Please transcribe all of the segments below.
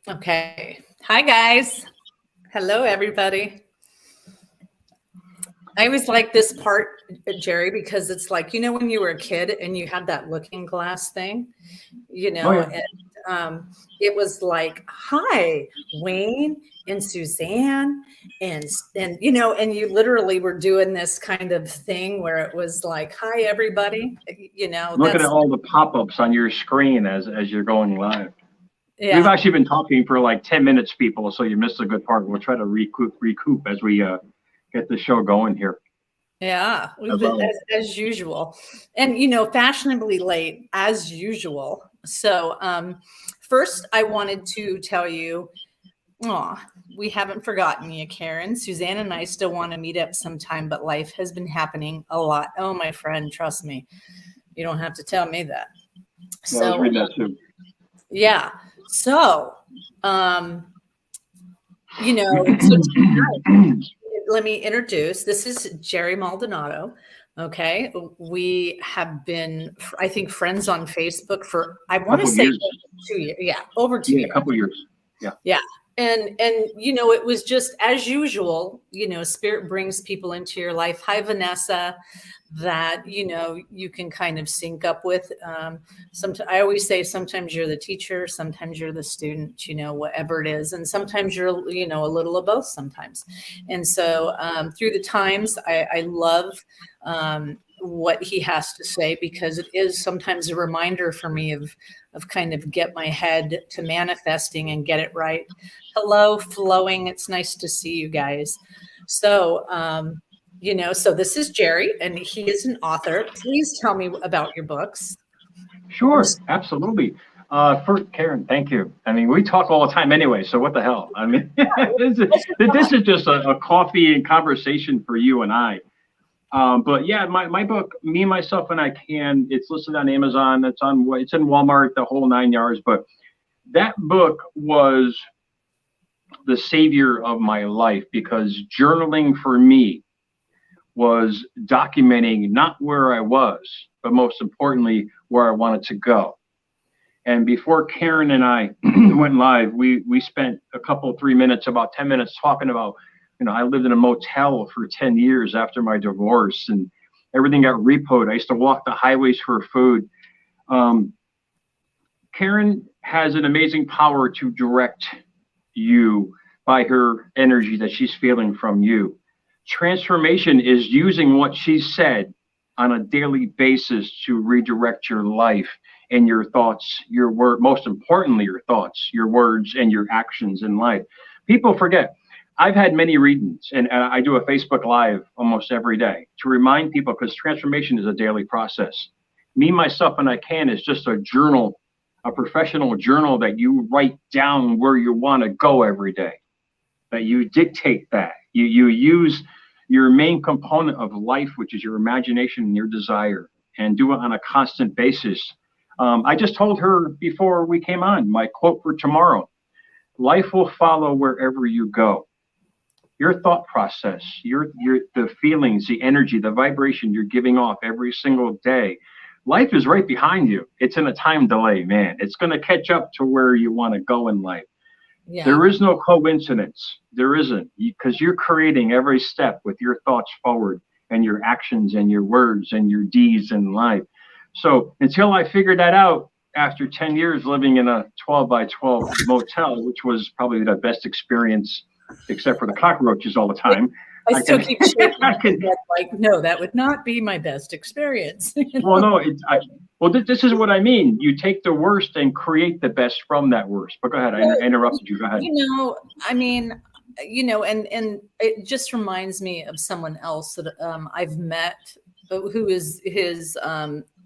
Okay. Hi, guys. Hello, everybody. I always like this part, Jerry, because it's like, when you were a kid and you had that looking glass thing, Oh yeah. and it was like, hi, Wayne and Suzanne. And you literally were doing this kind of thing where it was like, hi, everybody. Looking at That's, all the pop-ups on your screen as you're going live. We've yeah, actually been talking for like 10 minutes, people, so you missed a good part. We'll try to recoup as we get the show going here. yeah, As always. as usual, and fashionably late as usual. So, first, I wanted to tell you, oh, we haven't forgotten you, Karen. Suzanne and I still want to meet up sometime, but life has been happening a lot. Oh, my friend, trust me, you don't have to tell me that. Yeah, I was So, reading that too. yeah, so, um, so let me introduce. This is Jerry Maldonado. Okay. We have been, I think, friends on Facebook for, I want to Couple say years. over 2 years. Yeah, over two Yeah, a years. couple years. Yeah. Yeah. And it was just as usual, spirit brings people into your life. Hi, Vanessa, that you can kind of sync up with. Sometimes I always say sometimes you're the teacher, sometimes you're the student, whatever it is, and sometimes you're a little of both sometimes. And so through the times, I love what he has to say, because it is sometimes a reminder for me of kind of get my head to manifesting and get it right. Hello, flowing. It's nice to see you guys. So, so this is Jerry, and he is an author. Please tell me about your books. Sure, absolutely. First, Karen, thank you. I mean, we talk all the time anyway, so what the hell? I mean, this is just a coffee and conversation for you and I. But yeah, my book, Me, Myself, and I Can, it's listed on Amazon. It's in Walmart, the whole 9 yards. But that book was the savior of my life because journaling for me was documenting not where I was, but most importantly, where I wanted to go. And before Karen and I went live, we spent a couple 3 minutes, about 10 minutes, talking about, I lived in a motel for 10 years after my divorce, and everything got repoed. I used to walk the highways for food. Um, Karen has an amazing power to direct you by her energy that she's feeling from you. Transformation is using what she said on a daily basis to redirect your life and your thoughts, your word, most importantly, your thoughts, your words, and your actions in life. People forget. I've had many readings, and I do a Facebook Live almost every day to remind people because transformation is a daily process. Me, Myself, and I Can is just a journal, a professional journal that you write down where you want to go every day, that you dictate that. You use your main component of life, which is your imagination and your desire, and do it on a constant basis. I just told her before we came on my quote for tomorrow: life will follow wherever you go. Your thought process, your the feelings, the energy, the vibration you're giving off every single day. Life is right behind you. It's in a time delay, man. It's going to catch up to where you want to go in life. Yeah. There is no coincidence. There isn't, because you're creating every step with your thoughts forward and your actions and your words and your deeds in life. So until I figured that out after 10 years living in a 12 by 12 motel, which was probably the best experience, except for the cockroaches all the time, I I still can, keep shaking I my can, head like, no, that would not be my best experience. well, no, this is what I mean. You take the worst and create the best from that worst. But go ahead. I Well, interrupted you. Go ahead. I mean, and it just reminds me of someone else that I've met, who is his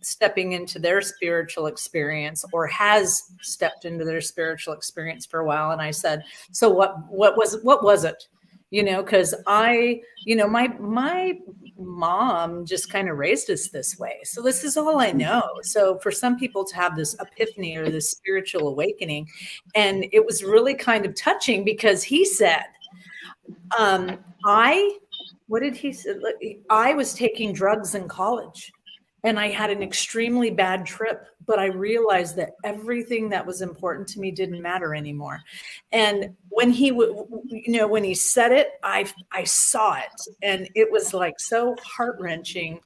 stepping into their spiritual experience, or has stepped into their spiritual experience for a while. And I said, so what was it? Because my mom just kind of raised us this way. So this is all I know. So for some people to have this epiphany or this spiritual awakening, and it was really kind of touching because he said, I what did he say? I was taking drugs in college. and I had an extremely bad trip, but I realized that everything that was important to me didn't matter anymore. And when he when he said it, I saw it, and it was like so heart-wrenching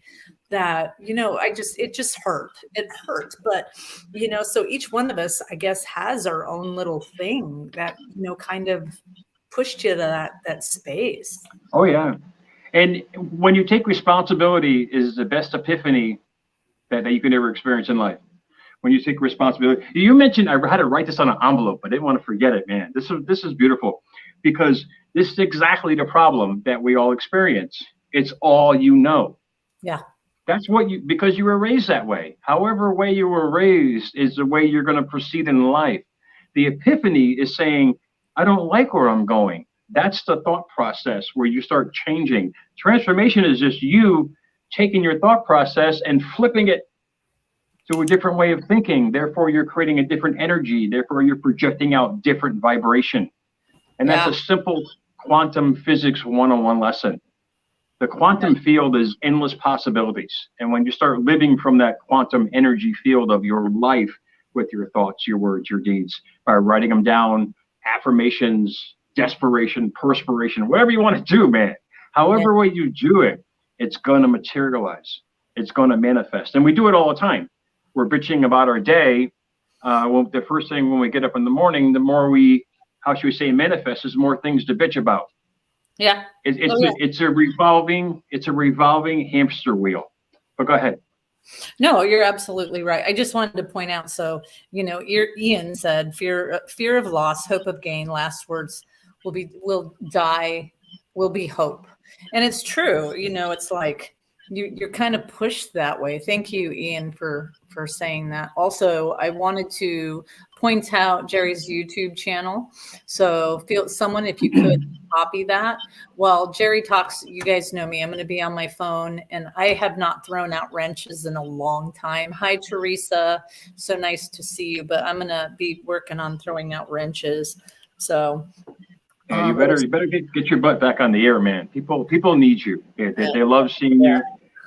that, it just hurt. It hurt. But, so each one of us, I guess, has our own little thing that, kind of pushed you to that space. Oh yeah. And when you take responsibility is the best epiphany that you can ever experience in life. When you take responsibility, you mentioned, I had to write this on an envelope. I didn't want to forget it, man. This is beautiful, because this is exactly the problem that we all experience. It's all you know. Yeah. That's because you were raised that way. However way you were raised is the way you're going to proceed in life. The epiphany is saying, I don't like where I'm going. That's the thought process where you start changing. Transformation is just you taking your thought process and flipping it to a different way of thinking. Therefore, you're creating a different energy. Therefore, you're projecting out different vibration. And that's a simple quantum physics 101 lesson. The quantum field is endless possibilities. And when you start living from that quantum energy field of your life with your thoughts, your words, your deeds, by writing them down, affirmations, desperation, perspiration, whatever you want to do, man, however way you do it, it's going to materialize. It's going to manifest. And we do it all the time. We're bitching about our day. Well, the first thing when we get up in the morning, the more we, how should we say, manifest, is more things to bitch about. Yeah. It's a revolving hamster wheel. But go ahead. No, you're absolutely right. I just wanted to point out. So, Ian said, fear of loss, hope of gain. Last words will die, will be hope. And it's true. It's like you're kind of pushed that way. Thank you, Ian, for saying that. Also, I wanted to point out Jerry's YouTube channel. So if you could copy that. Well, Jerry talks, you guys know me, I'm going to be on my phone, and I have not thrown out wrenches in a long time. Hi, Teresa. So nice to see you, but I'm going to be working on throwing out wrenches. So yeah, you better get your butt back on the air, man. People need you. They love seeing you.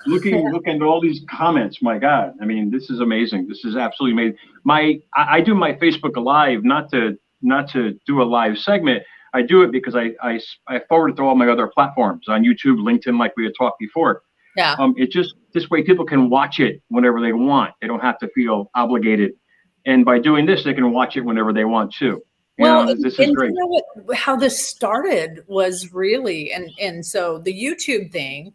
Looking at all these comments, my God. I mean, this is amazing. This is absolutely amazing. I do my Facebook Live not to do a live segment. I do it because I forward it to all my other platforms on YouTube, LinkedIn, like we had talked before. Yeah. It just, this way people can watch it whenever they want. They don't have to feel obligated. And by doing this, they can watch it whenever they want to. This is great. How this started was really, and so the YouTube thing,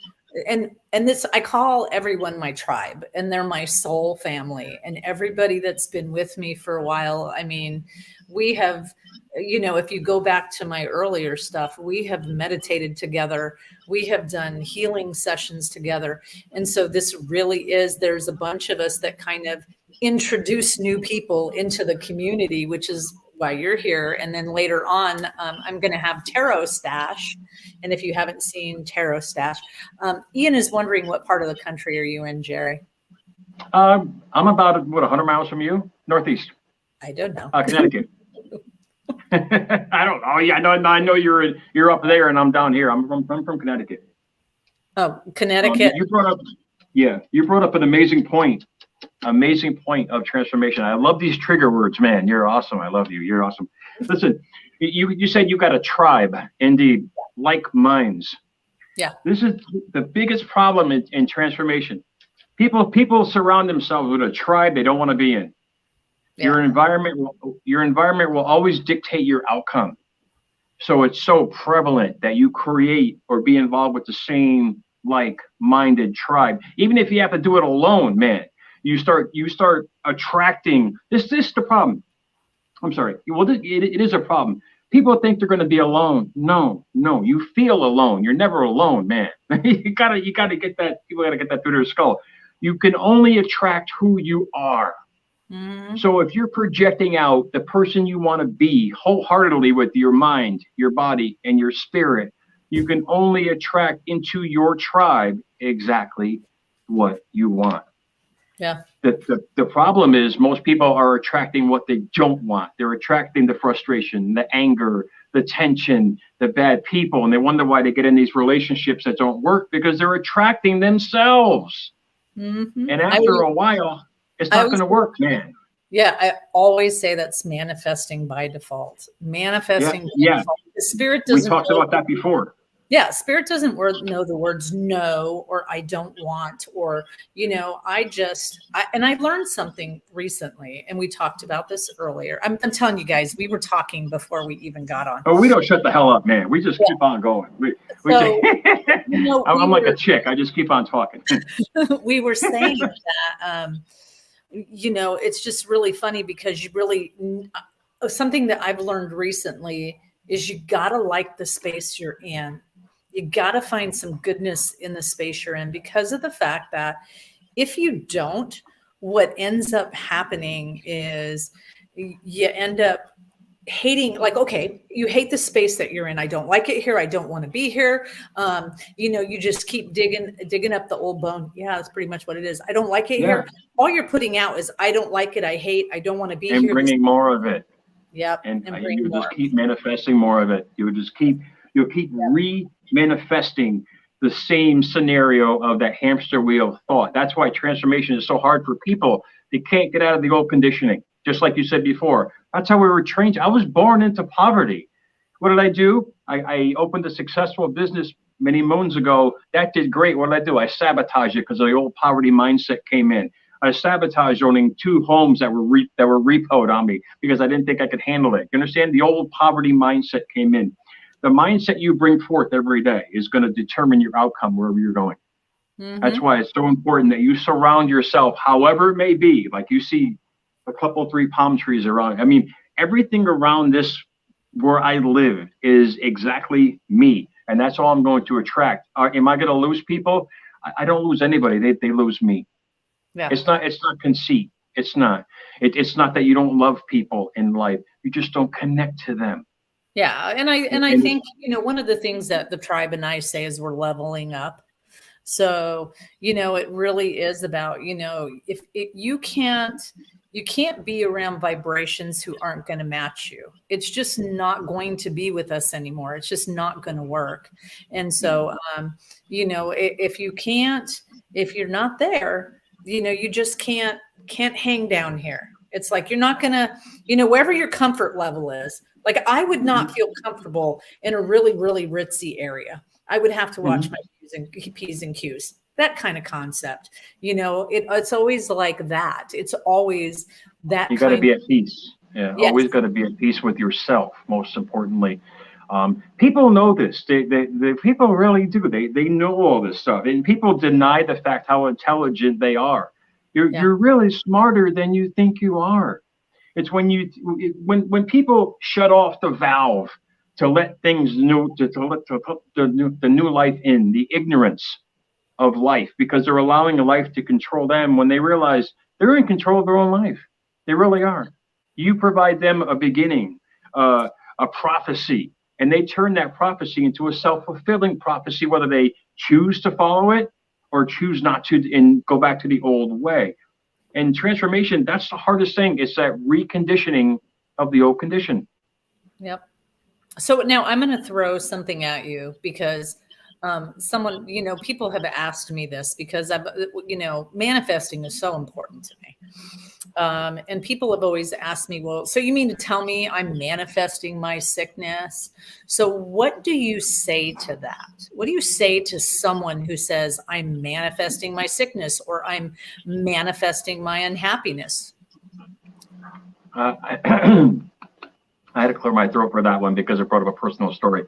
and this, I call everyone my tribe, and they're my soul family, and everybody that's been with me for a while. I mean, we have, if you go back to my earlier stuff, we have meditated together. We have done healing sessions together. And so this really is, there's a bunch of us that kind of introduce new people into the community, which is why you're here. And then later on, I'm going to have Tarotstache. And if you haven't seen Tarotstache, Ian is wondering, what part of the country are you in, Jerry? I'm about 100 miles from you, northeast. I don't know. Connecticut. I don't know. Yeah, I know you're up there, and I'm down here. I'm from Connecticut. Oh, Connecticut. You brought up an amazing point of transformation. I love these trigger words, man. You're awesome. I love you. You're awesome. Listen, you said you got a tribe, indeed, like minds. Yeah. This is the biggest problem in transformation. People surround themselves with a tribe they don't want to be in. Yeah. Your environment will always dictate your outcome. So it's so prevalent that you create or be involved with the same like-minded tribe. Even if you have to do it alone, man, you start attracting. This is the problem. I'm sorry. Well, it is a problem. People think they're going to be alone. No, you feel alone. You're never alone, man. you gotta get that. People gotta get that through their skull. You can only attract who you are. Mm-hmm. So if you're projecting out the person you want to be wholeheartedly with your mind, your body, and your spirit, you can only attract into your tribe exactly what you want. Yeah. The problem is most people are attracting what they don't want. They're attracting the frustration, the anger, the tension, the bad people, and they wonder why they get in these relationships that don't work, because they're attracting themselves. And after a while, it's not going to work, man. Yeah, I always say that's manifesting by default. Manifesting by default. The spirit doesn't. We talked about that before. Yeah, spirit doesn't know the words no or I don't want, or, you know, and I learned something recently, and we talked about this earlier. I'm telling you guys, we were talking before we even got on. Oh, we don't shut the hell up, man. We just keep on going. I'm like a chick. I just keep on talking. We were saying that, you know, it's just really funny because something that I've learned recently is you got to like the space you're in. You got to find some goodness in the space you're in, because of the fact that if you don't, what ends up happening is you end up hating, like, okay, you hate the space that you're in. I don't like it here. I don't want to be here. You know, you just keep digging up the old bone. Yeah, that's pretty much what it is. I don't like it here. All you're putting out is, I don't like it. I hate, I don't want to be here. And bringing more of it. Yep. And you just keep manifesting more of it. You'll keep re-manifesting the same scenario of that hamster wheel of thought. That's why transformation is so hard for people. They can't get out of the old conditioning. Just like you said before, that's how we were trained. I was born into poverty. What did I do? I opened a successful business many moons ago. That did great. What did I do? I sabotaged it because the old poverty mindset came in. I sabotaged owning 2 homes that were repoed on me because I didn't think I could handle it. You understand? The old poverty mindset came in. The mindset you bring forth every day is going to determine your outcome wherever you're going. That's why it's so important that you surround yourself, however it may be. Like you see a couple, 3 palm trees around. I mean, everything around this where I live is exactly me. And that's all I'm going to attract. Am I going to lose people? I don't lose anybody. They lose me. Yeah. It's not conceit. It's not that you don't love people in life. You just don't connect to them. Yeah. And I think, you know, one of the things that the tribe and I say is we're leveling up. So, you know, it really is about, you know, if you can't be around vibrations who aren't going to match you. It's just not going to be with us anymore. It's just not going to work. And so, you know, if you're not there, you know, you just can't hang down here. It's like, you're not going to, you know, wherever your comfort level is. Like, I would not feel comfortable in a really, really ritzy area. I would have to watch my P's and Q's, that kind of concept. You know, it's always like that. It's always that. You got to be at peace. Yeah. Yes. Always got to be at peace with yourself, most importantly. People know this. The people really do. They know all this stuff. And people deny the fact how intelligent they are. You're really smarter than you think you are. It's when people shut off the valve to let things new, to let the new life in, the ignorance of life, because they're allowing life to control them when they realize they're in control of their own life. They really are. You provide them a beginning, a prophecy, and they turn that prophecy into a self-fulfilling prophecy, whether they choose to follow it or choose not to and go back to the old way. And transformation, that's the hardest thing. It's that reconditioning of the old condition. Yep. So now I'm going to throw something at you because someone, you know, people have asked me this because manifesting is so important to me. And people have always asked me, well, so you mean to tell me I'm manifesting my sickness? So what do you say to that? What do you say to someone who says I'm manifesting my sickness or I'm manifesting my unhappiness? I had to clear my throat for that one because it brought up a personal story.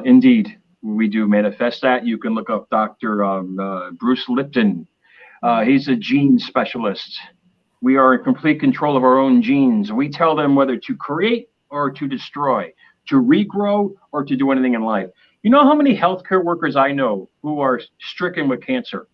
Indeed, we do manifest that. You can look up Dr. Bruce Lipton. He's a gene specialist. We are in complete control of our own genes. We tell them whether to create or to destroy, to regrow or to do anything in life. You know how many healthcare workers I know who are stricken with cancer?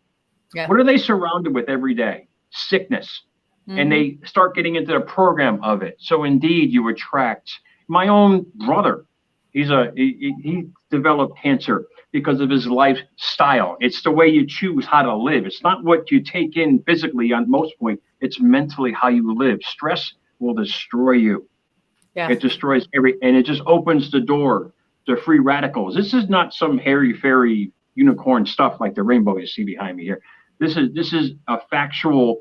Yeah. What are they surrounded with every day? Sickness. And they start getting into the program of it. So indeed, you attract. My own brother, he developed cancer because of his lifestyle. It's the way you choose how to live. It's not what you take in physically on most point. It's mentally how you live. Stress will destroy you. Yeah. It destroys and it just opens the door to free radicals. This is not some hairy fairy unicorn stuff like the rainbow you see behind me here. This is a factual,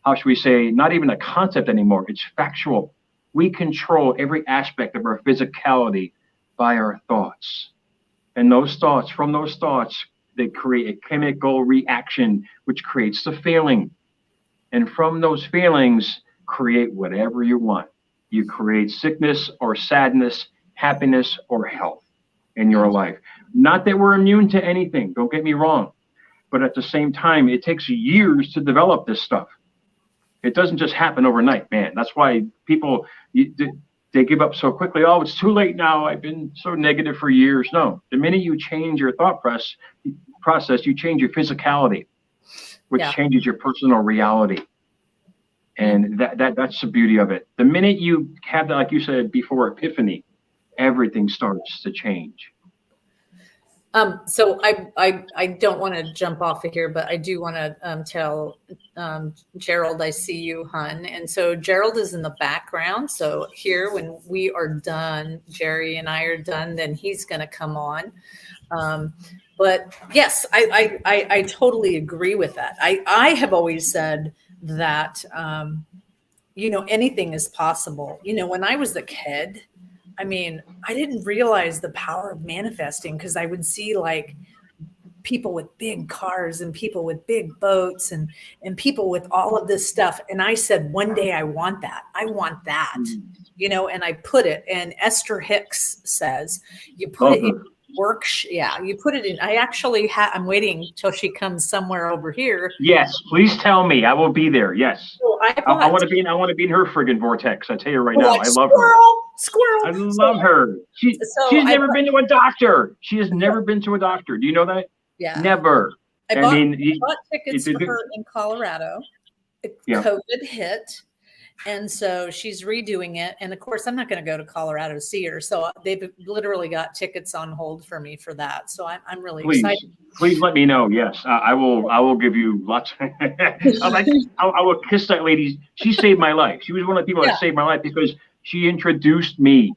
how should we say, not even a concept anymore. It's factual. We control every aspect of our physicality by our thoughts. And from those thoughts, they create a chemical reaction, which creates the feeling. And from those feelings, create whatever you want. You create sickness or sadness, happiness or health in your life. Not that we're immune to anything, don't get me wrong. But at the same time, it takes years to develop this stuff. It doesn't just happen overnight, man. That's why people, they give up so quickly. Oh, it's too late now. I've been so negative for years. No, the minute you change your thought process, you change your physicality, which changes your personal reality. And that's the beauty of it. The minute you have that, like you said before, epiphany, everything starts to change. So I don't want to jump off of here, but I do want to tell Gerald, I see you, hun. And so Gerald is in the background. So here, when we are done, Jerry and I are done, then he's going to come on. But yes, I totally agree with that. I have always said that, anything is possible. When I was a kid, I mean, I didn't realize the power of manifesting because I would see like people with big cars and people with big boats and people with all of this stuff. And I said, one day I want that. I want that, and I put it. And Esther Hicks says, you put it in work. You put it in. I actually I'm waiting till she comes somewhere over here. Yes, please tell me. I will be there. Yes. So I want to be in her friggin' vortex. I tell you right now, I love her. Squirrel. I love her. She's never been to a doctor. She has never been to a doctor. Do you know that? Yeah. Never. I bought tickets for her in Colorado. COVID hit. And so she's redoing it. And of course, I'm not going to go to Colorado to see her. So they've literally got tickets on hold for me for that. So I'm really excited. Please let me know. Yes, I will give you lots. I will kiss that lady. She saved my life. She was one of the people that saved my life because she introduced me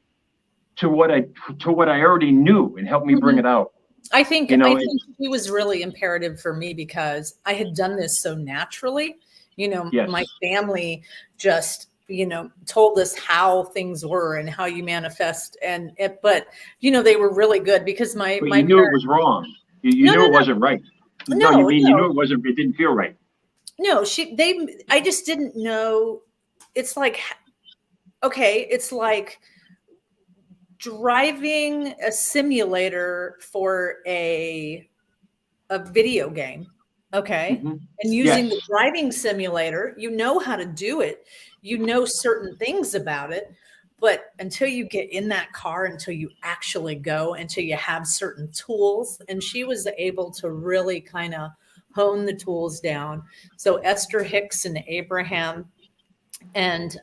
to what I already knew and helped me bring it out. I think she was really imperative for me because I had done this so naturally. My family just, told us how things were and how you manifest. But they were really good because my knew it was wrong. You knew it wasn't right. You knew it didn't feel right. No, I just didn't know. It's like, okay, it's like driving a simulator for a video game. Okay. Mm-hmm. And using the driving simulator, you know how to do it. You know certain things about it. But until you get in that car, until you actually go, until you have certain tools, and she was able to really kind of hone the tools down. So Esther Hicks and Abraham, and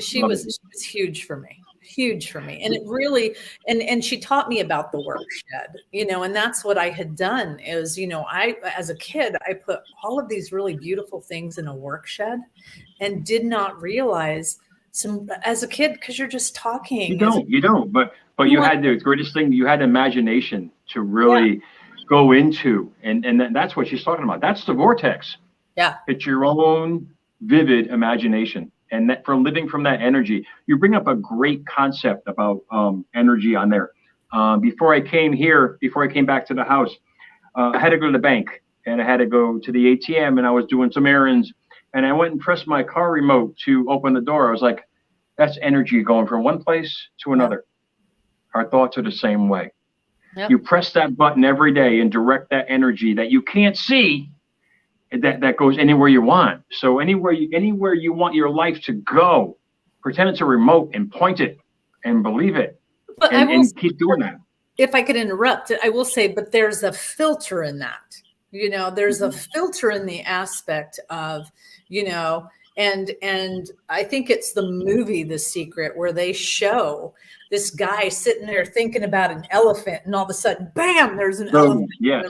she was huge for me. And it really, and she taught me about the work shed, and that's what I had done is, as a kid, I put all of these really beautiful things in a work shed and did not realize as a kid, because you're just talking. You don't, but you had the greatest thing. You had imagination to really go into, and that's what she's talking about. That's the vortex. Yeah. It's your own vivid imagination. And that from living from that energy, you bring up a great concept about energy on there. Before I came back to the house, I had to go to the bank and I had to go to the ATM and I was doing some errands and I went and pressed my car remote to open the door. I was like, that's energy going from one place to another. Our thoughts are the same way. Yep. You press that button every day and direct that energy that you can't see. That goes anywhere you want. So anywhere you want your life to go, pretend it's a remote and point it and believe it, and keep doing that. If I could interrupt, I will say, but there's a filter in that. There's a filter in the aspect of, and I think it's the movie The Secret where they show this guy sitting there thinking about an elephant, and all of a sudden, bam, there's an elephant. Yes.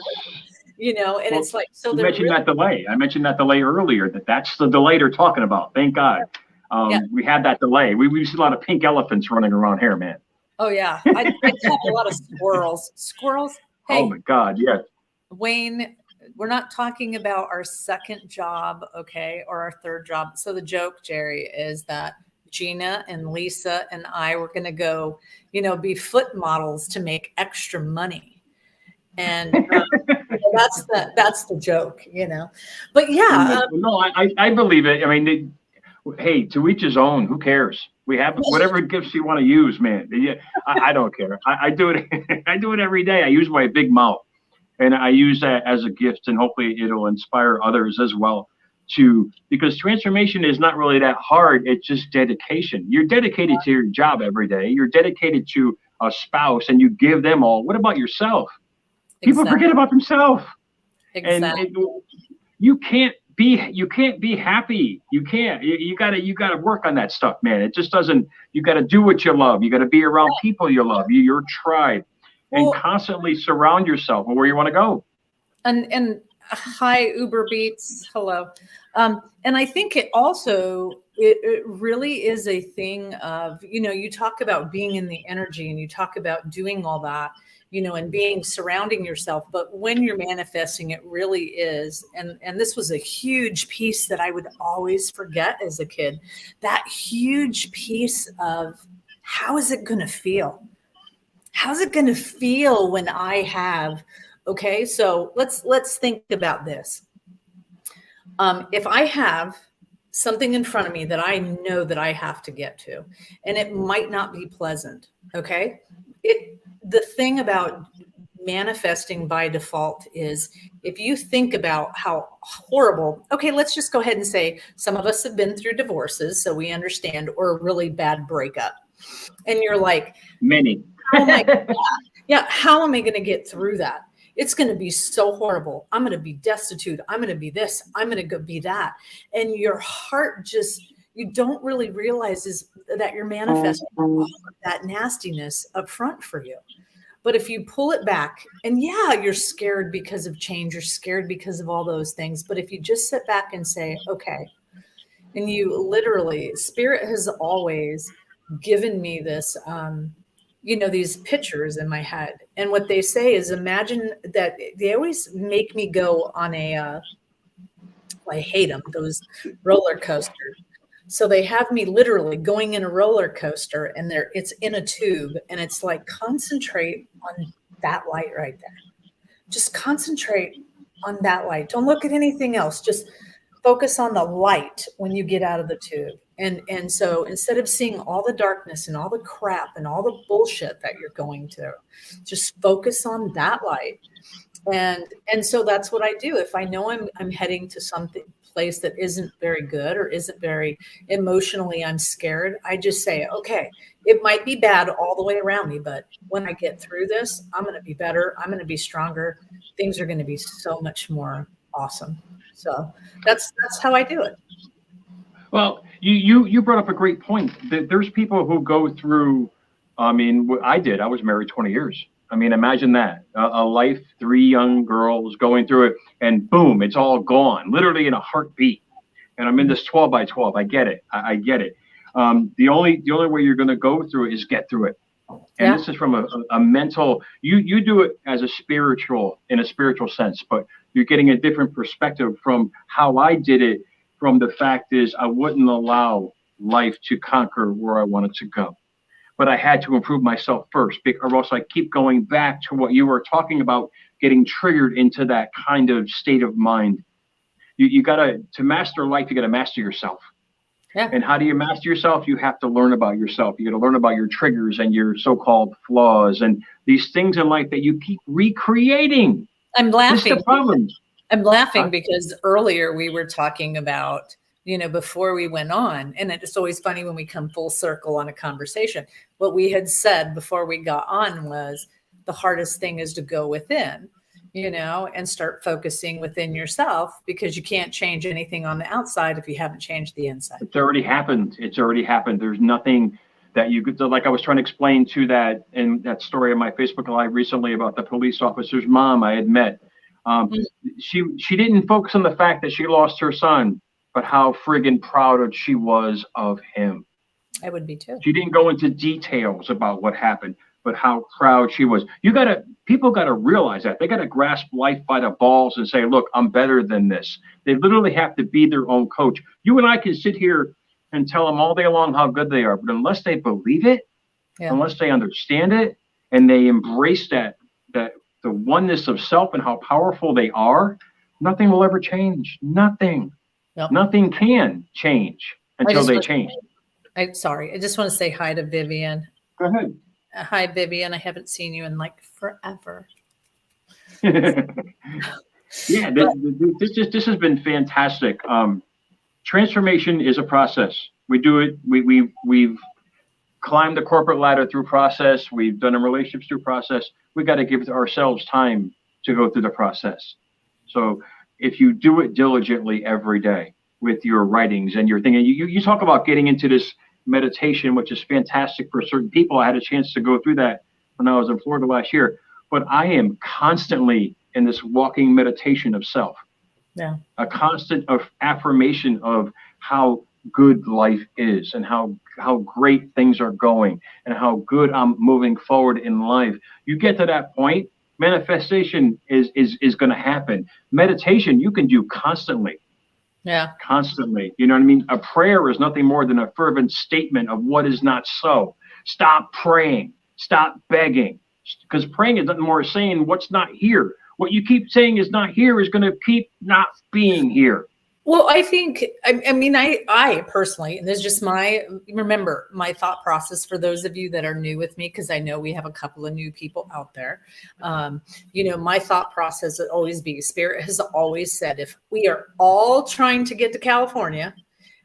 And it's like, so you mentioned that delay. I mentioned that delay earlier, that's the delay they're talking about. Thank God. We had that delay. We see a lot of pink elephants running around here, man. Oh yeah. I have a lot of squirrels. Hey. Oh my God. Yes. Wayne, we're not talking about our second job, okay, or our third job. So the joke, Jerry, is that Gina and Lisa and I were going to go, be foot models to make extra money. And that's the joke, But yeah, No, I believe it. I mean, hey, to each his own. Who cares? We have whatever gifts you want to use, man. Yeah, I don't care. I do it. I do it every day. I use my big mouth, and I use that as a gift, and hopefully it'll inspire others as well. Because transformation is not really that hard. It's just dedication. You're dedicated to your job every day. You're dedicated to a spouse, and you give them all. What about yourself? People forget about themselves. Exactly. And you can't be happy. You can't. You gotta work on that stuff, man. It just doesn't. You gotta do what you love. You gotta be around people you love. Your tribe, and constantly surround yourself with where you want to go. And hi, Uber Beats. Hello. And I think it also it really is a thing of, you talk about being in the energy and you talk about doing all that, and surrounding yourself. But when you're manifesting, it really is. And this was a huge piece that I would always forget as a kid, that huge piece of how is it going to feel? How's it going to feel when I have, okay, so let's think about this. If I have something in front of me that I know that I have to get to, and it might not be pleasant, okay? The thing about manifesting by default is if you think about how horrible, okay, let's just go ahead and say some of us have been through divorces, so we understand, or a really bad breakup. And you're like, many. Oh my God. Yeah, how am I going to get through that? It's going to be so horrible. I'm going to be destitute. I'm going to be this. I'm going to go be that. And your heart just, you don't really realize is that you're manifesting all of that nastiness up front for you. But if you pull it back, and yeah, you're scared because of change, you're scared because of all those things. But if you just sit back and say, okay, and you literally, Spirit has always given me this, these pictures in my head. And what they say is, imagine that they always make me go on I hate them, those roller coasters. So they have me literally going in a roller coaster, and it's in a tube, and it's like, concentrate on that light right there. Just concentrate on that light. Don't look at anything else. Just focus on the light when you get out of the tube. And so instead of seeing all the darkness and all the crap and all the bullshit that you're going through, just focus on that light. And so that's what I do. If I know I'm heading to something place that isn't very good or isn't very emotionally, I'm scared, I just say, okay, it might be bad all the way around me, but when I get through this, I'm going to be better. I'm going to be stronger. Things are going to be so much more awesome. So that's how I do it. Well, you brought up a great point. There's people who go through, I mean, I did. I was married 20 years. I mean, imagine that. A life, 3 young girls going through it, and boom, it's all gone, literally in a heartbeat. And I'm in this 12 by 12. I get it. I get it. The only way you're going to go through it is get through it. And this is from a mental, you do it as in a spiritual sense, but you're getting a different perspective from how I did it. From the fact is, I wouldn't allow life to conquer where I wanted to go. But I had to improve myself first, or else I keep going back to what you were talking about, getting triggered into that kind of state of mind. You gotta, to master life, you gotta master yourself. Yeah. And how do you master yourself? You have to learn about yourself. You gotta learn about your triggers and your so-called flaws and these things in life that you keep recreating. I'm laughing. This is the problem. I'm laughing because earlier we were talking about, before we went on, and it's always funny when we come full circle on a conversation. What we had said before we got on was the hardest thing is to go within, and start focusing within yourself, because you can't change anything on the outside if you haven't changed the inside. It's already happened. It's already happened. There's nothing that you could, like I was trying to explain to that in that story on my Facebook Live recently about the police officer's mom I had met. She didn't focus on the fact that she lost her son, but how friggin' proud she was of him. I would be too. She didn't go into details about what happened, but how proud she was. People got to realize that. They got to grasp life by the balls and say, look, I'm better than this. They literally have to be their own coach. You and I can sit here and tell them all day long how good they are, but unless they believe it, unless they understand it, and they embrace that the oneness of self and how powerful they are, nothing will ever change. Nothing. Nothing can change until they change. Sorry, I just want to say hi to Vivian. Go ahead. Hi, Vivian. I haven't seen you in like forever. Yeah, this has been fantastic. Transformation is a process. We do it. We've climbed the corporate ladder through process. We've done in relationships through process. We got to give ourselves time to go through the process. So if you do it diligently every day with your writings and your thing, and you talk about getting into this meditation, which is fantastic for certain people. I had a chance to go through that when I was in Florida last year, but I am constantly in this walking meditation of self. A constant affirmation of how good life is and how great things are going and how good I'm moving forward in life. You get to that point, manifestation is going to happen. Meditation you can do constantly. Constantly. You know what I mean? A prayer is nothing more than a fervent statement of what is not so. Stop praying. Stop begging. Because praying is nothing more saying what's not here. What you keep saying is not here is going to keep not being here. Well, I think, I mean, I personally, and this is just remember my thought process for those of you that are new with me, because I know we have a couple of new people out there. My thought process would always be, Spirit has always said, if we are all trying to get to California,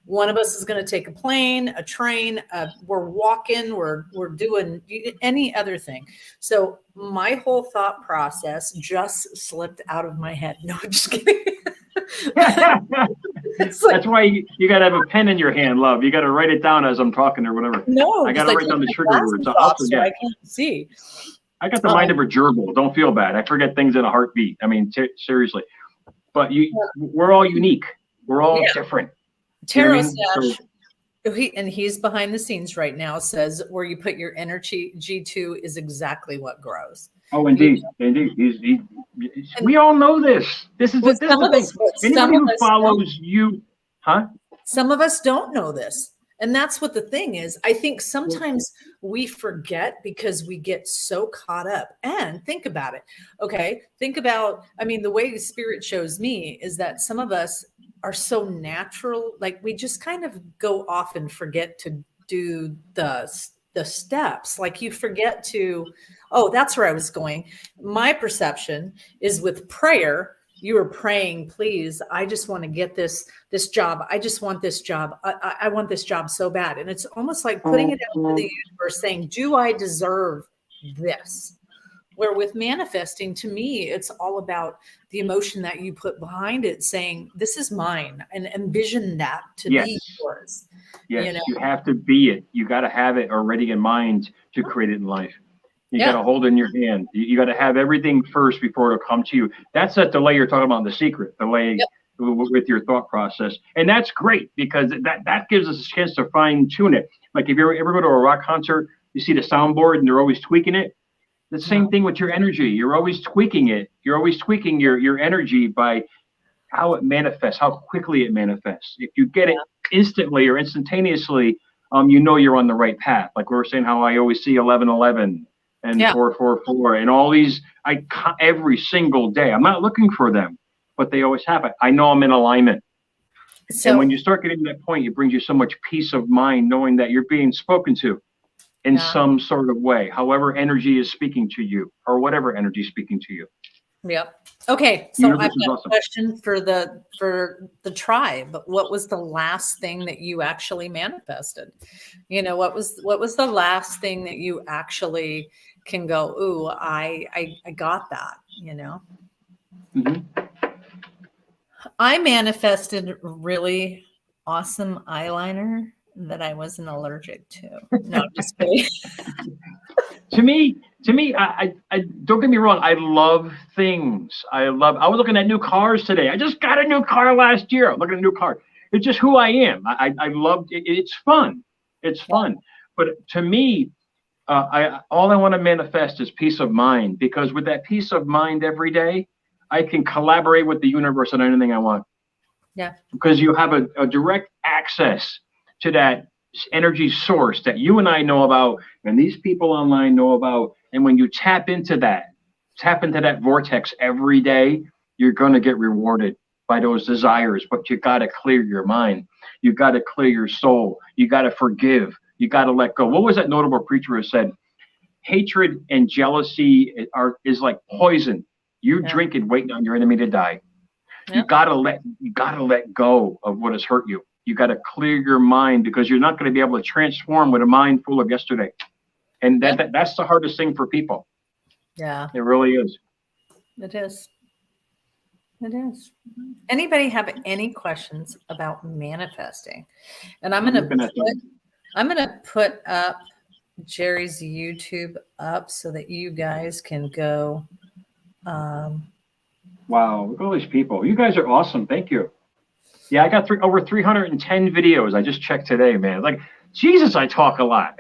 one of us is going to take a plane, a train, we're walking, we're doing any other thing. So my whole thought process just slipped out of my head. No, I'm just kidding. That's why you got to have a pen in your hand, love. You got to write it down as I'm talking or whatever. No, I got to write down the trigger words. I'll forget. So I can't see. I got the mind of a gerbil. Don't feel bad. I forget things in a heartbeat. I mean, seriously. But we're all unique. We're all different. Tarotstache, and he's behind the scenes right now, says where you put your energy, G2 is exactly what grows. Oh, indeed. We all know this. This is the thing. Anybody who follows you, Some of us don't know this. And that's what the thing is. I think sometimes we forget because we get so caught up. And think about it. Okay. Think about, the way the Spirit shows me is that some of us are so natural. Like we just kind of go off and forget to do the steps. Like you forget to, that's where I was going. My perception is with prayer, you are praying, please, I just want to get this job. I just want this job. I want this job so bad. And it's almost like putting it out to the universe saying, do I deserve this? Where with manifesting, to me, it's all about the emotion that you put behind it, saying, this is mine, and envision that to be yours. Yes, you have to be it. You got to have it already in mind to create it in life. You got to hold it in your hand. You got to have everything first before it'll come to you. That's that delay you're talking about in The Secret, delay with your thought process. And that's great because that gives us a chance to fine tune it. Like if you ever go to a rock concert, you see the soundboard and they're always tweaking it. The same thing with your energy. You're always tweaking it. You're always tweaking your energy by how it manifests, how quickly it manifests. If you get it instantly or instantaneously, you're on the right path. Like we were saying, how I always see 1111 and 444 and all these. Every single day. I'm not looking for them, but they always happen. I know I'm in alignment. So, and when you start getting to that point, it brings you so much peace of mind knowing that you're being spoken to in some sort of way, however energy is speaking to you or whatever energy is speaking to you. Yep. Okay. So I've got a question for the tribe. What was the last thing that you actually manifested? What was the last thing that you actually can go, ooh, I got that, Mm-hmm. I manifested really awesome eyeliner that I wasn't allergic to. No, I'm just kidding. To me, I don't get me wrong. I love things. I was looking at new cars today. I just got a new car last year. I'm looking at a new car. It's just who I am. I love it. It's fun. It's fun. But to me, all I want to manifest is peace of mind, because with that peace of mind every day, I can collaborate with the universe on anything I want. Yeah. Because you have a direct access to that energy source that you and I know about, and these people online know about. And when you tap into that vortex every day, you're going to get rewarded by those desires. But you got to clear your mind. You got to clear your soul. You got to forgive. You got to let go. What was that notable preacher who said? Hatred and jealousy is like poison. You drink it, waiting on your enemy to die. Yeah. You gotta let go of what has hurt you. You got to clear your mind, because you're not going to be able to transform with a mind full of yesterday. And that's the hardest thing for people. Yeah, it really is. It is. It is. Anybody have any questions about manifesting? And I'm going to put up Jerry's YouTube up so that you guys can go. Wow, look at all these people. You guys are awesome. Thank you. Yeah, I got over 310 videos. I just checked today, man. Like, Jesus, I talk a lot.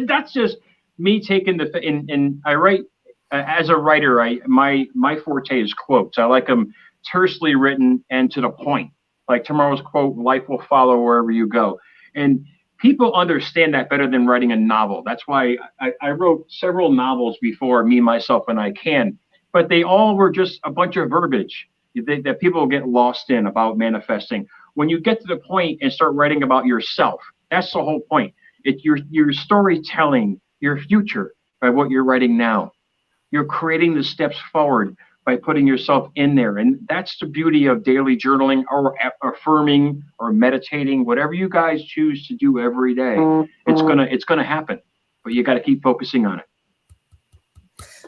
That's just me taking and I write, as a writer, my forte is quotes. I like them tersely written and to the point. Like tomorrow's quote, life will follow wherever you go. And people understand that better than writing a novel. That's why I wrote several novels before, Me, Myself, and I Can. But they all were just a bunch of verbiage that people get lost in about manifesting. When you get to the point and start writing about yourself, that's the whole point. It's your storytelling, your future, by what you're writing now. You're creating the steps forward by putting yourself in there. And that's the beauty of daily journaling or affirming or meditating, whatever you guys choose to do every day. It's gonna happen, but you got to keep focusing on it.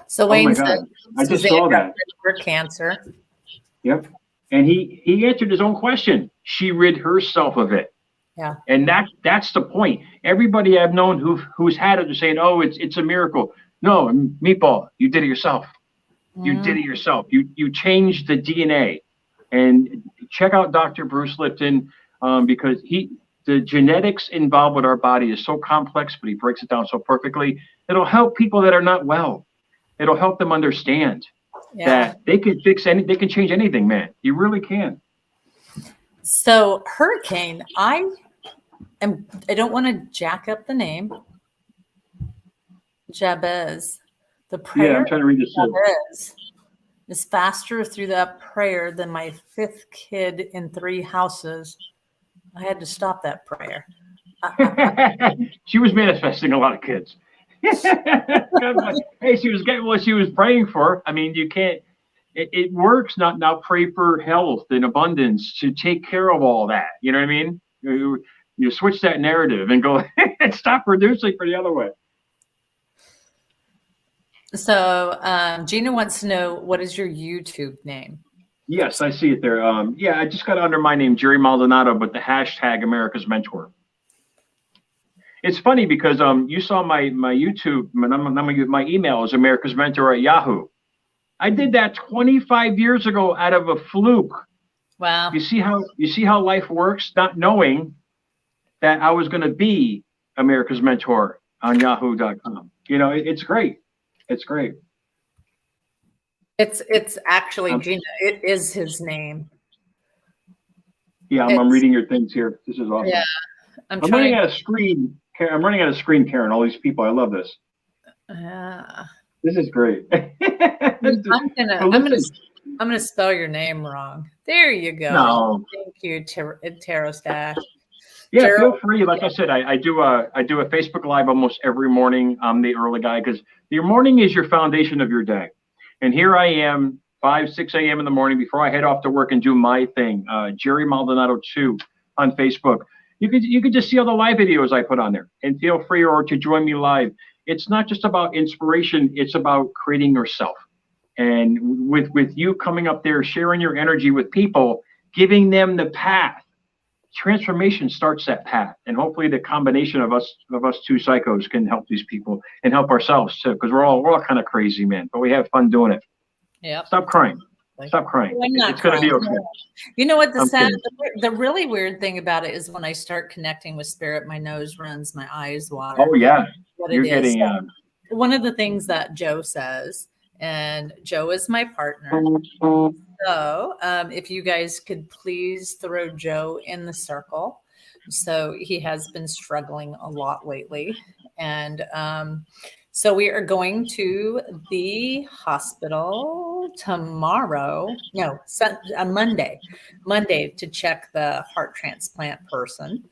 So Wayne said, I just saw that. For cancer. Yep. And he answered his own question. She rid herself of it. Yeah. And that's the point. Everybody I've known who's had it is saying, oh, it's a miracle. No, Meatball, you did it yourself. You did it yourself. You changed the DNA. And check out Dr. Bruce Lipton, because the genetics involved with our body is so complex, but he breaks it down so perfectly. It'll help people that are not well. It'll help them understand that they can they can change anything, man. You really can. So Hurricane, I don't want to jack up the name. Jabez. The prayer I'm trying to read this. Jabez is faster through that prayer than my 5th kid in 3 houses. I had to stop that prayer. She was manifesting a lot of kids. Hey, she was getting what she was praying for. I mean, you can't. It works. Now pray for health and abundance to take care of all that. You know what I mean? You switch that narrative and go and stop producing for the other way. So Gina wants to know, what is your YouTube name? Yes, I see it there. I just got under my name, Jerry Maldonado, but the hashtag America's Mentor. It's funny because you saw my YouTube, my email is America's Mentor at Yahoo. I did that 25 years ago out of a fluke. Wow. You see how life works, not knowing that I was going to be America's Mentor on Yahoo.com. You know, it's great. It's great. It's actually Gina. It is his name. Yeah, I'm reading your things here. This is awesome. Yeah, I'm running out of screen. I'm running out of screen, Karen. All these people, I love this. This is great. I'm gonna spell your name wrong. There you go. No. Thank you, Tarotstache. Yeah, Gerald, feel free. Like I said, I do a Facebook Live almost every morning. I'm the early guy because your morning is your foundation of your day. And here I am, 5, 6 a.m. in the morning before I head off to work and do my thing. Jerry Maldonado 2 on Facebook. You could just see all the live videos I put on there, and feel free or to join me live. It's not just about inspiration; it's about creating yourself. And with you coming up there, sharing your energy with people, giving them the path. Transformation starts that path, and hopefully the combination of us 2 psychos can help these people and help ourselves too, because we're all kind of crazy, man. But we have fun doing it. Yeah. Stop crying. Stop crying. I'm not It's going to be crying. okay. You know what? I'm kidding. The really weird thing about it is when I start connecting with spirit, my nose runs, my eyes water. Oh yeah, What you're it is. getting. One of the things that Joe says, and Joe is my partner. So if you guys could please throw Joe in the circle. So he has been struggling a lot lately. And so we are going to the hospital tomorrow. No, Monday to check the heart transplant person.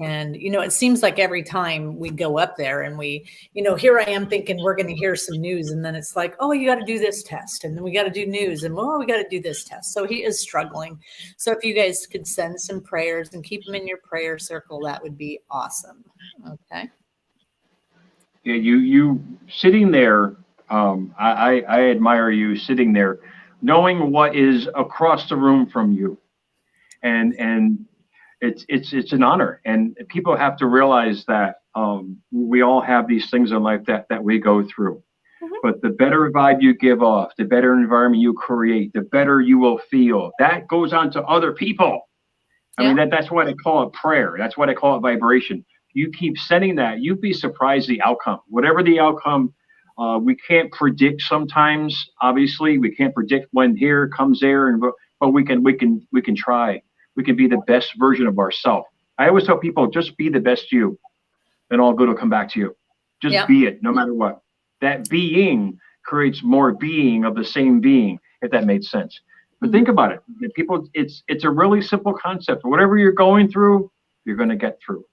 And, you know, it seems like every time we go up there and here I am thinking we're going to hear some news. And then it's like, oh, you got to do this test. And then we got to do news. And, oh, we got to do this test. So he is struggling. So if you guys could send some prayers and keep him in your prayer circle, that would be awesome. Okay. Yeah, you sitting there. I admire you sitting there, knowing what is across the room from you, and it's an honor. And people have to realize that we all have these things in life that we go through. But the better vibe you give off, the better environment you create, the better you will feel. That goes on to other people. I mean, that's why they call it prayer. That's why they call it vibration. You keep sending that, you'd be surprised the outcome. Whatever the outcome, we can't predict sometimes. Obviously, we can't predict when here comes there, but we can try. We can be the best version of ourselves. I always tell people, just be the best you, and all good will come back to you. Just be it, no matter what. That being creates more being of the same being, if that made sense. But think about it. The people, it's a really simple concept. Whatever you're going through, you're going to get through.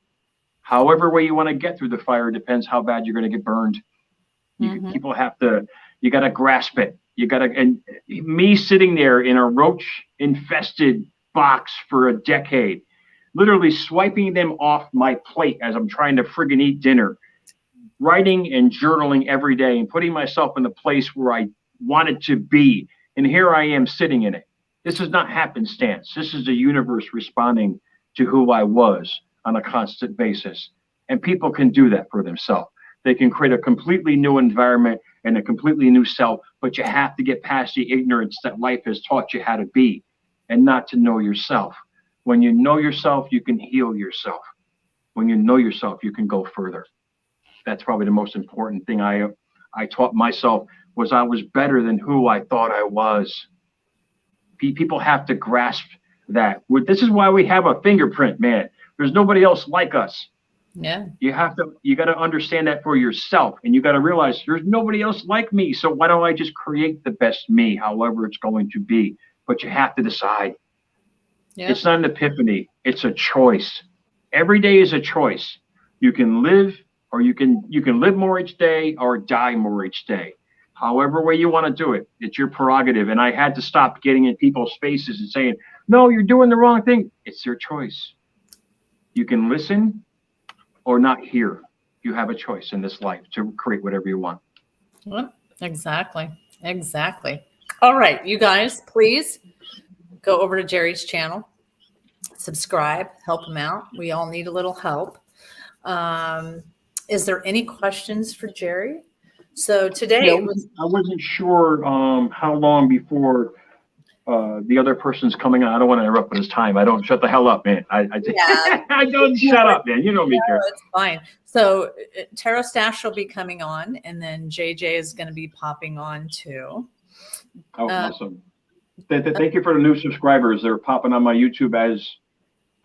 However way you want to get through the fire depends how bad you're going to get burned. People have to, you got to grasp it. You got to, and me sitting there in a roach infested box for a decade, literally swiping them off my plate as I'm trying to friggin' eat dinner, writing and journaling every day and putting myself in the place where I wanted to be. And here I am sitting in it. This is not happenstance. This is the universe responding to who I was on a constant basis. And people can do that for themselves. They can create a completely new environment and a completely new self, but you have to get past the ignorance that life has taught you how to be and not to know yourself. When you know yourself, you can heal yourself. When you know yourself, you can go further. That's probably the most important thing I taught myself, was I was better than who I thought I was. People have to grasp that. This is why we have a fingerprint, man. There's nobody else like us. Yeah. You got to understand that for yourself, and you got to realize there's nobody else like me. So why don't I just create the best me, however it's going to be? But you have to decide. Yeah. It's not an epiphany. It's a choice. Every day is a choice. You can live, or you can live more each day or die more each day. However way you want to do it, it's your prerogative. And I had to stop getting in people's faces and saying, no, you're doing the wrong thing. It's your choice. You can listen or not hear. You have a choice in this life to create whatever you want. Well, exactly. All right, you guys, please go over to Jerry's channel, subscribe, help him out. We all need a little help. Is there any questions for Jerry? So today, I wasn't sure how long before the other person's coming on. I don't want to interrupt his time. I don't shut the hell up, man. I don't shut up, man. You know me, Karen. It's fine. So Tarotstache will be coming on, and then JJ is going to be popping on too. Oh, awesome. Thank you for the new subscribers. They're popping on my YouTube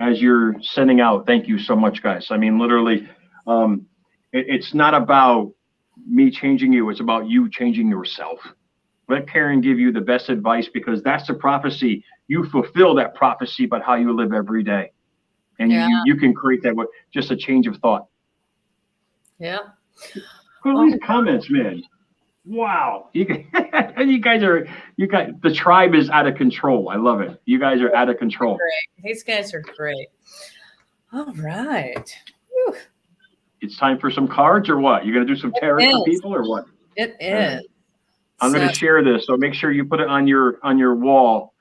as you're sending out. Thank you so much, guys. I mean, literally, it's not about me changing you. It's about you changing yourself. Let Karen give you the best advice, because that's the prophecy. You fulfill that prophecy about how you live every day. And you can create that with just a change of thought. Yeah. Well, these comments, man. Wow. You guys, the tribe is out of control. I love it. You guys are out of control. Great. These guys are great. All right. Whew. It's time for some cards, or what? You're going to do some tarot for people, or what? It is. I'm going to share this, so make sure you put it on your wall.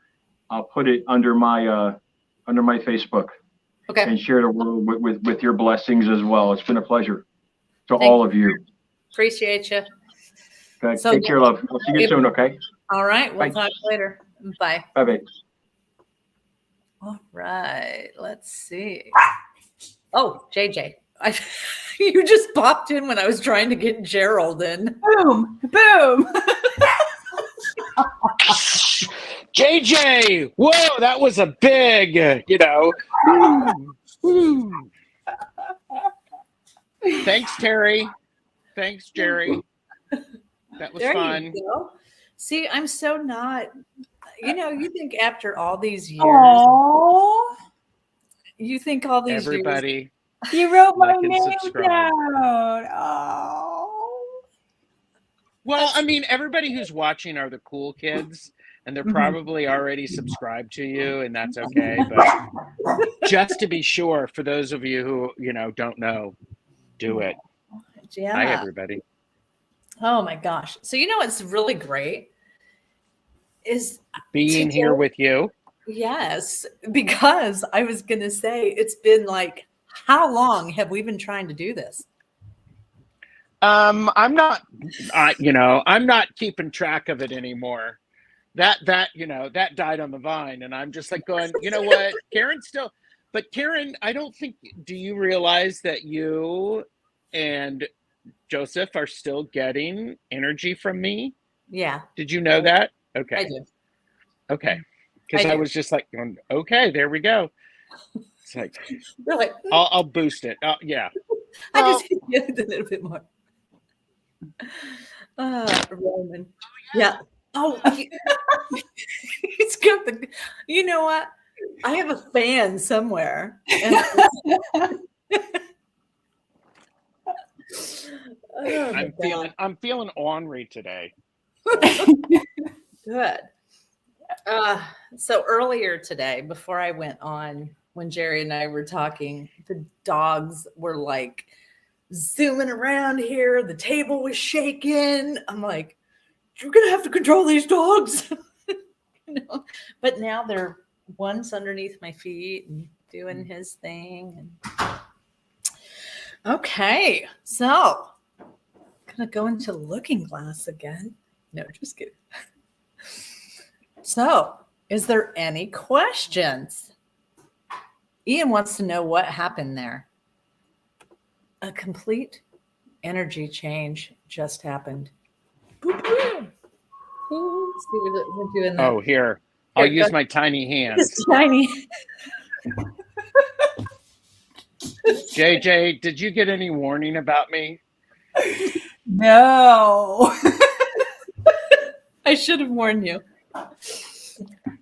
I'll put it under my Facebook. Okay. And share the world with your blessings as well. It's been a pleasure to all of you. Appreciate you. Okay. Take care, love. I'll see you soon. Okay. All right. We'll talk later. Bye. Bye-bye. All right. Let's see. Oh, JJ. You just popped in when I was trying to get Gerald in. Boom, boom. JJ, whoa, that was a big, woo. Thanks, Terry. Thanks, Jerry. That was There fun. you go. See, I'm so not, you think after all these years, Oh, you think all these years. Everybody, you wrote my like and name subscribe. down. Oh. Well, I mean, everybody who's watching are the cool kids, and they're probably already subscribed to you, and that's okay. But just to be sure, for those of you who, don't know, do it. Yeah. Hi, everybody. Oh my gosh. So what's really great is Being here with you. Yes, because I was going to say it's been like, how long have we been trying to do this? I'm not, I'm not keeping track of it anymore. That died on the vine, and I'm just like going, you know what, but Karen, I don't think, do you realize that you and Joseph are still getting energy from me? Yeah. Did you know that? Okay. I do. Okay. Because I was just like, going, okay, there we go. It's like, Really? I'll boost it. Yeah. I just did a little bit more. Roman. Yeah. Oh, he's got the. You know what? I have a fan somewhere. I'm feeling ornery today. Good. So earlier today, before I went on, when Jerry and I were talking, the dogs were like zooming around here. The table was shaking. I'm like, you're gonna have to control these dogs. But now one's underneath my feet and doing his thing. Okay, so gonna go into Looking Glass again. No, just kidding. So, is there any questions? Ian wants to know what happened there. A complete energy change just happened. We're doing that. Oh, here. I'll use my tiny hands. It's tiny. JJ, did you get any warning about me? No. I should have warned you.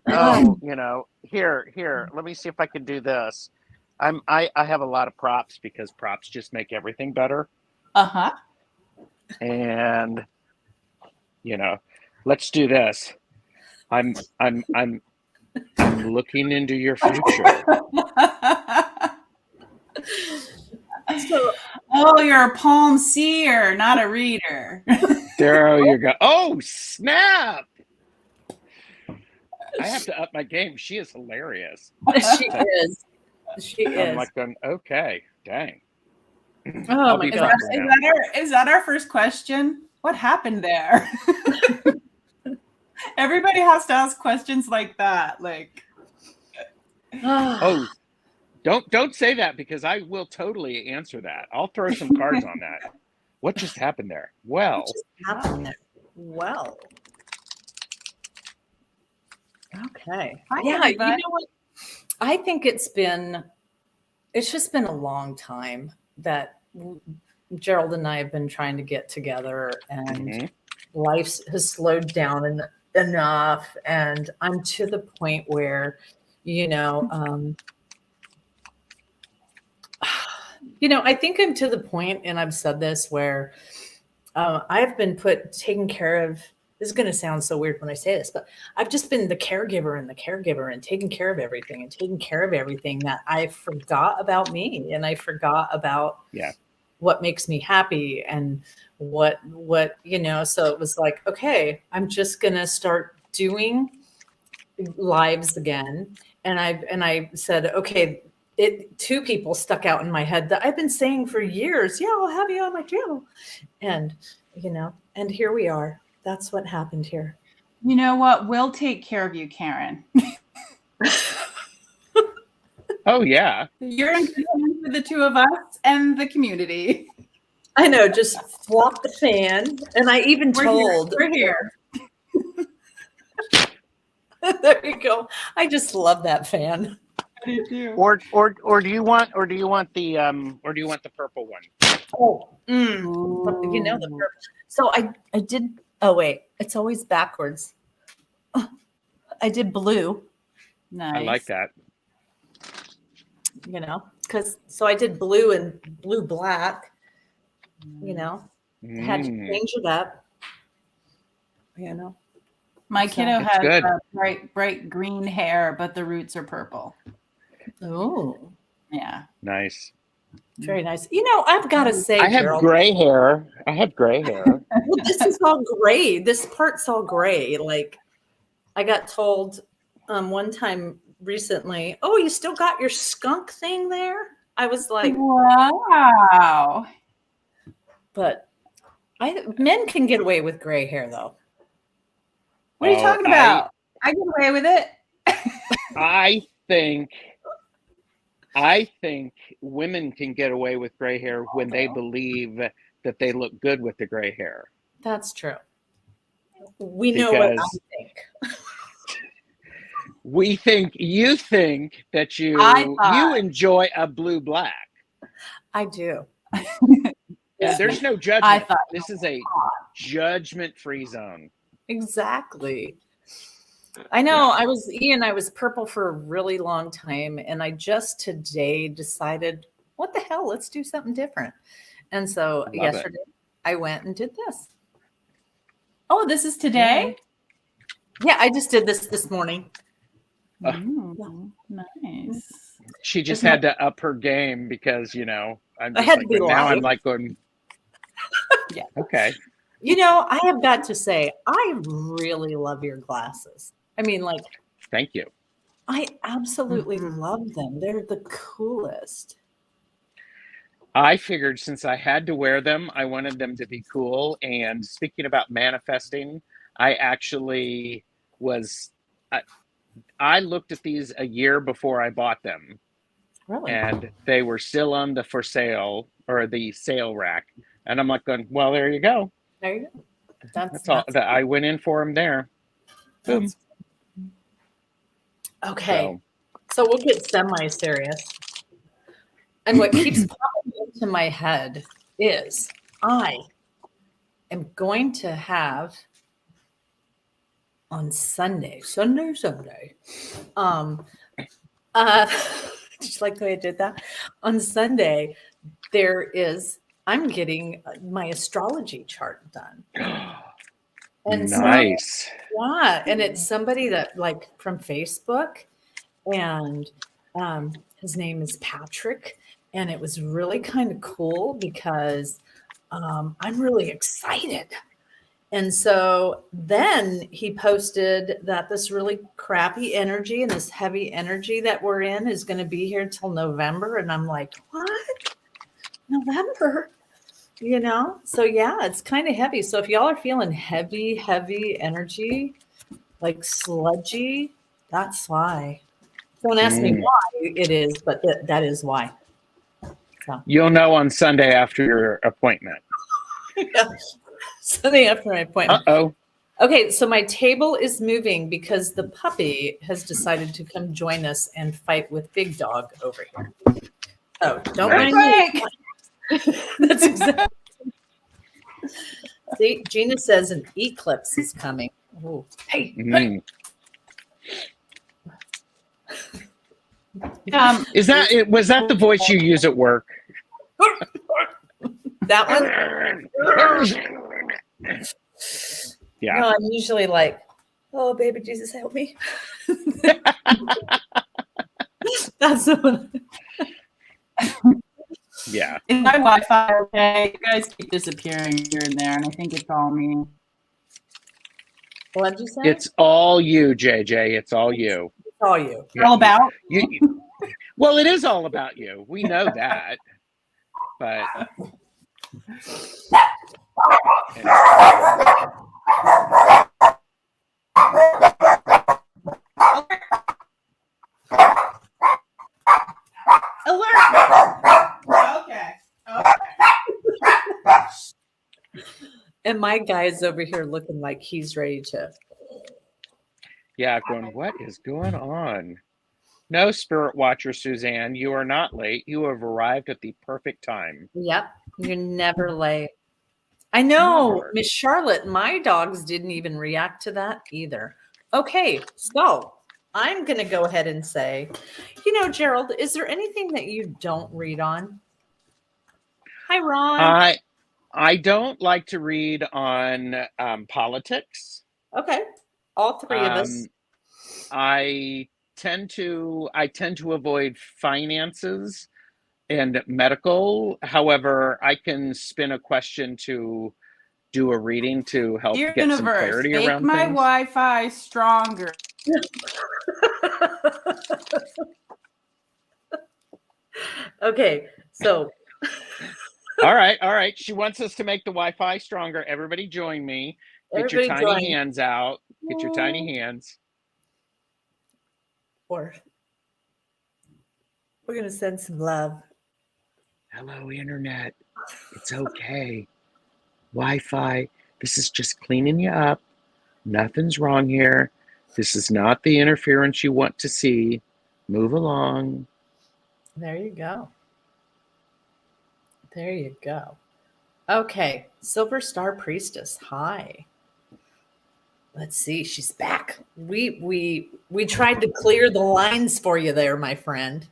Oh, here. Let me see if I can do this. I have a lot of props because props just make everything better. Uh-huh. And let's do this. I'm looking into your future. Oh, you're a palm seer, not a reader. There you go. Oh, snap. I have to up my game. She is hilarious. She is. I'm like going, okay, dang. Oh my God. Is that our first question? What happened there? Everybody has to ask questions like that. Like, oh, don't say that, because I will totally answer that. I'll throw some cards on that. What just happened there? Well, okay. Hi, yeah, everybody. you know what? I think it's just been a long time that Gerald and I have been trying to get together, and life has slowed down enough, and I'm to the point where, I think I'm to the point, and I've said this, where I've been taken care of. This is going to sound so weird when I say this, but I've just been the caregiver and taking care of everything that I forgot about me, and I forgot about what makes me happy and what, so it was like, okay, I'm just going to start doing lives again. And I said, okay, two people stuck out in my head that I've been saying for years. Yeah, I'll have you on my channel. And, and here we are. That's what happened here. You know what? We'll take care of you, Karen. Oh yeah. You're in good hands with the two of us and the community. I know, just flop the fan. And I even told. We're here. There you go. I just love that fan. I do. Or do you want the purple one? Oh, you know the purple. So I did. Oh wait, it's always backwards. I did blue. Nice. I like that. You know, so I did blue and blue black. You know, had to change it up. You know, My kiddo It's has good. bright green hair, but the roots are purple. oh, Yeah. Nice. very nice. You know, I've got to say, I have Gerald, gray hair. well, this is all gray. This part's all gray. Like I got told one time recently, oh, you still got your skunk thing there? I was like, Wow. but men can get away with gray hair though. What are you talking about? I get away with it. I think women can get away with gray hair when they believe that they look good with the gray hair. That's true. We know what I Because- think. You think that you enjoy a blue black. I do. And there's no I judgment. thought This is a judgment-free zone. Exactly. I know. I was purple for a really long time, and I just today decided, what the hell? Let's do something different. And so Love it. yesterday I went and did this. Oh, this is today? Yeah, I just did this morning. Nice. She just Isn't had to up her game because, I'm I just had like, to be now I'm live. like going, Yeah. okay. You know, I have got to say, I really love your glasses. I mean, like, Thank you. I absolutely love them. They're the coolest. I figured since I had to wear them, I wanted them to be cool. And speaking about manifesting, I actually I looked at these a year before I bought them, Really? and they were still on the for sale or the sale rack. And I'm like going, well, there you go. There you go. That's all that I went in for them there. Boom. Okay. So we'll get semi-serious. And what keeps popping into my head is I am going to have on Sunday, just like the way I did that. On Sunday, I'm getting my astrology chart done. And Nice. yeah, and it's somebody that like from Facebook, and his name is Patrick, and it was really kind of cool because I'm really excited. And so then he posted that this really crappy energy and this heavy energy that we're in is going to be here till November, and I'm like, what? November? You know, so yeah, it's kind of heavy. So if y'all are feeling heavy energy, like sludgy, that's why. Don't ask me why it is, but that is why. So. You'll know on Sunday after your appointment. Yeah. Sunday after my appointment. Uh-oh. Okay, so my table is moving because the puppy has decided to come join us and fight with Big Dog over here. So don't mind me. That's exactly. See, Gina says an eclipse is coming. Ooh. Hey, hey. Is that it? Was that the voice you use at work? That one? Yeah. No, I'm usually like, oh, baby Jesus, help me. That's the one. Yeah. Is my Wi-Fi okay? You guys keep disappearing here and there, and I think it's all me. What did you say? It's all you, JJ. It's all you. It's all you. All about? Well, it is all about you. We know that. But And my guy's over here looking like he's ready to. Yeah, going, what is going on? No, Spirit Watcher Suzanne, you are not late. You have arrived at the perfect time. Yep, you're never late. I know, Never. Miss Charlotte, my dogs didn't even react to that either. Okay, so I'm going to go ahead and say, Gerald, is there anything that you don't read on? Hi, Ron. I don't like to read on politics. Okay, all three of us. I tend to avoid finances and medical. However, I can spin a question to do a reading to help get some clarity make around my things. Wi-Fi stronger. Okay, so. All right. She wants us to make the Wi-Fi stronger. Everybody join me. Get your tiny hands out. Get your tiny hands. Or we're going to send some love. Hello, Internet. It's okay. Wi-Fi. This is just cleaning you up. Nothing's wrong here. This is not the interference you want to see. Move along. There you go. There you go. Okay, Silver Star Priestess. Hi. Let's see. She's back. We tried to clear the lines for you there, my friend.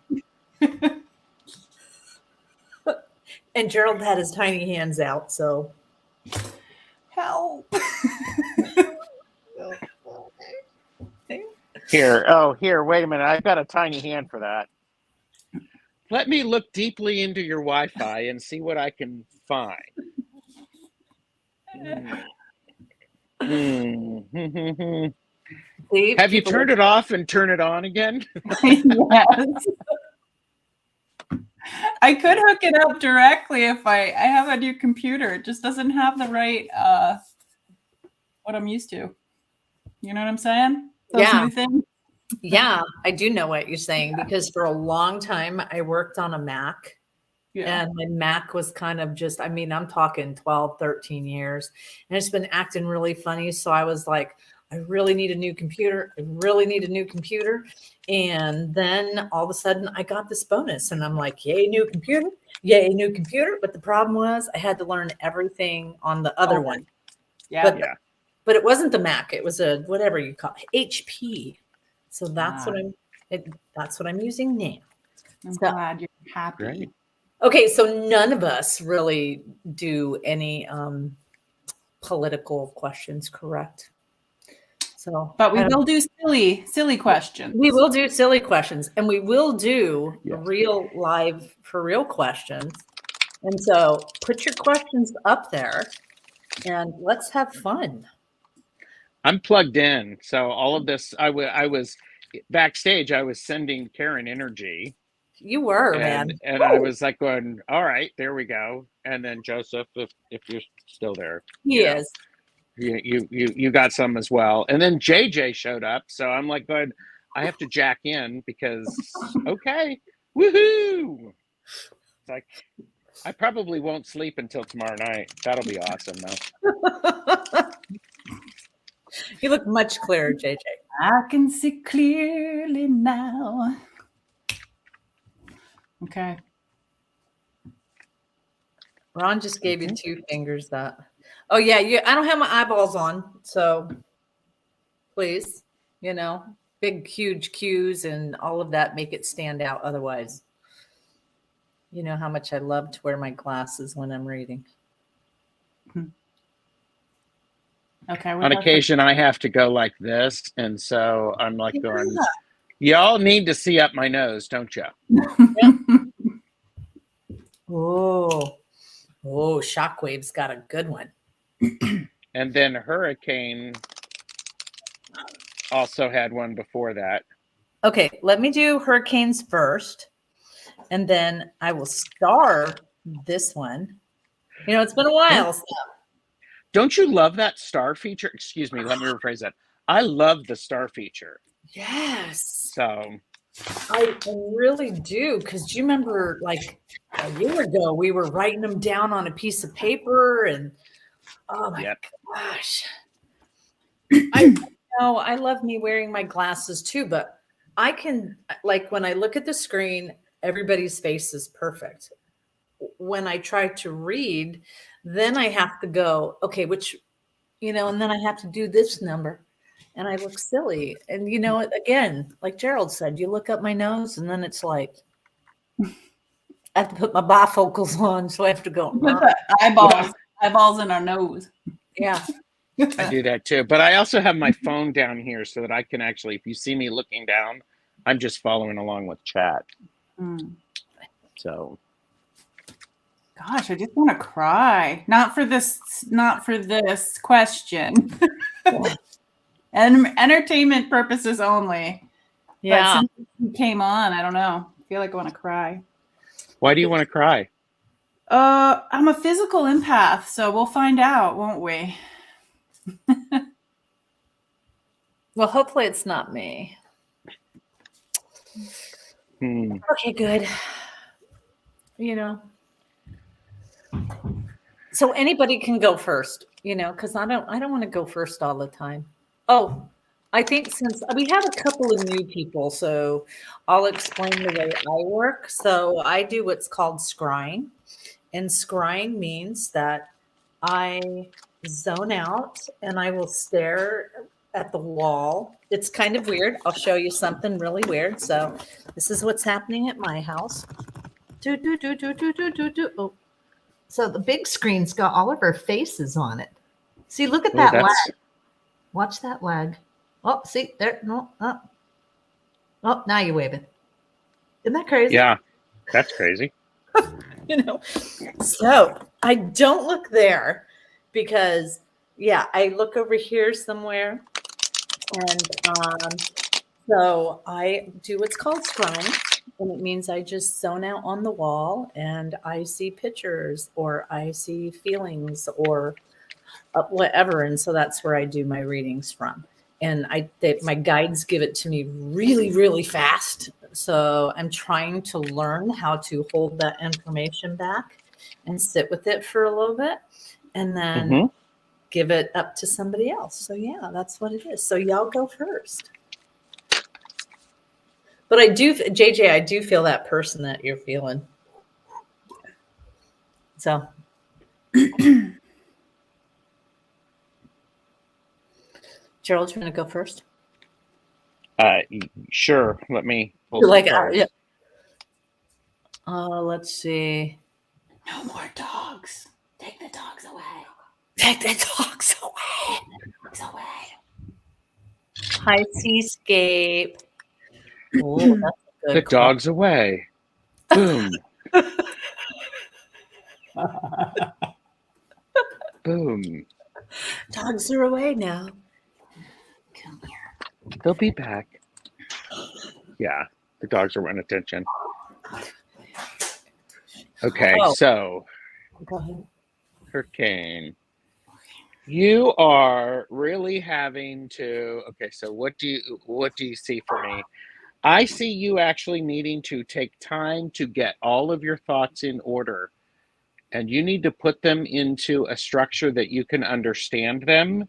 And Gerald had his tiny hands out, so Help. Here, wait a minute. I've got a tiny hand for that. Let me look deeply into your Wi-Fi and see what I can find. See, Have you turned it off and turn it on again? Yes. I could hook it up directly if I have a new computer. It just doesn't have the right what I'm used to. You know what I'm saying? Those Yeah. new things. Yeah, I do know what you're saying because for a long time I worked on a Mac. Yeah. And my Mac was kind of just, I'm talking 12, 13 years. And it's been acting really funny. So I was like, I really need a new computer. I really need a new computer. And then all of a sudden I got this bonus and I'm like, yay, new computer. Yay, new computer. But the problem was I had to learn everything on the other one. Yeah. But it wasn't the Mac. It was a, whatever you call it, HP. So that's what I'm using now. I'm glad you're happy. Great. Okay, so none of us really do any political questions, correct? So, But we will do silly questions. We will do silly questions, and we will do real live for real questions. And so, put your questions up there, and let's have fun. I'm plugged in, so all of this. I was backstage. I was sending Karen energy. You were, man. And I was like going, all right, there we go. And then Joseph, if you're still there. He is. You got some as well. And then JJ showed up. So I'm like going, I have to jack in because, okay, woohoo. It's like, I probably won't sleep until tomorrow night. That'll be awesome, though. You look much clearer, JJ. I can see clearly now. Okay. Ron just gave you 2 fingers that. Oh yeah, I don't have my eyeballs on, so please, big huge cues and all of that make it stand out. Otherwise, you know how much I love to wear my glasses when I'm reading. Okay. On occasion, I have to go like this, and so I'm like going, y'all need to see up my nose, don't you? Oh, Shockwave's got a good one. And then Hurricane also had one before that. Okay, let me do Hurricanes first, and then I will star this one. It's been a while. So. Don't you love that star feature? Excuse me, let me rephrase that. I love the star feature. Yes. So I really do, because do you remember like a year ago we were writing them down on a piece of paper and Oh my Yep. gosh. I know I love me wearing my glasses too, but I can, like, when I look at the screen, everybody's face is perfect. When I try to read, then I have to go, okay, which, and then I have to do this number and I look silly. And, again, like Gerald said, you look up my nose and then it's like, I have to put my bifocals on. So I have to go, Put the eyeballs in our nose. yeah. I do that too. But I also have my phone down here so that I can actually, if you see me looking down, I'm just following along with chat. So. Gosh, I just want to cry. Not for this question. And entertainment purposes only. Yeah. But since you came on, I don't know. I feel like I want to cry. Why do you want to cry? I'm a physical empath, so we'll find out, won't we? Well, hopefully it's not me. Okay, good. So anybody can go first, because I don't want to go first all the time. Oh, I think since we have a couple of new people, so I'll explain the way I work. So I do what's called scrying. And scrying means that I zone out and I will stare at the wall. It's kind of weird. I'll show you something really weird. So this is what's happening at my house. Oh. So the big screen's got all of our faces on it. See, look at that lag. Watch that lag. Oh, see there. No. Oh, now you're waving. Isn't that crazy? Yeah, that's crazy. So I don't look there because, I look over here somewhere. And so I do what's called scrying. And it means I just zone out on the wall and I see pictures or I see feelings or whatever. And so that's where I do my readings from. And my guides give it to me really, really fast. So I'm trying to learn how to hold that information back and sit with it for a little bit and then give it up to somebody else. So yeah, that's what it is. So y'all go first. But JJ, I do feel that person that you're feeling. So. Gerald, you want to go first? Sure. Let me pull Like, cards. Let's see. No more dogs. Take the dogs away. Take the dogs away. High seascape. Oh, that's a good The dogs away. Boom. Boom. Dogs are away now. Come here. They'll be back. Yeah, the dogs are wanting attention. Okay, so go ahead. Hurricane. You are really having to. Okay, so what do you see for me? I see you actually needing to take time to get all of your thoughts in order, and you need to put them into a structure that you can understand them,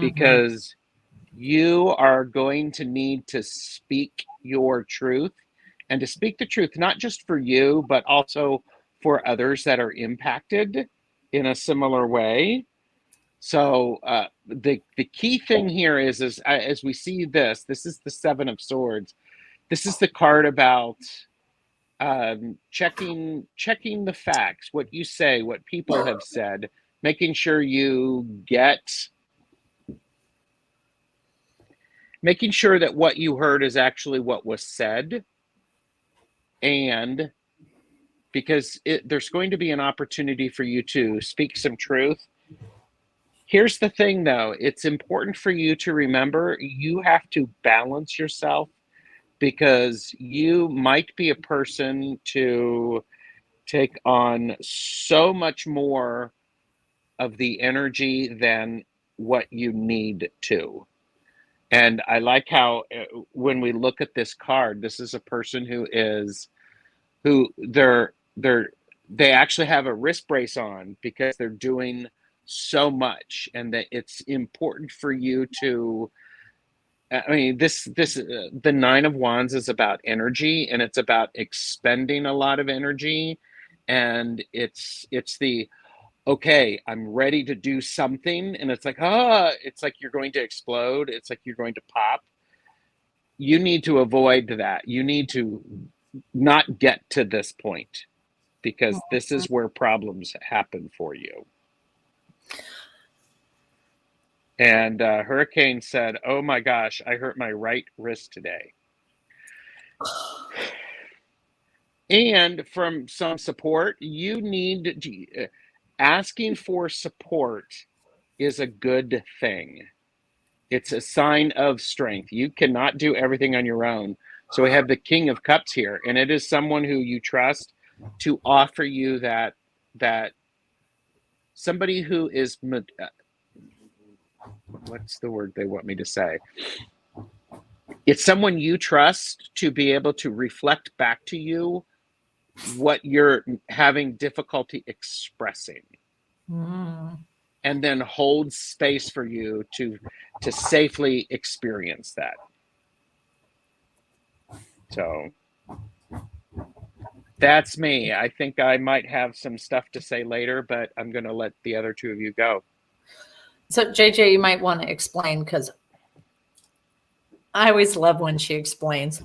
because you are going to need to speak your truth, and to speak the truth not just for you but also for others that are impacted in a similar way. So the key thing here is as we see this is the Seven of Swords. This is the card about checking the facts, what you say, what people have said, making sure that what you heard is actually what was said. And because there's going to be an opportunity for you to speak some truth. Here's the thing, though. It's important for you to remember you have to balance yourself, because you might be a person to take on so much more of the energy than what you need to. And I like how when we look at this card, this is a person they actually have a wrist brace on because they're doing so much, and that it's important for you to, I mean, the Nine of Wands is about energy, and it's about expending a lot of energy, and it's the, okay, I'm ready to do something, and it's like, it's like you're going to explode, it's like you're going to pop. You need to avoid that. You need to not get to this point, because this is where problems happen for you. And Hurricane said, "Oh my gosh, I hurt my right wrist today." And from some support, you need asking for support is a good thing. It's a sign of strength. You cannot do everything on your own. So we have the King of Cups here, and it is someone who you trust to offer you that somebody who is, what's the word they want me to say? It's someone you trust to be able to reflect back to you what you're having difficulty expressing, and then hold space for you to safely experience that. So that's me. I think I might have some stuff to say later, but I'm going to let the other two of you go. So JJ, you might want to explain, because I always love when she explains.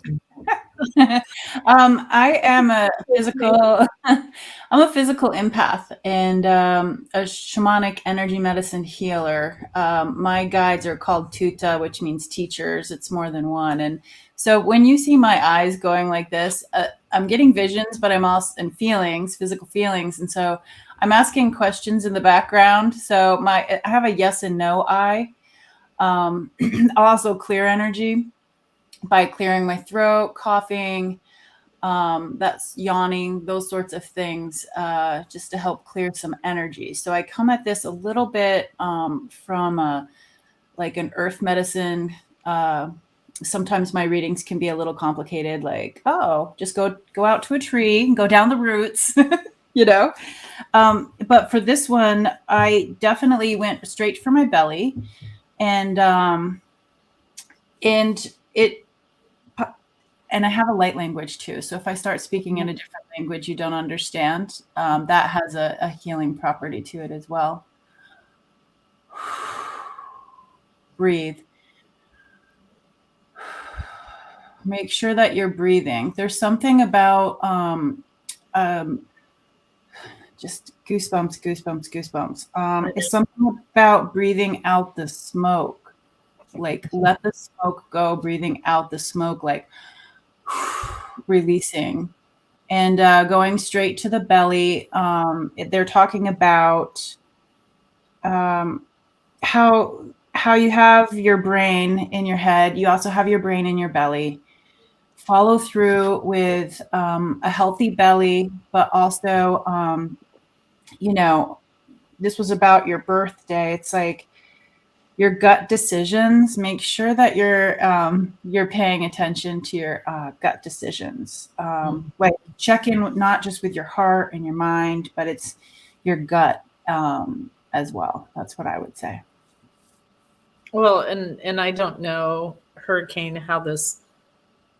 I am a physical I'm a physical empath and a shamanic energy medicine healer. My guides are called tuta, which means teachers. It's more than one. And so when you see my eyes going like this, I'm getting visions, but I'm also in feelings, physical feelings. And so I'm asking questions in the background. So I have a yes and no eye. I'll also clear energy by clearing my throat, coughing, that's yawning, those sorts of things, just to help clear some energy. So I come at this a little bit from like an earth medicine. Sometimes my readings can be a little complicated, like, oh, just go out to a tree and go down the roots, you know. But for this one, I definitely went straight for my belly, and I have a light language too. So if I start speaking in a different language you don't understand, that has a healing property to it as well. Breathe. Make sure that you're breathing. There's something about just goosebumps. It's something about breathing out the smoke. Like, let the smoke go, breathing out the smoke, like releasing, and going straight to the belly. They're talking about how you have your brain in your head. You also have your brain in your belly. Follow through with a healthy belly, but also, this was about your birthday. It's like your gut decisions. Make sure that you're paying attention to your gut decisions. Like, check in not just with your heart and your mind, but it's your gut as well. That's what I would say. Well, and I don't know, Hurricane, how this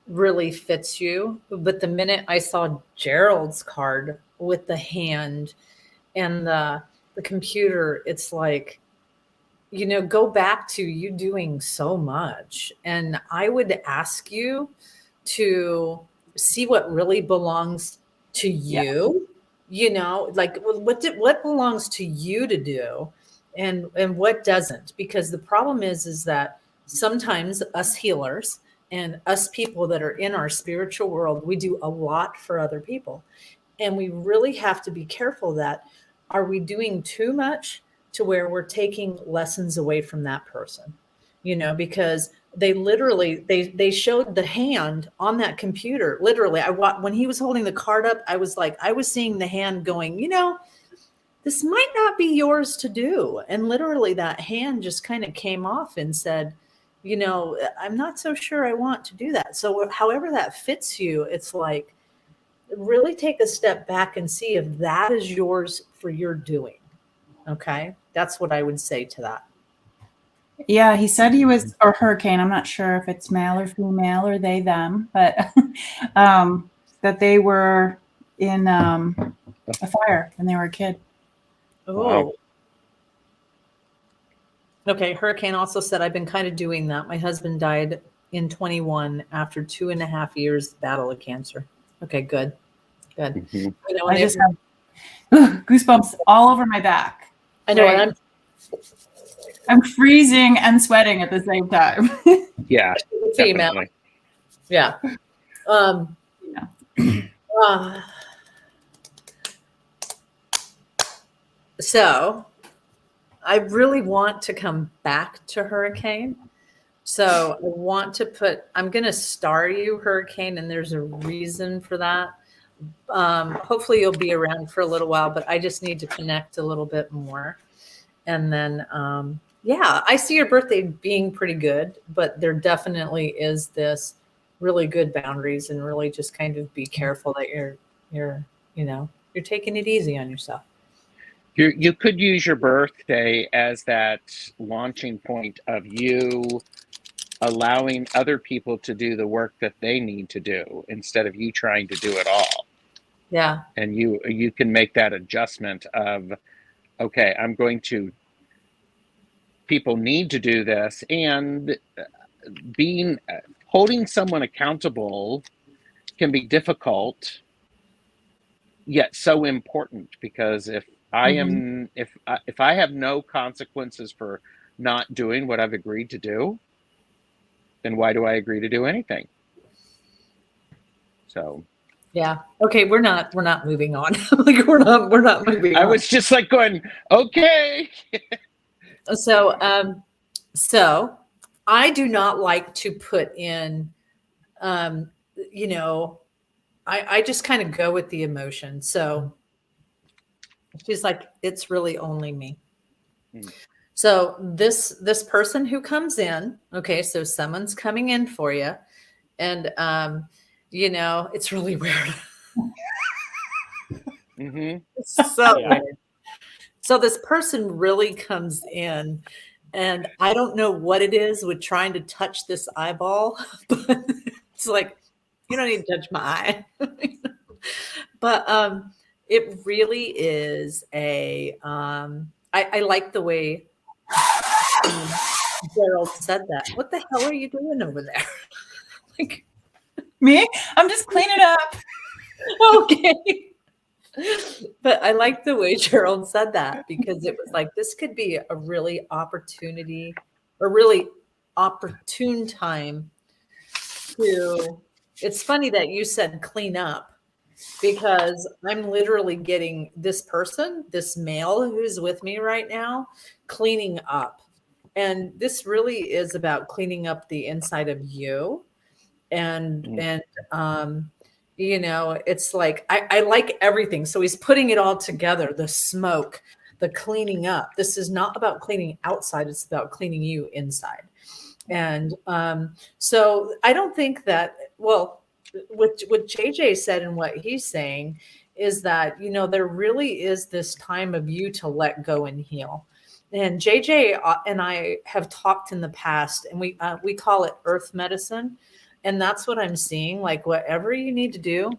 really fits you, but the minute I saw Gerald's card with the hand and the computer, it's like, go back to you doing so much. And I would ask you to see what really belongs to you, like what belongs to you to do, and what doesn't. Because the problem is that sometimes us healers and us people that are in our spiritual world, we do a lot for other people. And we really have to be careful that, are we doing too much to where we're taking lessons away from that person? Because they literally, they showed the hand on that computer. Literally, when he was holding the card up, I was seeing the hand going, this might not be yours to do. And literally that hand just kind of came off and said, I'm not so sure I want to do that. So however that fits you, it's like, really take a step back and see if that is yours for your doing. Okay. That's what I would say to that. Yeah, he said he was, or hurricane. I'm not sure if it's male or female or they, them, but that they were in a fire when they were a kid. Oh. Wow. Okay. Hurricane also said, I've been kind of doing that. My husband died in 21 after 2.5 years battle of cancer. Okay, good. Good. Mhm. You know, I and just have goosebumps all over my back. I know, Right. and I'm freezing and sweating at the same time. Yeah, I'm female. definitely. Yeah. Yeah. So I really want to come back to Hurricane. So I want to I'm going to star you, Hurricane, and there's a reason for that. Hopefully you'll be around for a little while, but I just need to connect a little bit more. And then, yeah, I see your birthday being pretty good, but there definitely is this really good boundaries, and really just kind of be careful that you're taking it easy on yourself. You could use your birthday as that launching point of you allowing other people to do the work that they need to do instead of you trying to do it all. Yeah. And you can make that adjustment of, okay, people need to do this, and holding someone accountable can be difficult, yet so important, because if I have no consequences for not doing what I've agreed to do, then why do I agree to do anything? So Yeah. Okay. We're not moving on. Like we're not moving on. I was just like going, okay. So I do not like to put in, I just kind of go with the emotion. So she's like, it's really only me. So this person who comes in, okay, so someone's coming in for you, and it's really weird. It's so weird. So this person really comes in, and I don't know what it is with trying to touch this eyeball, but it's like, you don't need to touch my eye. But it really is I like the way Gerald said that. What the hell are you doing over there? Like, Me? I'm just cleaning up. okay. But I like the way Gerald said that, because it was like, this could be a really opportune time to, it's funny that you said clean up, because I'm literally getting this person, this male who's with me right now, cleaning up. And this really is about cleaning up the inside of you. And it's like, I like everything. So he's putting it all together, the smoke, the cleaning up. This is not about cleaning outside. It's about cleaning you inside. And so I don't think that, well, what JJ said and what he's saying is that, there really is this time of you to let go and heal. And JJ and I have talked in the past, and we call it earth medicine. And that's what I'm seeing. Like, whatever you need to do.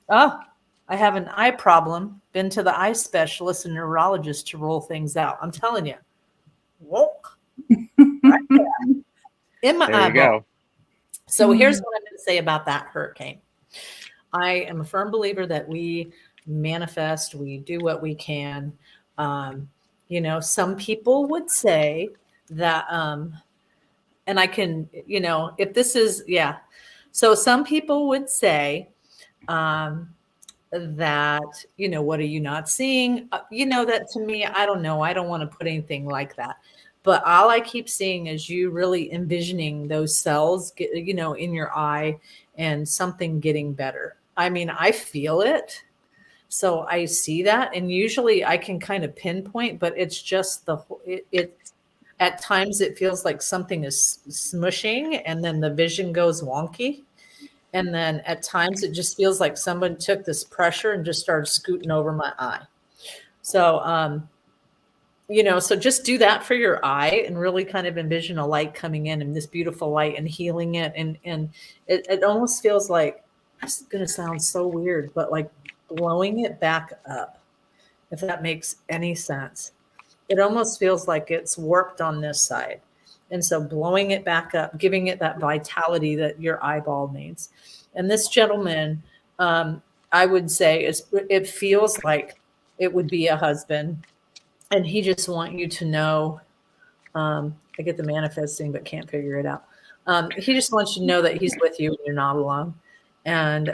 Oh, I have an eye problem. Been to the eye specialist and neurologist to roll things out. I'm telling you. Whoa. Right there. In my eyeball. You go. So here's what I'm going to say about that, Hurricane. I am a firm believer that we manifest, we do what we can. Some people would say that, and I can, if this is, yeah. So some people would say that, what are you not seeing? That to me, I don't know. I don't want to put anything like that. But all I keep seeing is you really envisioning those cells, in your eye, and something getting better. I mean, I feel it. So I see that. And usually I can kind of pinpoint, but it's just at times it feels like something is smushing, and then the vision goes wonky. And then at times it just feels like someone took this pressure and just started scooting over my eye. So so just do that for your eye and really kind of envision a light coming in and this beautiful light and healing it. And it almost feels like, this is going to sound so weird, but like blowing it back up, if that makes any sense. It almost feels like it's warped on this side. And so blowing it back up, giving it that vitality that your eyeball needs. And this gentleman, I would say, it feels like it would be a husband. And he just want you to know, I get the manifesting, but can't figure it out. He just wants you to know that he's with you and you're not alone. And,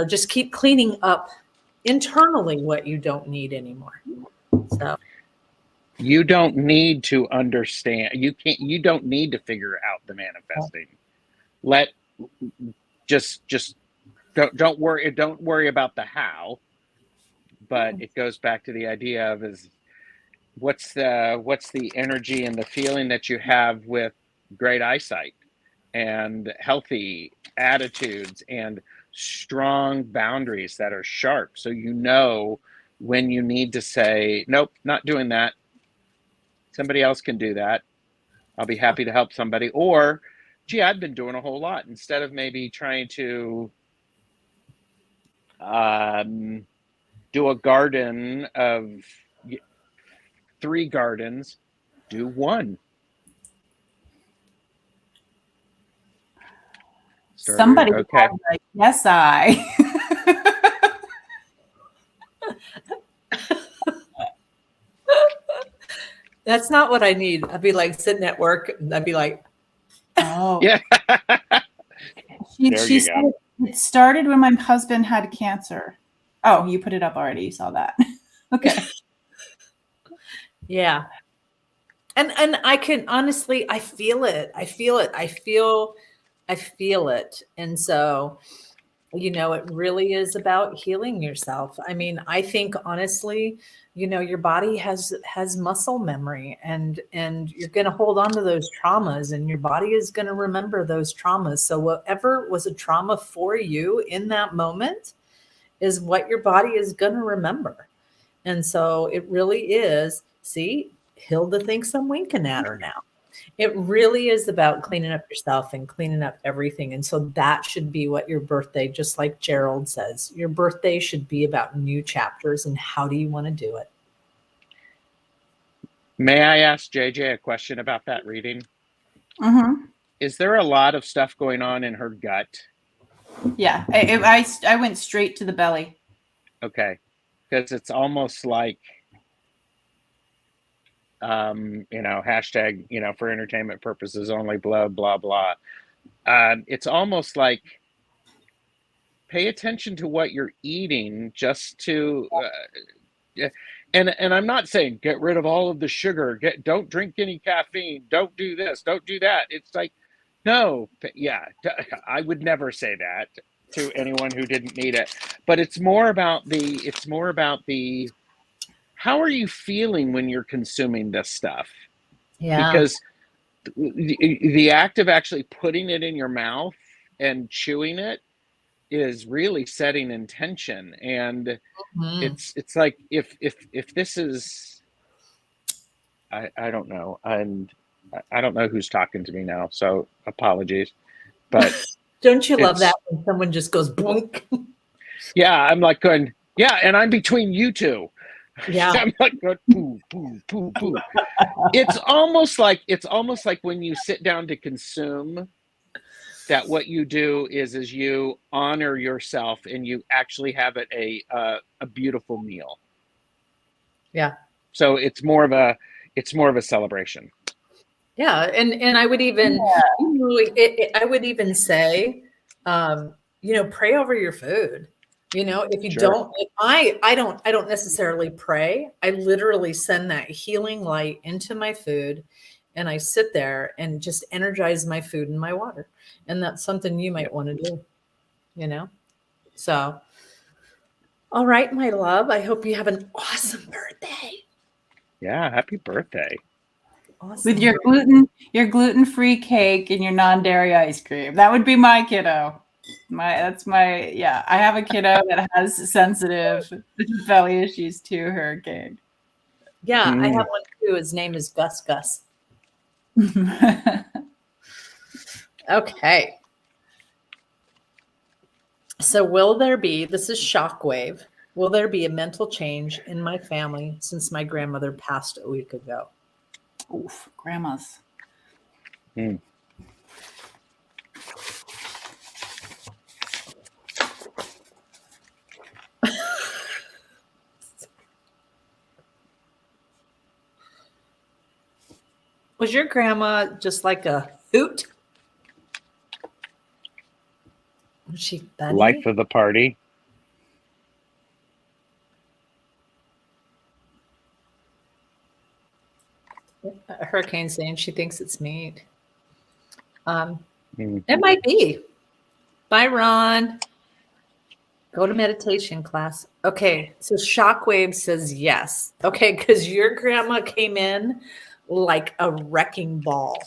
just keep cleaning up internally what you don't need anymore. So you don't need to understand. You don't need to figure out the manifesting. Don't worry about the how, but it goes back to the idea of what's the energy and the feeling that you have with great eyesight and healthy attitudes and strong boundaries that are sharp, so you know when you need to say, nope, not doing that. Somebody else can do that. I'll be happy to help somebody. Or, gee, I've been doing a whole lot. Instead of maybe trying to do a garden of 3 gardens, do 1. Somebody okay. like, yes, I. that's not what I need. I'd be like sitting at work and I'd be like, Oh, Yeah. she said it started when my husband had cancer. Oh, you put it up already. You saw that. Okay. yeah. And I can honestly, I feel it. I feel it. And so, it really is about healing yourself. I mean, I think honestly, your body has muscle memory, and you're going to hold on to those traumas, and your body is going to remember those traumas. So whatever was a trauma for you in that moment is what your body is going to remember. And so it really is. See, Hilda thinks I'm winking at her now. It really is about cleaning up yourself and cleaning up everything. And so that should be what your birthday, just like Gerald says, your birthday should be about new chapters. And how do you want to do it? May I ask JJ a question about that reading? Mm-hmm. Is there a lot of stuff going on in her gut? Yeah, I went straight to the belly. Okay, because it's almost like, hashtag, for entertainment purposes only, blah, blah, blah. It's almost like, pay attention to what you're eating, just to, and I'm not saying get rid of all of the sugar, don't drink any caffeine, don't do this, don't do that. It's like, no, yeah, I would never say that to anyone who didn't need it. But it's more about the how are you feeling when you're consuming this stuff? Yeah. Because the act of actually putting it in your mouth and chewing it is really setting intention. And it's like, if this is, I don't know, and I don't know who's talking to me now, so apologies, but don't you love that when someone just goes boink? Yeah, I'm like going, yeah, and I'm between you two. Yeah. I'm like going, poo, poo, poo, poo. It's almost like when you sit down to consume, that what you do is you honor yourself and you actually have it a beautiful meal. Yeah. So it's more of a celebration. Yeah, and I would even, I would even say, pray over your food. If you don't, I don't necessarily pray. I literally send that healing light into my food, and I sit there and just energize my food and my water. And that's something you might want to do. So, all right, my love. I hope you have an awesome birthday. Yeah, happy birthday. Awesome. With your gluten-free cake and your non-dairy ice cream. That would be my kiddo. I have a kiddo that has sensitive belly issues to her cake. Yeah, I have Mm. one too. His name is Gus Gus. Okay. So will there be, this is Shockwave, will there be a mental change in my family since my grandmother passed a week ago? Oof, grandmas. Mm. Was your grandma just like a hoot? Was she Life funny? of the party. Hurricane saying she thinks it's meat. Mm. It might be. Bye, Ron. Go to meditation class. Okay, so Shockwave says yes. Okay, because your grandma came in like a wrecking ball.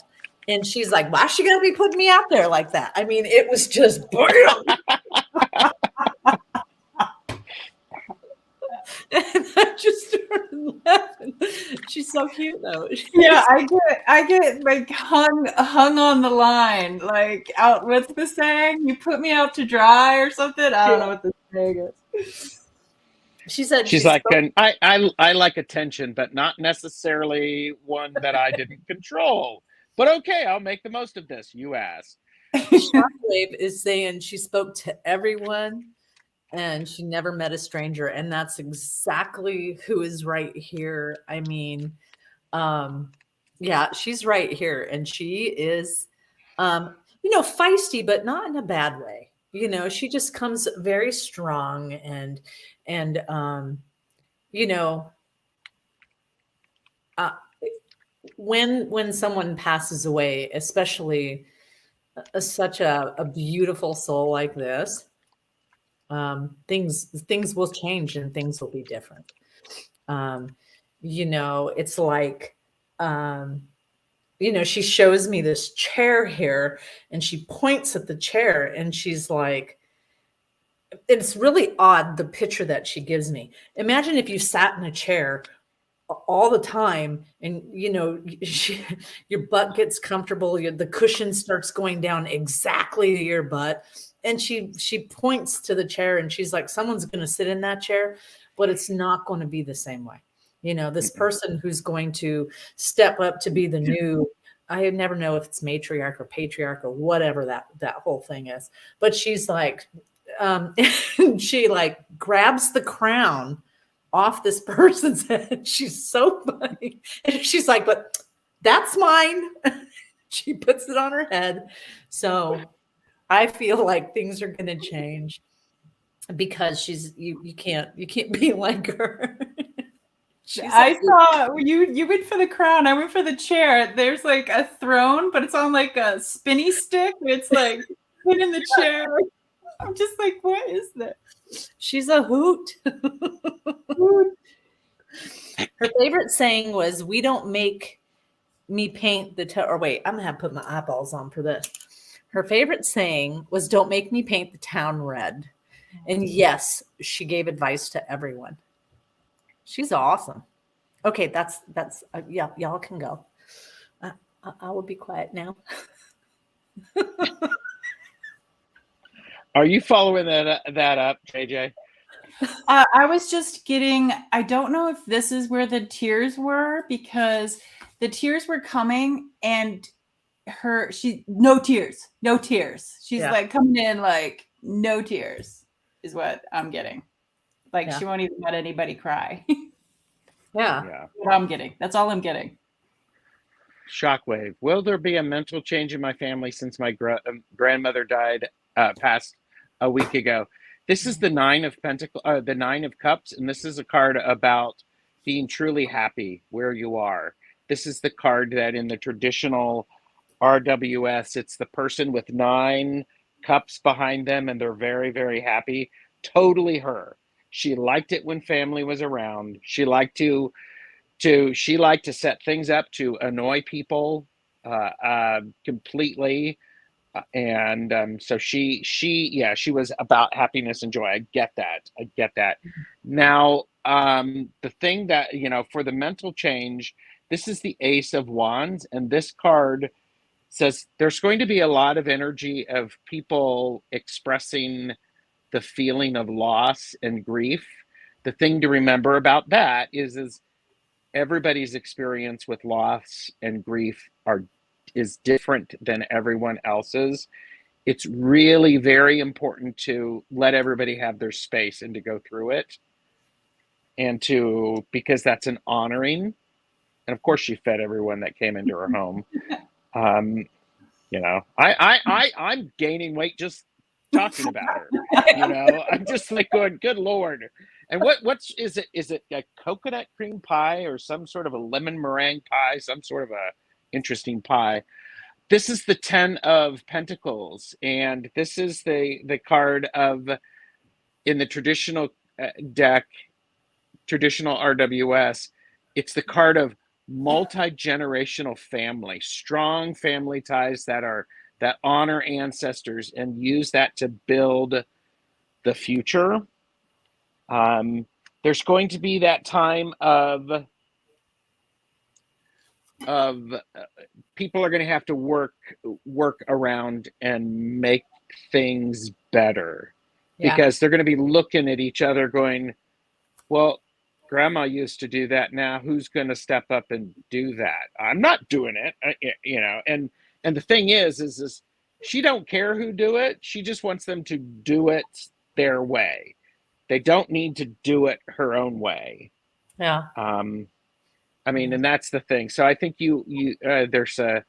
And she's like, why she gotta be putting me out there like that? I mean, it was just bam. And I just started laughing. She's so cute though. Yeah, I get like hung on the line. Like out, what's the saying? You put me out to dry or something? I don't know what the saying is. She said She's she like, spoke. I like attention, but not necessarily one that I didn't control. But okay, I'll make the most of this. You asked. Shockwave is saying she spoke to everyone and she never met a stranger. And that's exactly who is right here. I mean, yeah, she's right here. And she is, feisty, but not in a bad way. She just comes very strong and you know, uh, when someone passes away, especially such a beautiful soul like this, things will change and things will be different. Um, it's like, um, she shows me this chair here and she points at the chair and she's like, it's really odd, the picture that she gives me. Imagine if you sat in a chair all the time and your butt gets comfortable, the cushion starts going down exactly to your butt, and she points to the chair and she's like, someone's going to sit in that chair, but it's not going to be the same way. This person who's going to step up to be the new, I never know if it's matriarch or patriarch or whatever that whole thing is, but she's like, she like grabs the crown off this person's head. She's so funny. And she's like, but that's mine. She puts it on her head. So I feel like things are going to change because you can't be like her. I saw you went for the crown. I went for the chair. There's like a throne, but it's on like a spinny stick. It's like put in the chair. I'm just like, what is that? She's a hoot. Her favorite saying was, we don't make me paint the or wait, I'm gonna have to put my eyeballs on for this. Her favorite saying was, don't make me paint the town red. And yes, she gave advice to everyone. She's awesome. Okay, that's yeah, y'all can go. I will be quiet now. Are you following that up, JJ? I was just getting, I don't know if this is where the tears were, because the tears were coming and no tears. She's like coming in like no tears is what I'm getting. Like she won't even let anybody cry. Yeah. What I'm getting. That's all I'm getting. Shockwave. Will there be a mental change in my family since my grandmother died, passed a week ago? This is the Nine of the Nine of Cups, and this is a card about being truly happy where you are. This is the card that in the traditional RWS, it's the person with 9 cups behind them, and they're very, very happy. Totally her. She liked it when family was around. She liked to set things up to annoy people completely. And so she was about happiness and joy. I get that. Now, the thing that, for the mental change, this is the Ace of Wands, and this card says there's going to be a lot of energy of people expressing the feeling of loss and grief. The thing to remember about that is everybody's experience with loss and grief is different than everyone else's. It's really very important to let everybody have their space and to go through it, and because that's an honoring. And of course, she fed everyone that came into her home. I'm gaining weight just talking about her. I'm just like going, good Lord. And what's is it? Is it a coconut cream pie or some sort of a lemon meringue pie? Some sort of a interesting pie. This is the 10 of Pentacles, and this is the card of, in the traditional deck, traditional RWS, it's the card of multi-generational family, strong family ties that honor ancestors and use that to build the future. There's going to be that time of people are going to have to work around and make things better, because they're going to be looking at each other going, well, grandma used to do that. Now who's going to step up and do that? I'm not doing it, and the thing is she don't care who do it. She just wants them to do it their way. They don't need to do it her own way. Yeah. And that's the thing. So I think there's a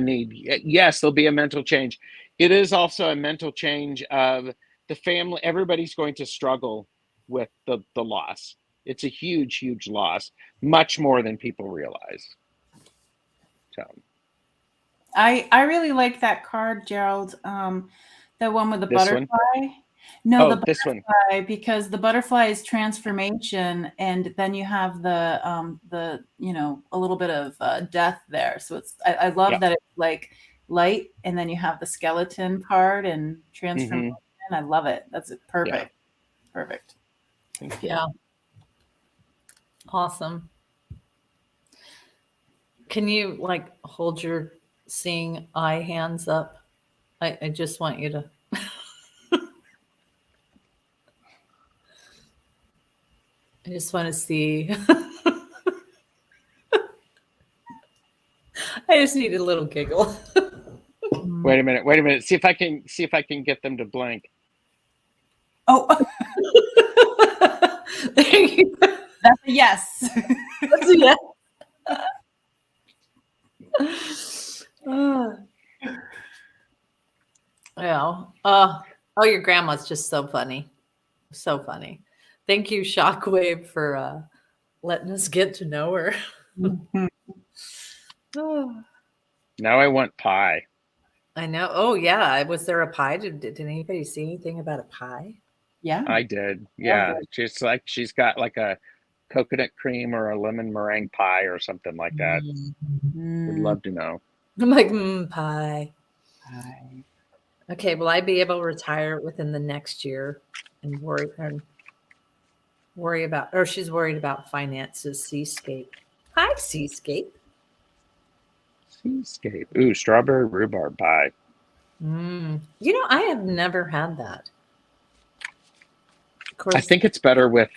need. Yes, there'll be a mental change. It is also a mental change of the family. Everybody's going to struggle with the loss. It's a huge, huge loss, much more than people realize. So I really like that card, Gerald. The one with the This one? butterfly. No, the this one. butterfly, because the butterfly is transformation, and then you have the a little bit of death there. So I love Yeah. that it's like light, and then you have the skeleton part and transformation. Mm-hmm. I love it. That's perfect. Yeah. Perfect. Yeah. Awesome. Can you hold your seeing eye hands up? I just want you to. I just want to see. I just need a little giggle. Wait a minute. See if I can get them to blink. Oh, There you go. that's a yes. That's a yes. Yeah. Oh, your grandma's just so funny. So funny. Thank you, Shockwave, for letting us get to know her. Now I want pie. I know. Oh, yeah. Was there a pie? Did anybody see anything about a pie? Yeah. I did. Yeah. Just like she's got like a coconut cream or a lemon meringue pie or something like that. Would love to know. I'm like, pie. Pie. Okay. Will I be able to retire within the next year and worry about, or she's worried about finances? Seascape. Hi, Seascape. Seascape. Ooh, strawberry rhubarb pie. I have never had that. Of course, I think it's better with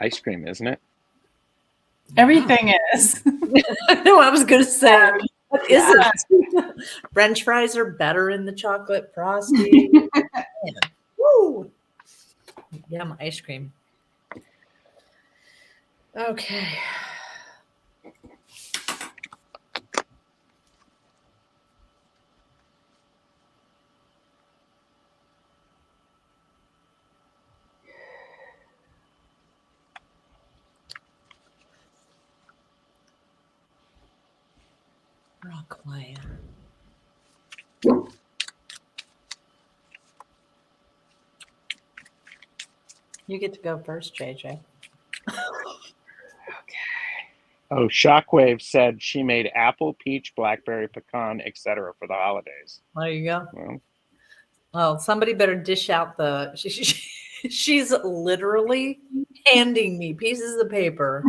ice cream, isn't it? Everything is. I know what I was going to say. What is it? French fries are better in the chocolate frosty. Woo! Yeah, my ice cream. Okay. We're all quiet. You get to go first, JJ. Oh, Shockwave said she made apple, peach, blackberry, pecan, etc. for the holidays. There you go. Well, somebody better dish out the. she's literally handing me pieces of paper.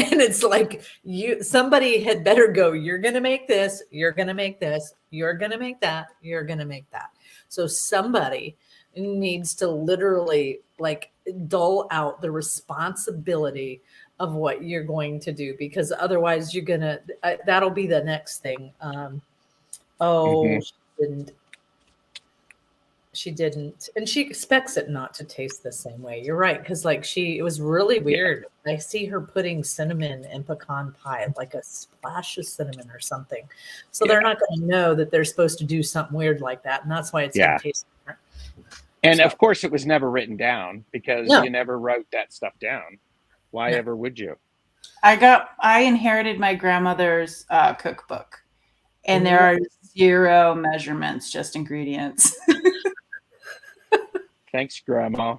And it's like, somebody had better go, you're going to make this, you're going to make this, you're going to make that, you're going to make that. So somebody needs to literally like dole out the responsibility of what you're going to do, because otherwise you're going to, that'll be the next thing. Mhm. She didn't, and she expects it not to taste the same way. You're right, because like it was really weird. I see her putting cinnamon in pecan pie, like a splash of cinnamon or something. So they're not going to know that they're supposed to do something weird like that, and that's why it's going Yeah. to taste different. And So, of course, it was never written down because no, you never wrote that stuff down. Why No. ever would you? I inherited my grandmother's cookbook, and there are 0 measurements, just ingredients. Thanks, Grandma.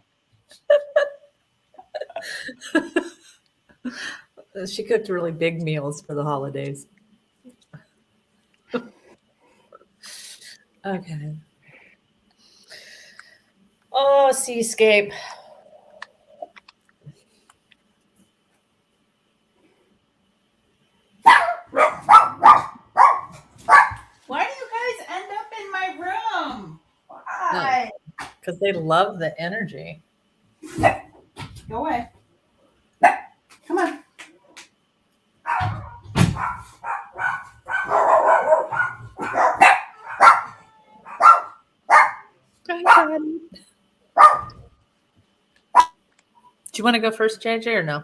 She cooked really big meals for the holidays. Okay. Oh, seascape. Why do you guys end up in my room? Why? Because they love the energy. Go away. Come on. Do you want to go first, JJ, or no?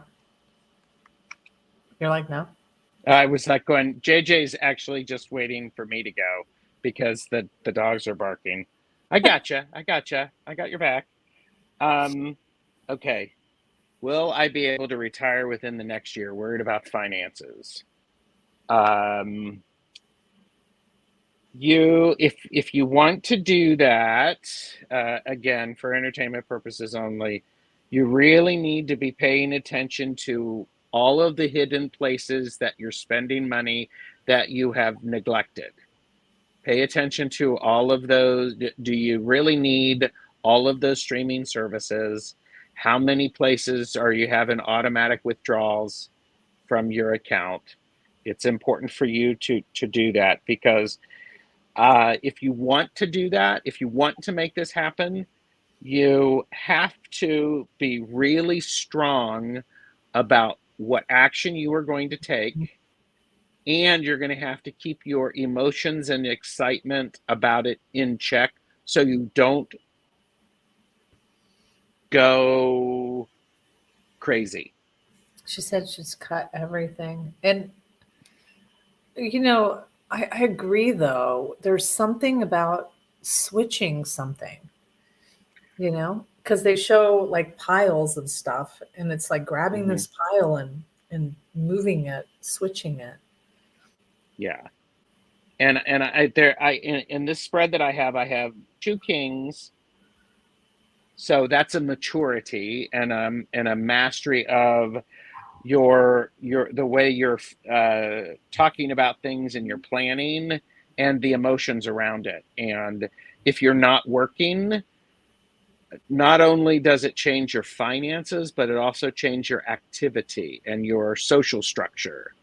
You're like, no? I was like going, JJ's actually just waiting for me to go because the dogs are barking. I gotcha. I gotcha. I got your back. Okay. Will I be able to retire within the next year? Worried about finances. If you want to do that, again, for entertainment purposes only, you really need to be paying attention to all of the hidden places that you're spending money that you have neglected. Pay attention to all of those. Do you really need all of those streaming services? How many places are you having automatic withdrawals from your account? It's important for you to do that because if you want to do that, if you want to make this happen, you have to be really strong about what action you are going to take. And you're going to have to keep your emotions and excitement about it in check so you don't go crazy. She said she's cut everything. And, I agree, though. There's something about switching something, because they show like piles of stuff, and it's like grabbing this pile and moving it, switching it. Yeah. And in this spread that I have 2 kings. So that's a maturity and a mastery of your the way you're talking about things and your planning and the emotions around it. And if you're not working, not only does it change your finances, but it also changes your activity and your social structure.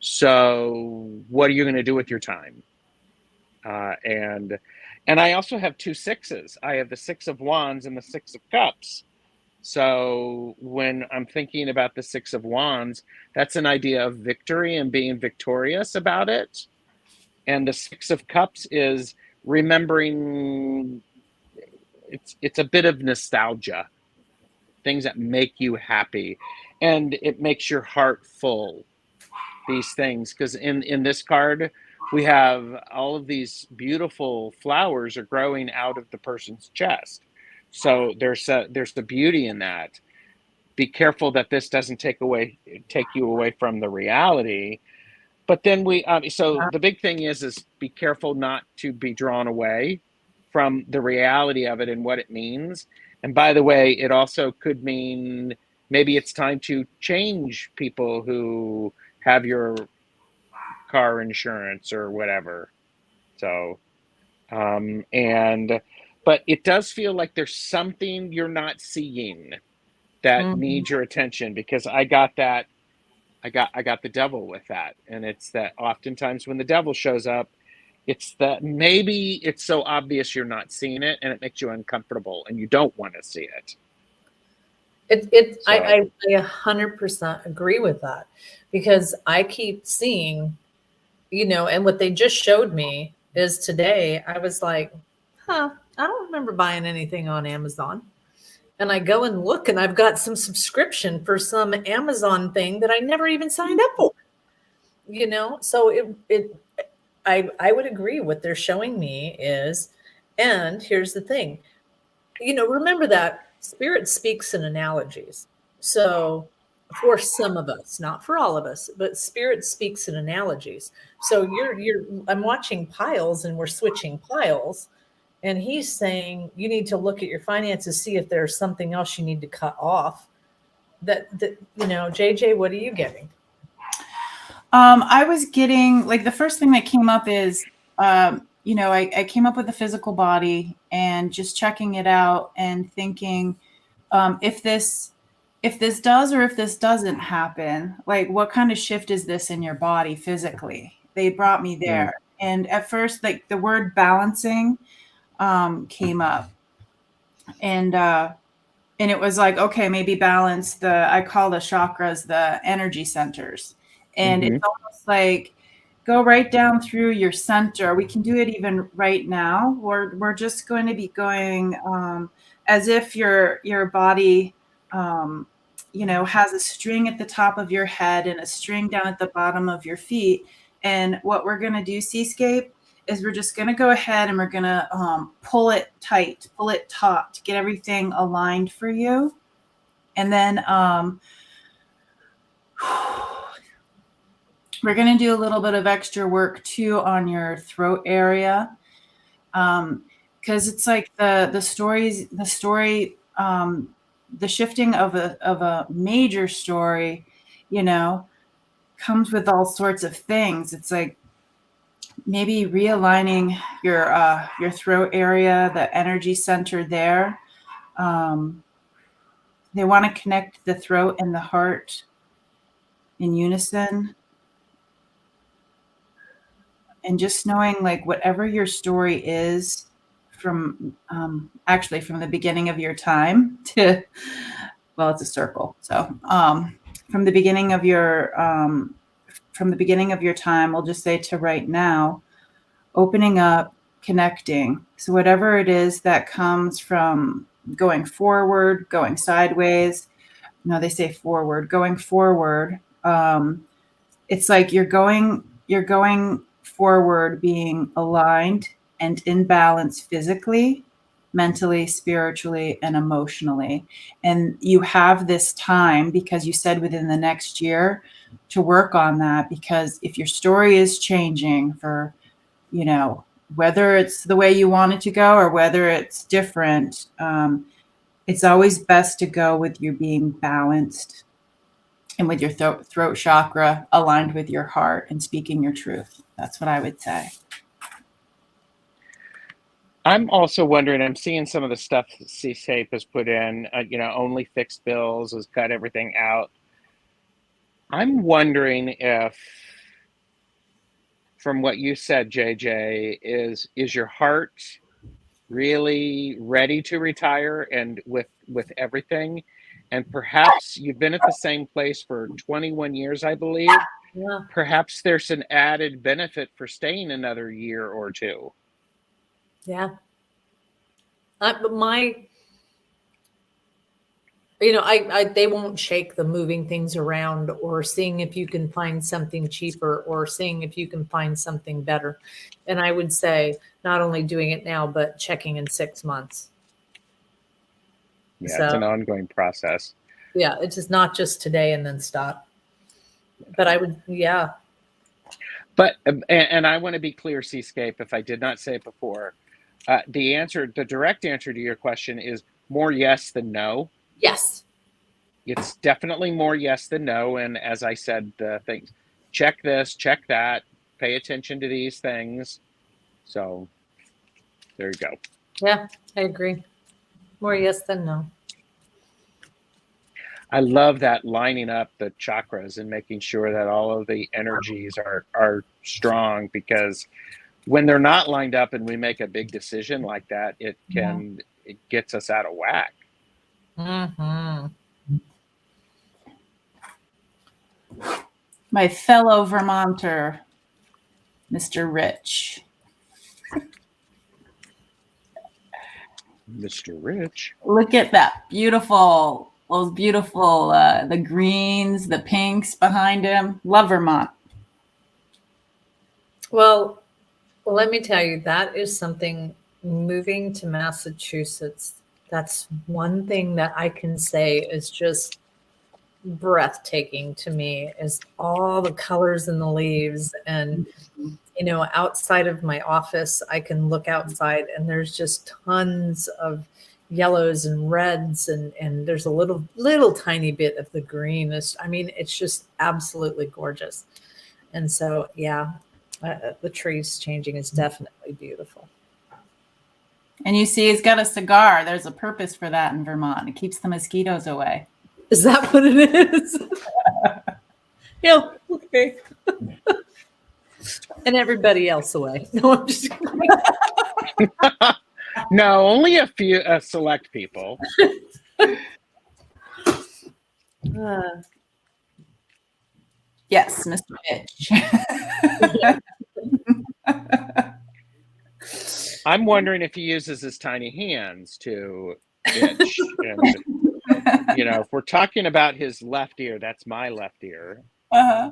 So what are you going to do with your time? And I also have 2 sixes. I have the 6 of Wands and the 6 of Cups. So when I'm thinking about the 6 of Wands, that's an idea of victory and being victorious about it. And the 6 of Cups is remembering. It's a bit of nostalgia, things that make you happy, and it makes your heart full. These things, because in this card we have all of these beautiful flowers are growing out of the person's chest. So there's the beauty in that. Be careful that this doesn't take you away from the reality. But then so the big thing is be careful not to be drawn away from the reality of it and what it means. And by the way, it also could mean maybe it's time to change people who have your car insurance or whatever. So, and but it does feel like there's something you're not seeing that needs your attention, because I got that. I got the devil with that. And it's that oftentimes when the devil shows up, it's that maybe it's so obvious you're not seeing it and it makes you uncomfortable and you don't want to see it. So, I 100% agree with that, because I keep seeing, and what they just showed me is today, I was like, I don't remember buying anything on Amazon. And I go and look, and I've got some subscription for some Amazon thing that I never even signed up for. So I would agree. What they're showing me is, and here's the thing, remember that spirit speaks in analogies. So for some of us, not for all of us, but spirit speaks in analogies. So I'm watching piles, and we're switching piles. And he's saying you need to look at your finances, see if there's something else you need to cut off. That JJ, what are you getting? I was getting, like, the first thing that came up is, I came up with a physical body and just checking it out and thinking, if this does or if this doesn't happen, like, what kind of shift is this in your body physically? They brought me there. And at first, like, the word balancing came up, and it was like, okay, maybe balance I call the chakras the energy centers. And it's almost like, go right down through your center. We can do it even right now. We're just going to be going as if your body, has a string at the top of your head and a string down at the bottom of your feet. And what we're going to do, Seascape, is we're just going to go ahead and we're going to pull it tight, pull it taut to get everything aligned for you. And then we're going to do a little bit of extra work too on your throat area, because it's like the shifting of a major story, comes with all sorts of things. It's like maybe realigning your throat area, the energy center there. They want to connect the throat and the heart in unison. And just knowing, like, whatever your story is from the beginning of your time to, well, it's a circle. So from the beginning of your time, we'll just say to right now, opening up, connecting. So whatever it is that comes from going forward, going sideways, no, they say forward, going forward. It's like you're going forward, being aligned and in balance physically, mentally, spiritually, and emotionally. And you have this time, because you said within the next year, to work on that. Because if your story is changing for, whether it's the way you want it to go or whether it's different, it's always best to go with you being balanced and with your throat chakra aligned with your heart and speaking your truth. That's what I would say. I'm also wondering, I'm seeing some of the stuff C-Safe has put in, only fixed bills, has cut everything out. I'm wondering if, from what you said, JJ, is your heart really ready to retire and with everything? And perhaps you've been at the same place for 21 years, I believe. Yeah. Perhaps there's an added benefit for staying another year or two. Yeah. But they won't shake the moving things around or seeing if you can find something cheaper or seeing if you can find something better. And I would say not only doing it now, but checking in 6 months. Yeah, it's an ongoing process. Yeah, it's just not just today and then stop. But I would, yeah. But, and I want to be clear, Seascape, if I did not say it before, the direct answer to your question is more yes than no. Yes. It's definitely more yes than no. And as I said, the things, check this, check that, pay attention to these things. So there you go. Yeah, I agree. More yes than no. I love that lining up the chakras and making sure that all of the energies are strong, because when they're not lined up and we make a big decision like that, it gets us out of whack. Mm-hmm. My fellow Vermonter, Mr. Rich. Mr. Rich. Look at that those beautiful, the greens, the pinks behind him. Love Vermont. Well, let me tell you, that is something, moving to Massachusetts. That's one thing that I can say is just breathtaking to me, is all the colors in the leaves. And, outside of my office, I can look outside and there's just tons of yellows and reds, and there's a little tiny bit of the green. It's just absolutely gorgeous. And so, yeah, the trees changing is definitely beautiful. And you see, he's got a cigar. There's a purpose for that in Vermont. It keeps the mosquitoes away. Is that what it is? Yeah, okay. And everybody else away. No, I'm just kidding. No, only a few select people. Yes, Mr. Rich. I'm wondering if he uses his tiny hands to itch. And, if we're talking about his left ear, that's my left ear. Uh-huh.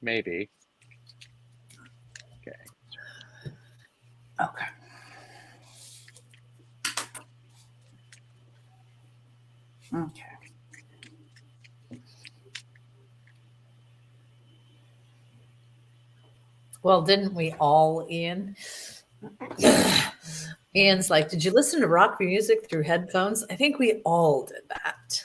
Maybe. Okay. Okay. Well, didn't we all, Ian? Ian's like, did you listen to rock music through headphones? I think we all did that.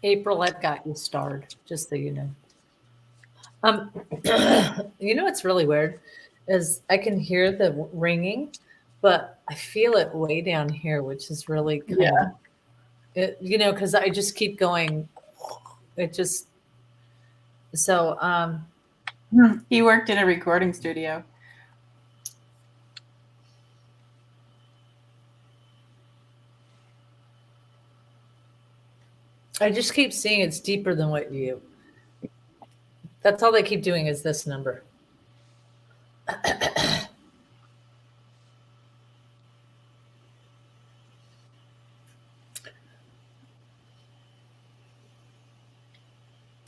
April, I've got you starred, just so you know. What's really weird is I can hear the ringing, but I feel it way down here, which is really kind of, because I just keep going. It just, so, He worked in a recording studio. I just keep seeing it's deeper than what you. That's all they keep doing is this number.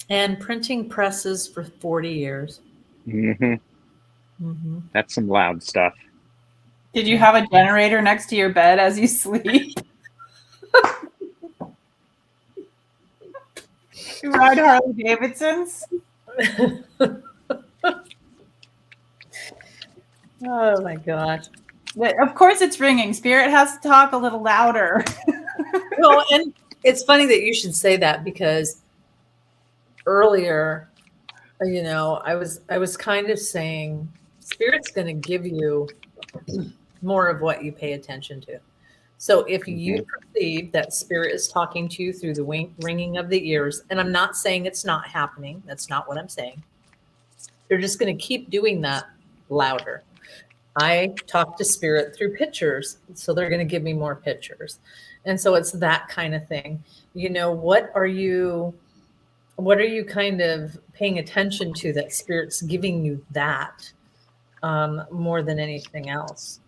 And printing presses for 40 years. Mm-hmm. Mm-hmm. That's some loud stuff. Did you have a generator next to your bed as you sleep? You ride Harley Davidsons? Oh my gosh. Of course it's ringing. Spirit has to talk a little louder. Well, and it's funny that you should say that, because earlier, I was kind of saying Spirit's going to give you more of what you pay attention to. So if you perceive that Spirit is talking to you through the ringing of the ears, and I'm not saying it's not happening, that's not what I'm saying. They're just going to keep doing that louder. I talk to Spirit through pictures, so they're going to give me more pictures. And so it's that kind of thing. What are you kind of paying attention to that Spirit's giving you that more than anything else?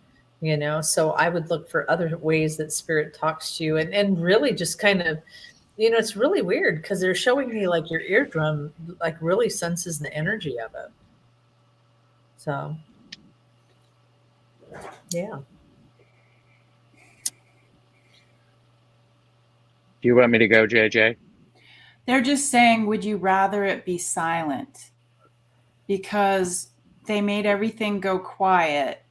So I would look for other ways that Spirit talks to you, and really just kind of, it's really weird because they're showing me like your eardrum like really senses the energy of it. So yeah. Do you want me to go, JJ? They're just saying, would you rather it be silent? Because they made everything go quiet.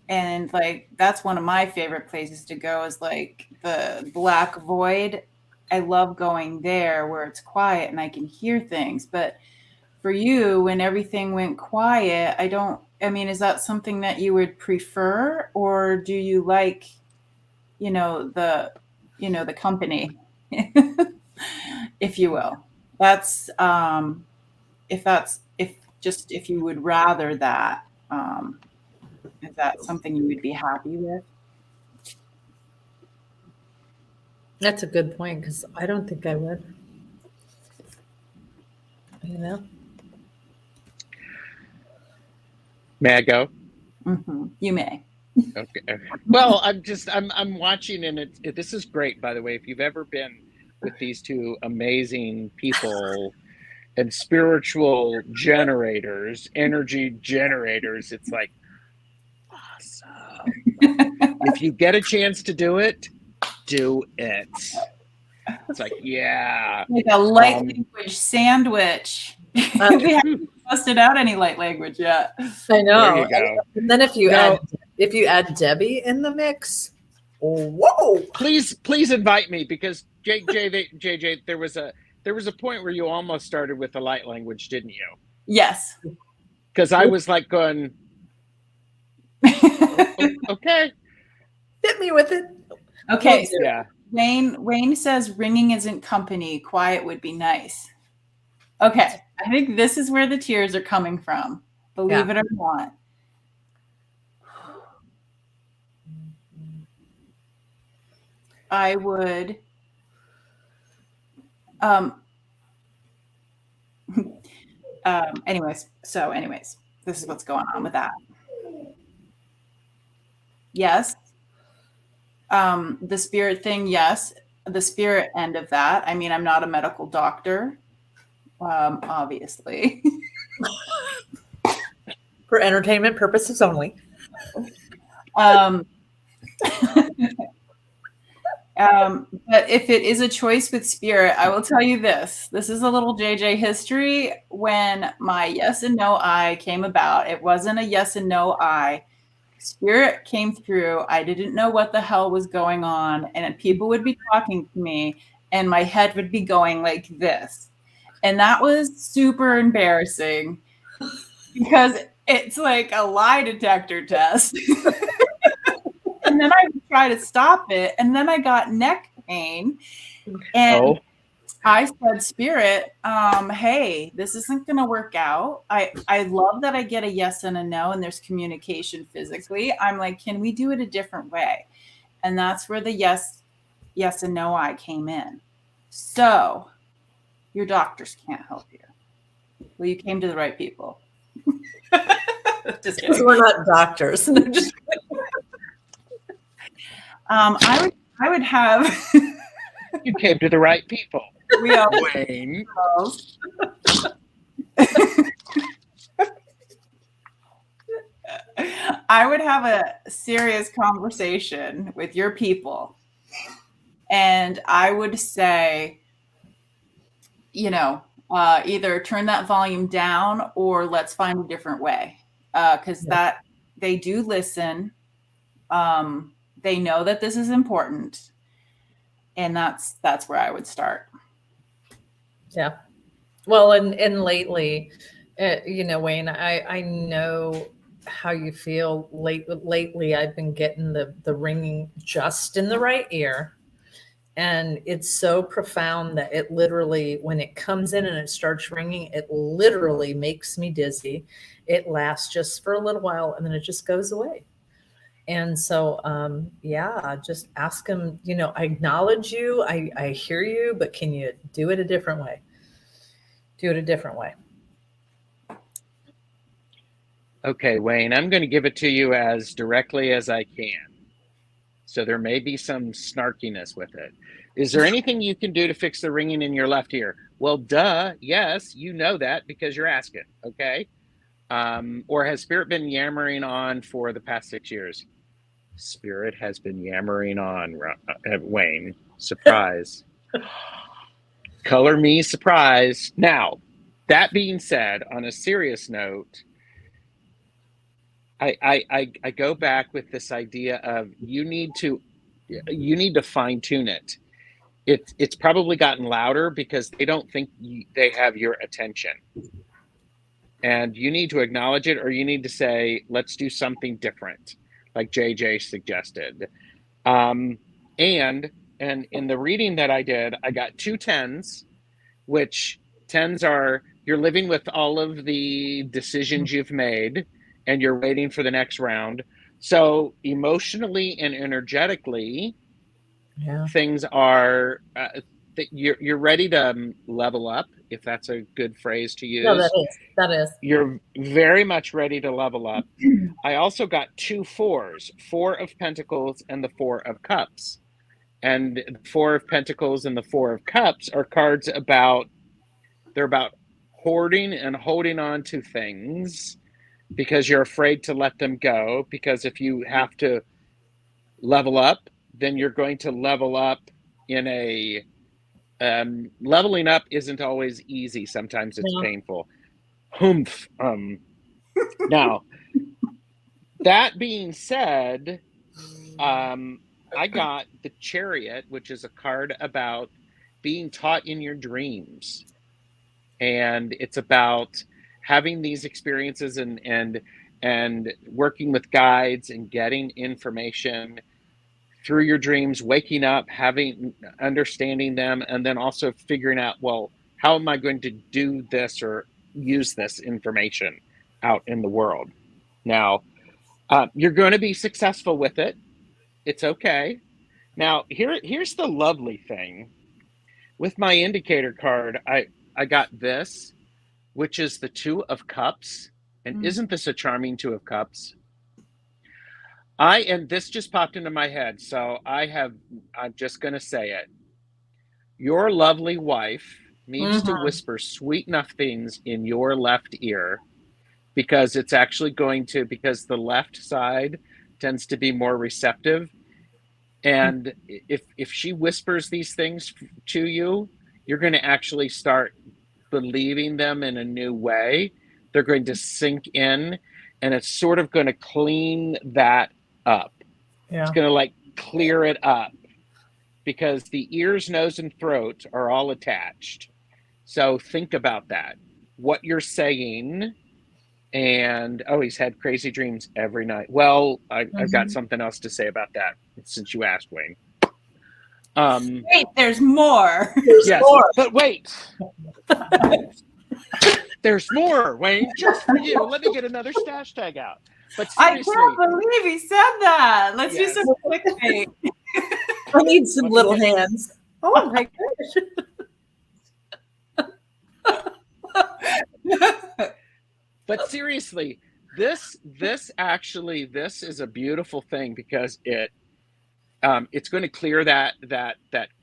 And like, that's one of my favorite places to go is like the black void. I love going there where it's quiet and I can hear things. But for you, when everything went quiet, I mean, is that something that you would prefer, or do you like, the company, if you will? That's if you would rather that, is that something you would be happy with? That's a good point, because I don't think I would. You know? May I go? You may. Okay. Well, I'm watching, and this is great, by the way. If you've ever been with these two amazing people and spiritual generators, energy generators, it's like awesome. If you get a chance to do it, do it. It's like, yeah. Like a light language sandwich. We haven't busted out any light language yet. I know. There you go. And then if you add Debbie in the mix, whoa! Please invite me, because JJ, there was a point where you almost started with the light language, didn't you? Yes. Because I was like going, okay, Hit me with it. Okay. So yeah. Wayne says ringing isn't company. Quiet would be nice. Okay. I think this is where the tears are coming from. Believe it or not. I would anyways, this is what's going on with that. Yes. The spirit thing, yes. The spirit end of that. I mean, I'm not a medical doctor, obviously. For entertainment purposes only. But if it is a choice with spirit, I will tell you this. This is a little JJ history. When my yes and no I came about, it wasn't a yes and no I. Spirit came through. I didn't know what the hell was going on. And people would be talking to me and my head would be going like this. And that was super embarrassing because it's like a lie detector test. And then I would try to stop it. And then I got neck pain. And I said, Spirit, hey, this isn't going to work out. I love that I get a yes and a no and there's communication physically. I'm like, can we do it a different way? And that's where the yes and no I came in. So your doctors can't help you. Well, you came to the right people. Just kidding. We're not doctors. I would have. You came to the right people. We are Wayne. I would have a serious conversation with your people, and I would say, either turn that volume down or let's find a different way, because that they do listen. They know that this is important, and that's where I would start. Yeah. Well, and lately, Wayne, I know how you feel. Lately, I've been getting the ringing just in the right ear. And it's so profound that it literally, when it comes in and it starts ringing, it literally makes me dizzy. It lasts just for a little while and then it just goes away. And so, just ask them, I acknowledge you. I hear you, but can you do it a different way? Do it a different way. Okay, Wayne, I'm going to give it to you as directly as I can. So there may be some snarkiness with it. Is there anything you can do to fix the ringing in your left ear? Well, duh. Yes, you know that because you're asking. Okay. Or has Spirit been yammering on for the past 6 years? Spirit has been yammering on, Wayne. Surprise. Color me surprised. Now, that being said, on a serious note, I go back with this idea of you need to fine tune it. It's probably gotten louder because they don't think they have your attention, and you need to acknowledge it, or you need to say, let's do something different, like JJ suggested. And in the reading that I did, I got 2 10s, which 10s are you're living with all of the decisions you've made and you're waiting for the next round. So emotionally and energetically, things are that you're ready to level up, if that's a good phrase to use. No, that is. You're very much ready to level up. I also got 2 4s, 4 of Pentacles and the 4 of Cups. And the 4 of Pentacles and the 4 of Cups are cards about hoarding and holding on to things because you're afraid to let them go. Because if you have to level up, then you're going to level up in a leveling up isn't always easy. Sometimes it's painful. Humph. Now, that being said, I got the Chariot, which is a card about being taught in your dreams. And it's about having these experiences and working with guides and getting information through your dreams, waking up, understanding them, and then also figuring out, well, how am I going to do this or use this information out in the world? Now, you're going to be successful with it. It's okay. Now, here's the lovely thing. With my indicator card, I got this, which is the 2 of Cups. And isn't this a charming 2 of Cups? And this just popped into my head, so I'm just going to say it. Your lovely wife needs to whisper sweet nothings in your left ear, because it's actually because the left side tends to be more receptive. And if she whispers these things to you, you're going to actually start believing them in a new way. They're going to sink in, and it's sort of going to clean that up. Yeah. It's going to clear it up, because the ears, nose, and throat are all attached. So think about that. What you're saying. And he's had crazy dreams every night. Well, I've got something else to say about that since you asked, Wayne. Wait, there's more. Yes, but wait. There's more, Wayne, just for you. Let me get another stash tag out. But seriously, I can't believe he said that. Let's do some clickbait. I need some little hands. Oh my gosh. But seriously, this is a beautiful thing, because it's going to clear that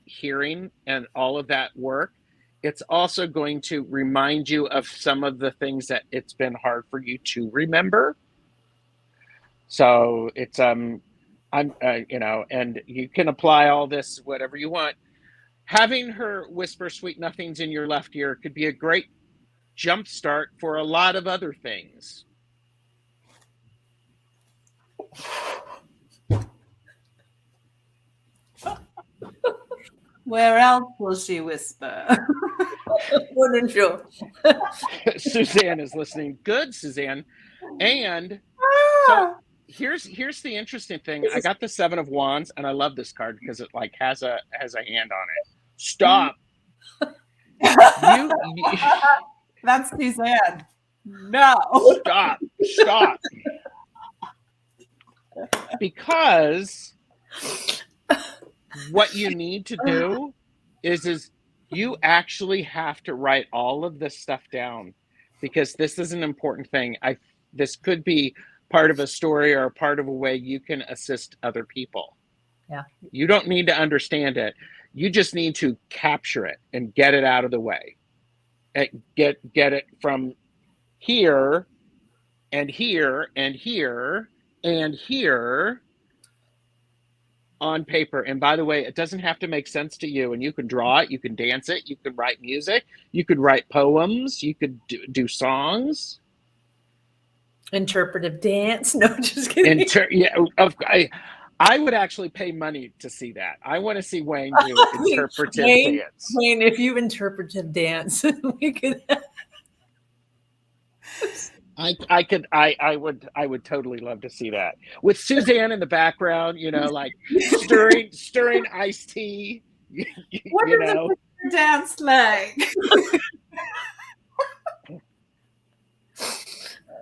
hearing and all of that work. It's also going to remind you of some of the things that it's been hard for you to remember. So it's and you can apply all this whatever you want. Having her whisper sweet nothings in your left ear could be a great jumpstart for a lot of other things. Where else will she whisper? Wouldn't you? Suzanne is listening. Good, Suzanne. And so here's the interesting thing. I got the 7 of Wands, and I love this card because it has a hand on it. Stop. you That's Suzanne. No. Stop. Because what you need to do is you actually have to write all of this stuff down, because this is an important thing. This could be part of a story or a part of a way you can assist other people. Yeah. You don't need to understand it. You just need to capture it and get it out of the way. Get it from here and here and here and here, on paper. And by the way, it doesn't have to make sense to you. And you can draw it, you can dance it, you can write music, you could write poems, you could do songs. Interpretive dance. No, just kidding. I would actually pay money to see that. I want to see Wayne do interpretive dance. Wayne, if you interpretive dance, we could. I would totally love to see that with Suzanne in the background, like stirring iced tea. What does a dance like?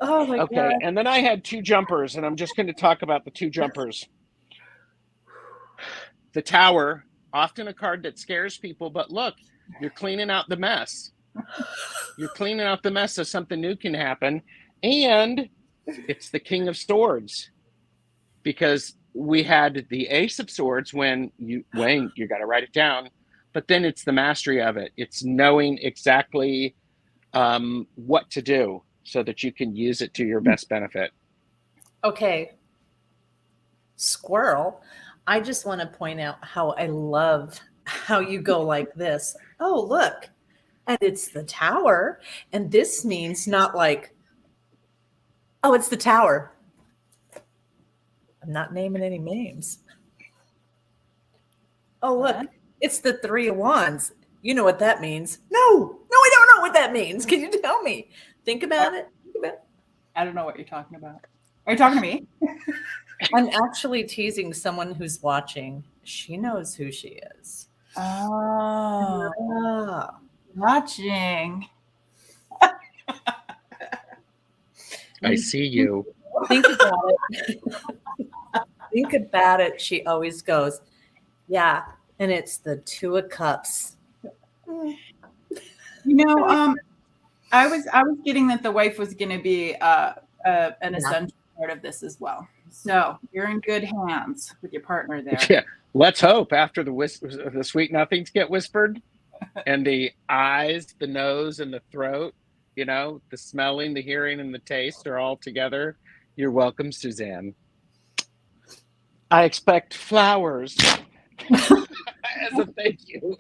Oh my okay, God. and then I had two jumpers, and I'm just going to talk about the two jumpers. The Tower, often a card that scares people, but look, you're cleaning out the mess. You're cleaning out the mess so something new can happen. And it's the King of Swords, because we had the Ace of Swords Wayne, you got to write it down, but then it's the mastery of it. It's knowing exactly what to do so that you can use it to your best benefit. Okay. Squirrel, I just want to point out how I love how you go like this. Oh, look, and it's the Tower. And this means not like, oh, it's the Tower. I'm not naming any names. Oh, look, it's the Three of Wands. You know what that means. No, I don't know what that means. Can you tell me? Think about it. I don't know what you're talking about. Are you talking to me? I'm actually teasing someone who's watching. She knows who she is. Oh, watching. I see you. Think about it. Think about it. She always goes, yeah, and it's the Two of Cups. I was getting that the wife was going to be an essential part of this as well. So you're in good hands with your partner there. Yeah, let's hope after the sweet nothings get whispered, and the eyes, the nose, and the throat, the smelling, the hearing, and the taste are all together. You're welcome, Suzanne. I expect flowers as a thank you.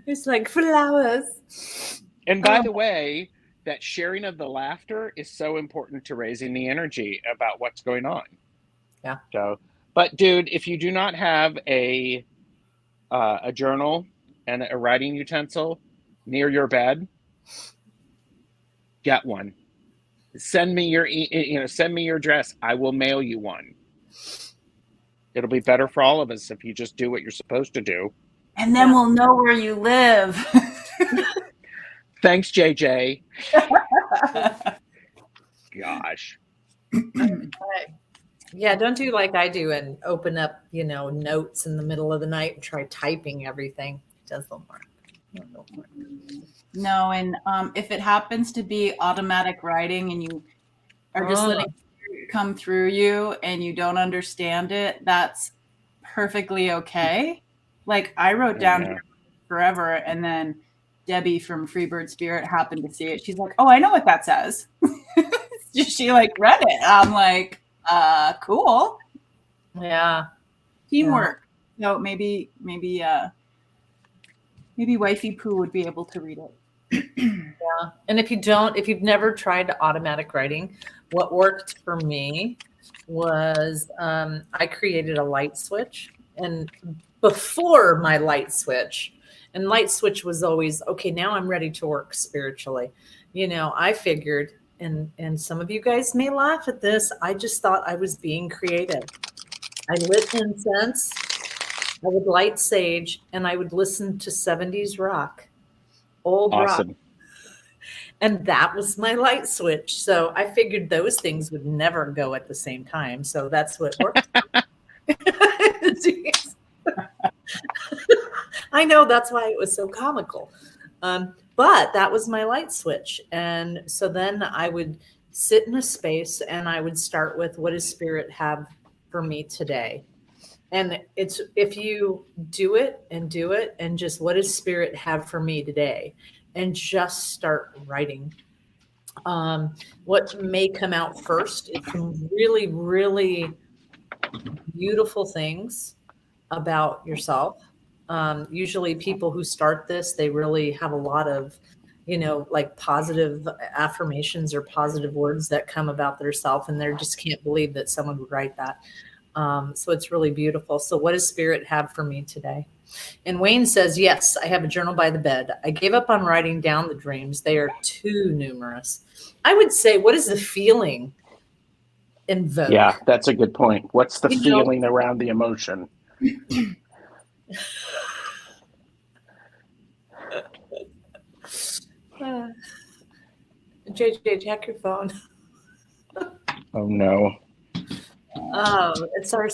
It's like flowers. And by the way, that sharing of the laughter is so important to raising the energy about what's going on. Yeah. So, but dude, if you do not have a journal and a writing utensil near your bed, get one. Send me your address. I will mail you one. It'll be better for all of us if you just do what you're supposed to do. And then we'll know where you live. Thanks, JJ. Gosh. Yeah, don't do like I do and open up, notes in the middle of the night and try typing everything. It doesn't work. No, and if it happens to be automatic writing and you are just letting it come through you and you don't understand it, that's perfectly okay. Like I wrote down forever, and then Debbie from Freebird Spirit happened to see it. She's like, "Oh, I know what that says." She read it. I'm like, cool. Yeah. Teamwork. Yeah. So maybe Wifey Poo would be able to read it. Yeah. And if you've never tried automatic writing, what worked for me was I created a light switch. And before my light switch, and light switch was always, okay, now I'm ready to work spiritually. I figured, and some of you guys may laugh at this, I just thought I was being creative. I lit incense, I would light sage, and I would listen to 70s rock, old awesome. rock. And that was my light switch. So I figured those things would never go at the same time. So that's what worked. I know, that's why it was so comical. But that was my light switch. And so then I would sit in a space and I would start with, what does Spirit have for me today? And it's, if you do it and just, what does Spirit have for me today? And just start writing. What may come out first is some really, really beautiful things about yourself. Usually people who start this, they really have a lot of, like positive affirmations or positive words that come about their self, and they just can't believe that someone would write that. So it's really beautiful. So what does Spirit have for me today? And Wayne says, yes, I have a journal by the bed. I gave up on writing down the dreams. They are too numerous. I would say, what is the feeling invoke? Yeah, that's a good point. What's the You know- feeling around the emotion? JJ, check your phone. Oh no. Oh, it's our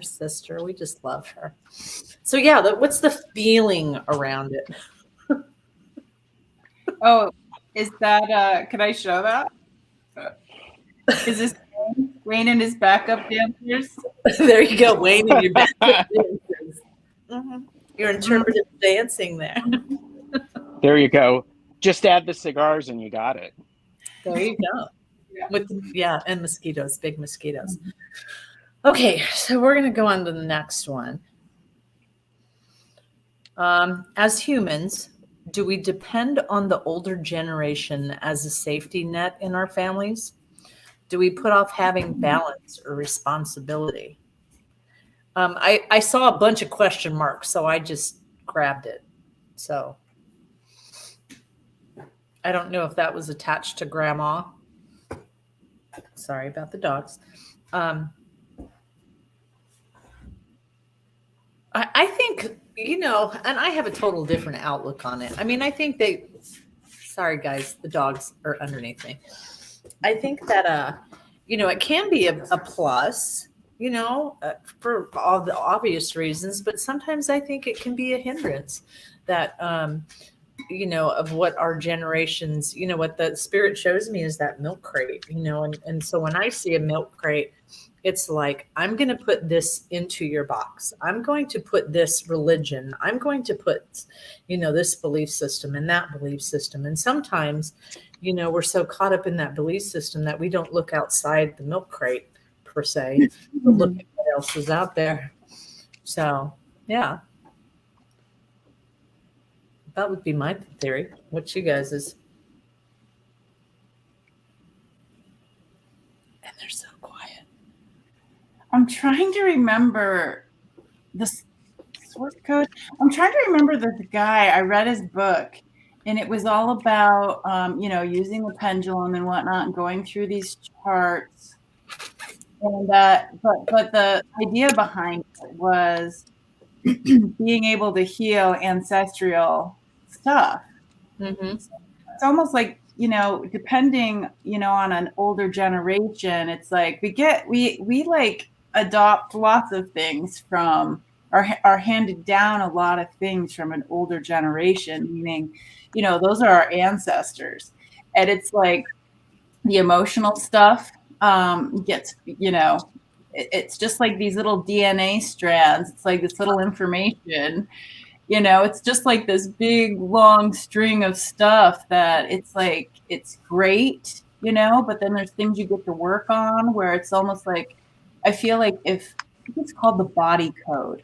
sister. We just love her. So yeah, what's the feeling around it? Oh, is that, can I show that? Is this Wayne and his backup dancers? There you go, Wayne, and your backup dancers. Your interpretive dancing there. There you go. Just add the cigars and you got it. There you go. And mosquitoes, big mosquitoes. Okay, so we're going to go on to the next one. As humans, do we depend on the older generation as a safety net in our families? Do we put off having balance or responsibility? I saw a bunch of question marks, so I just grabbed it. So I don't know if that was attached to Grandma. Sorry about the dogs. I think, and I have a total different outlook on it. I mean, I think sorry guys, the dogs are underneath me. I think that, it can be a plus, for all the obvious reasons, but sometimes I think it can be a hindrance that, of what our generations, what the Spirit shows me is that milk crate, and so when I see a milk crate, it's like, I'm going to put this into your box. I'm going to put this religion. I'm going to put, this belief system and that belief system. And sometimes, we're so caught up in that belief system that we don't look outside the milk crate per se, but look at what else is out there. So, yeah. That would be my theory. What's you guys is? And they're so quiet. I'm trying to remember the source code. I'm trying to remember the guy. I read his book, and it was all about, using the pendulum and whatnot, and going through these charts. And but the idea behind it was being able to heal ancestral stuff. Mm-hmm. It's almost like, depending, on an older generation, it's like we like adopt lots of things from are handed down a lot of things from an older generation, meaning, those are our ancestors. And it's like the emotional stuff gets, it's just like these little DNA strands. It's like this little information, it's just like this big long string of stuff that it's like, it's great, but then there's things you get to work on where it's almost like, I feel like I think it's called the body code.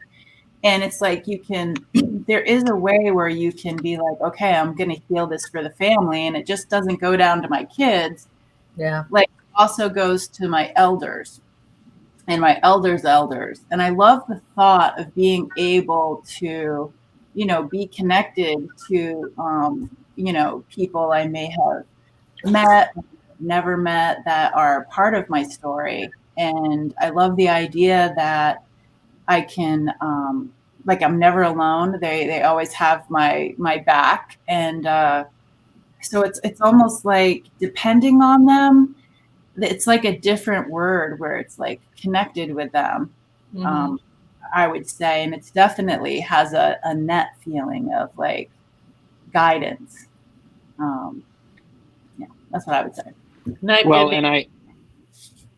And it's like there is a way where you can be like, okay, I'm going to heal this for the family. And it just doesn't go down to my kids. Yeah. Like also goes to my elders and my elders' elders. And I love the thought of being able to, be connected to, people I may have met, never met, that are part of my story. And I love the idea that I can, I'm never alone. They always have my back. And so it's almost like depending on them, it's like a different word where it's like connected with them. Mm-hmm. I would say, and it's definitely has a net feeling of like guidance. Yeah, that's what I would say. Night, Well, baby. and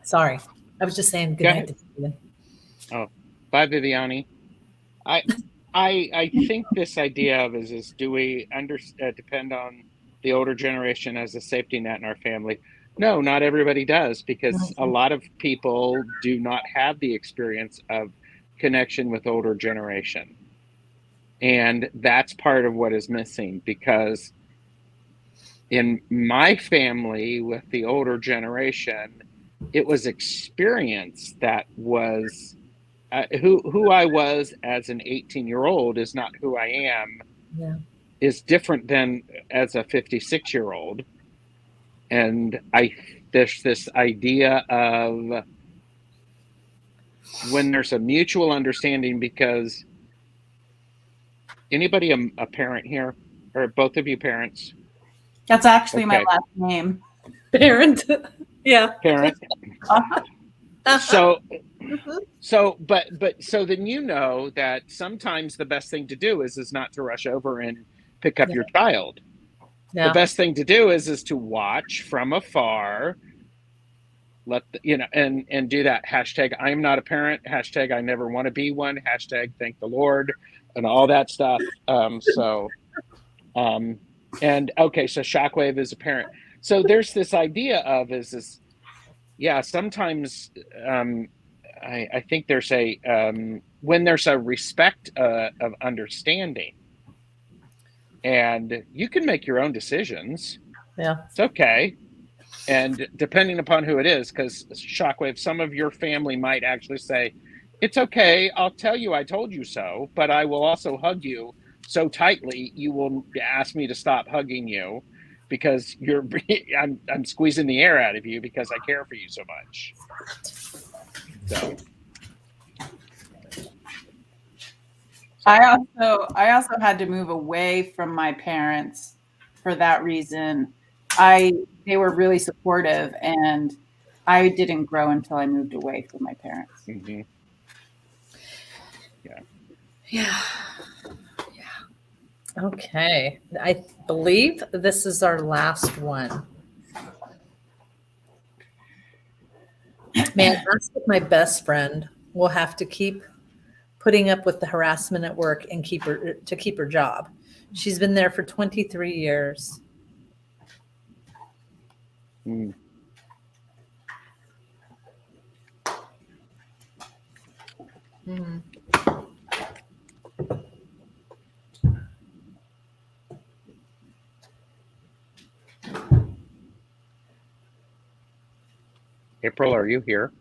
Sorry, I was just saying good night to you. Oh, bye, Viviani. I think this idea of is do we depend on the older generation as a safety net in our family? No, not everybody does, because a lot of people do not have the experience of connection with older generation. And that's part of what is missing, because in my family with the older generation, it was experience that was who I was as an 18-year-old is not who I am, Yeah. is different than as a 56-year-old. And there's this idea of when there's a mutual understanding, because anybody a parent here, or both of you parents? That's actually my Okay. last name. Parent. Yeah. Parent. Uh-huh. So Mhm. so then you know that sometimes the best thing to do is not to rush over and pick up Yeah. your child. The Yeah. best thing to do is to watch from afar, and do that. Hashtag I'm not a parent, hashtag I never want to be one, hashtag thank the Lord, and all that stuff. And okay, so Shockwave is a parent. So there's this idea of yeah, sometimes I think there's when there's a respect of understanding, and you can make your own decisions. Yeah. It's okay. And depending upon who it is, because Shockwave, some of your family might actually say, it's okay, I'll tell you I told you so, but I will also hug you so tightly you will ask me to stop hugging you, because I'm squeezing the air out of you because I care for you so much. So I also had to move away from my parents for that reason. They were really supportive, and I didn't grow until I moved away from my parents. mm-hmm. Yeah. Yeah. Okay. I believe this is our last one. Man, that's with my best friend. We'll have to keep putting up with the harassment at work and keep her job. She's been there for 23 years. Mm. Mm. April, are you here?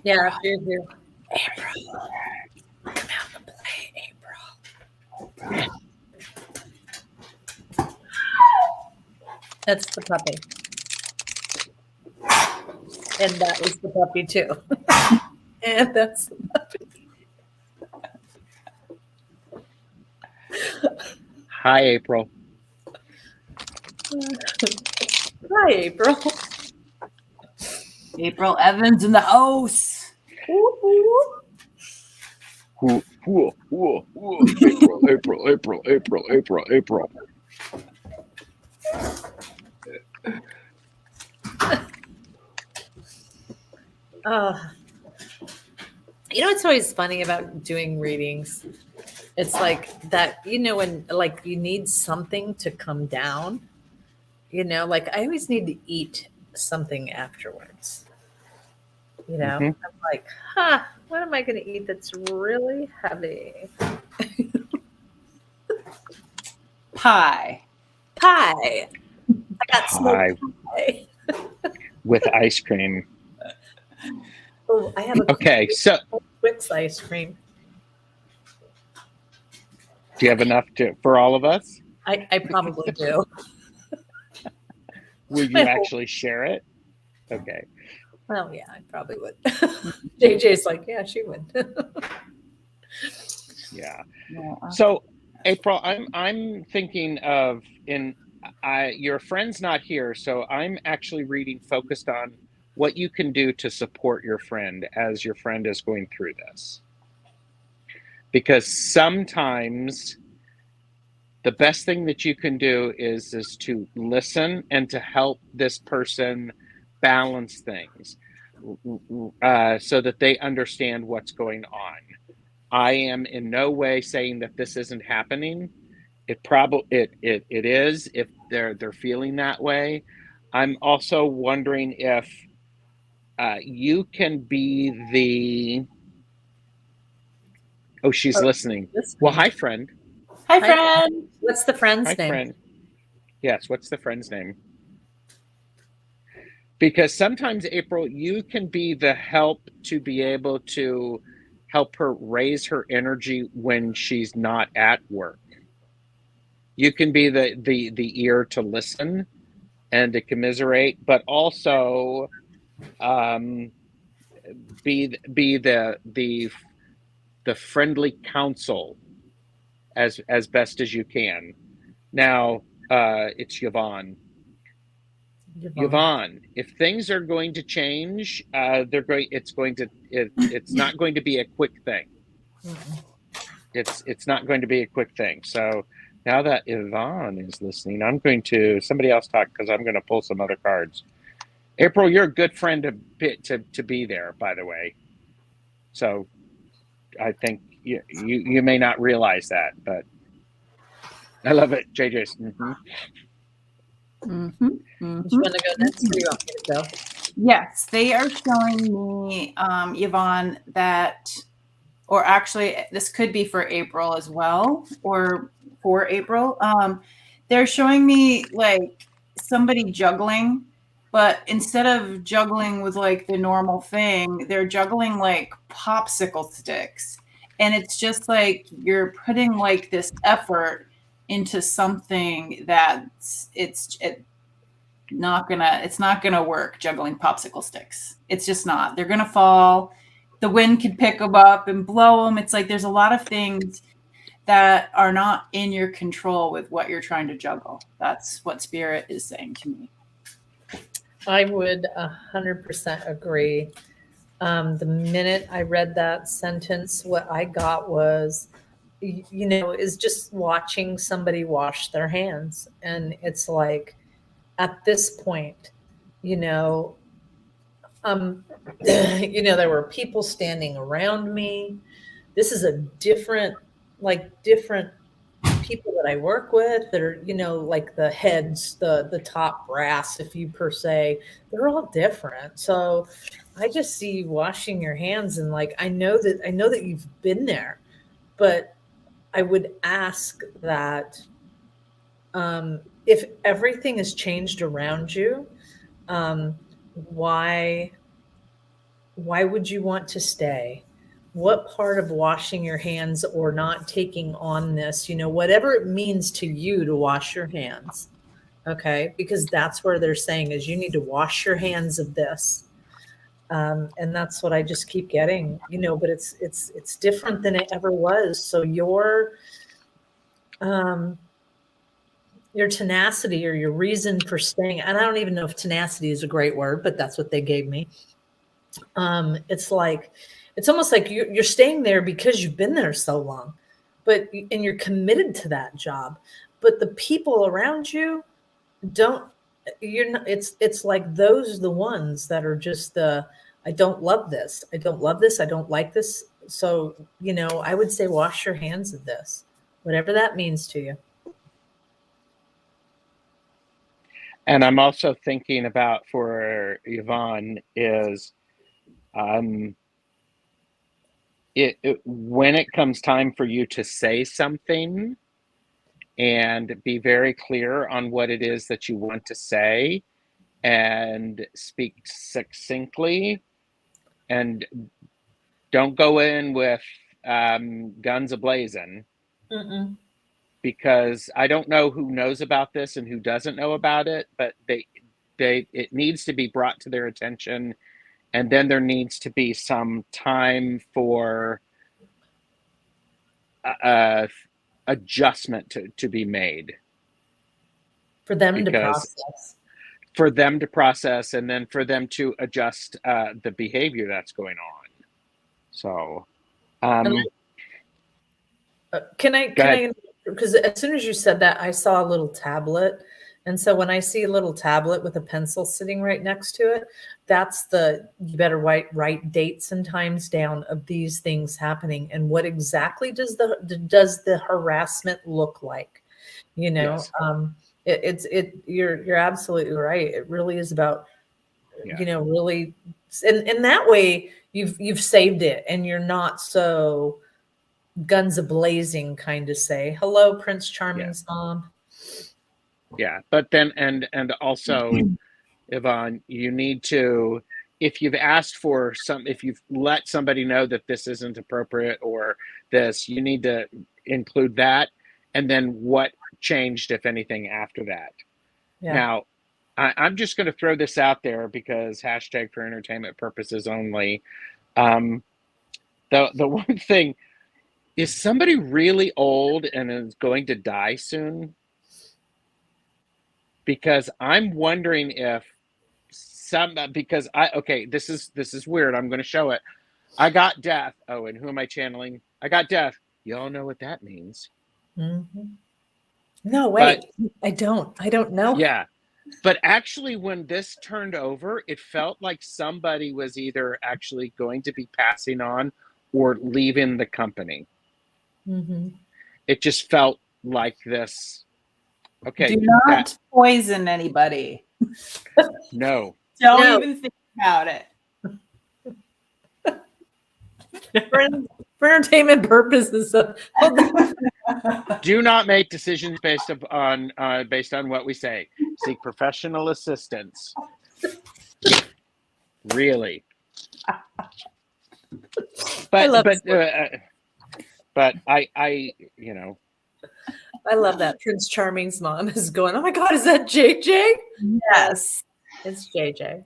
Yeah, you're here. April, come out and play, April. That's the puppy. And that is the puppy too. And that's the puppy. Hi, April. Hi, April. April Evans in the house. Ooh. April. You know what's always funny about doing readings? It's like that, when like you need something to come down, like I always need to eat something afterwards. Mm-hmm. I'm like, what am I going to eat that's really heavy? Pie. Pie. I got smoked pie. With ice cream. Oh, I have a Okay, so Twix ice cream. do you have enough for all of us? I probably do. Will you actually share it? Okay. Well, yeah, I probably would. JJ's like, yeah, she would. Yeah. Yeah. So, April, I'm thinking of your friend's not here, so I'm actually reading focused on what you can do to support your friend as your friend is going through this. Because sometimes the best thing that you can do is to listen and to help this person balance things so that they understand what's going on. I am in no way saying that this isn't happening. It is. If they're feeling that way. I'm also wondering if you can be the. Oh, she's listening. Well, hi, friend. Hi, Hi. friend. What's the friend's Hi, name? friend. Yes, what's the friend's name? Because sometimes, April, you can be the help to be able to help her raise her energy when she's not at work. You can be the ear to listen and to commiserate, but also um, be the friendly counsel as best as you can. Now, it's Yvonne. Yvonne, if things are going to change, it's not going to be a quick thing. It's not going to be a quick thing. So now that Yvonne is listening, I'm going to somebody else talk because I'm going to pull some other cards. April, you're a good friend to be there, by the way. So I think you may not realize that, but I love it, JJ. Mm-hmm. Mm-hmm. Do you want to go next, or you want me to go? Yes, they are showing me, Yvonne, that, or actually, this could be for April as well, or for April. They're showing me like somebody juggling, but instead of juggling with like the normal thing, they're juggling like popsicle sticks. And it's just like you're putting like this effort into something that's it's not gonna work juggling popsicle sticks. It's just not. They're gonna fall. The wind could pick them up and blow them. It's like there's a lot of things that are not in your control with what you're trying to juggle. That's what Spirit is saying to me. I would 100% agree. The minute I read that sentence, what I got was, is just watching somebody wash their hands. And it's like, at this point, there were people standing around me. This is a different people that I work with that are, like the heads, the top brass, if you per se, they're all different. So I just see you washing your hands and like I know that you've been there, but I would ask that if everything has changed around you, why would you want to stay? What part of washing your hands or not taking on this, whatever it means to you to wash your hands, okay? Because that's where they're saying is you need to wash your hands of this. And that's what I just keep getting, but it's different than it ever was. So your tenacity or your reason for staying, and I don't even know if tenacity is a great word, but that's what they gave me. It's almost like you're staying there because you've been there so long, and you're committed to that job, but the people around you you're not, it's like those are the ones that are just I don't love this. I don't love this. I don't like this. So, I would say wash your hands of this, whatever that means to you. And I'm also thinking about for Yvonne is when it comes time for you to say something and be very clear on what it is that you want to say and speak succinctly and don't go in with guns a-blazing. Mm-mm. Because I don't know who knows about this and who doesn't know about it, but it needs to be brought to their attention, and then there needs to be some time for adjustment to be made For them to process. For them to process, and then for them to adjust the behavior that's going on. So, can I? Because as soon as you said that, I saw a little tablet. And so when I see a little tablet with a pencil sitting right next to it, that's you better write dates and times down of these things happening. And what exactly does the harassment look like? Yes. You're absolutely right. It really is about, Yeah. really, and that way you've saved it, and you're not so guns a-blazing kind of say, hello, Prince Charming's mom. Yeah. But then, and also, Yvonne, you need to, if you've asked for if you've let somebody know that this isn't appropriate or this, you need to include that. And then what changed, if anything, after that. Yeah. Now, I'm just going to throw this out there because hashtag for entertainment purposes only. The one thing, is somebody really old and is going to die soon? Because I'm wondering if because this is weird. I'm going to show it. I got death. Oh, and who am I channeling? I got death. Y'all know what that means. Mm-hmm. No, wait. I don't know. Yeah. But actually, when this turned over, it felt like somebody was either actually going to be passing on or leaving the company. Mm-hmm. It just felt like this. Okay. Do not poison anybody. No. Don't even think about it. For entertainment purposes. Do not make decisions based on what we say. Seek professional assistance. Really. But I I love that Prince Charming's mom is going, oh my God, is that JJ? Yes. It's JJ.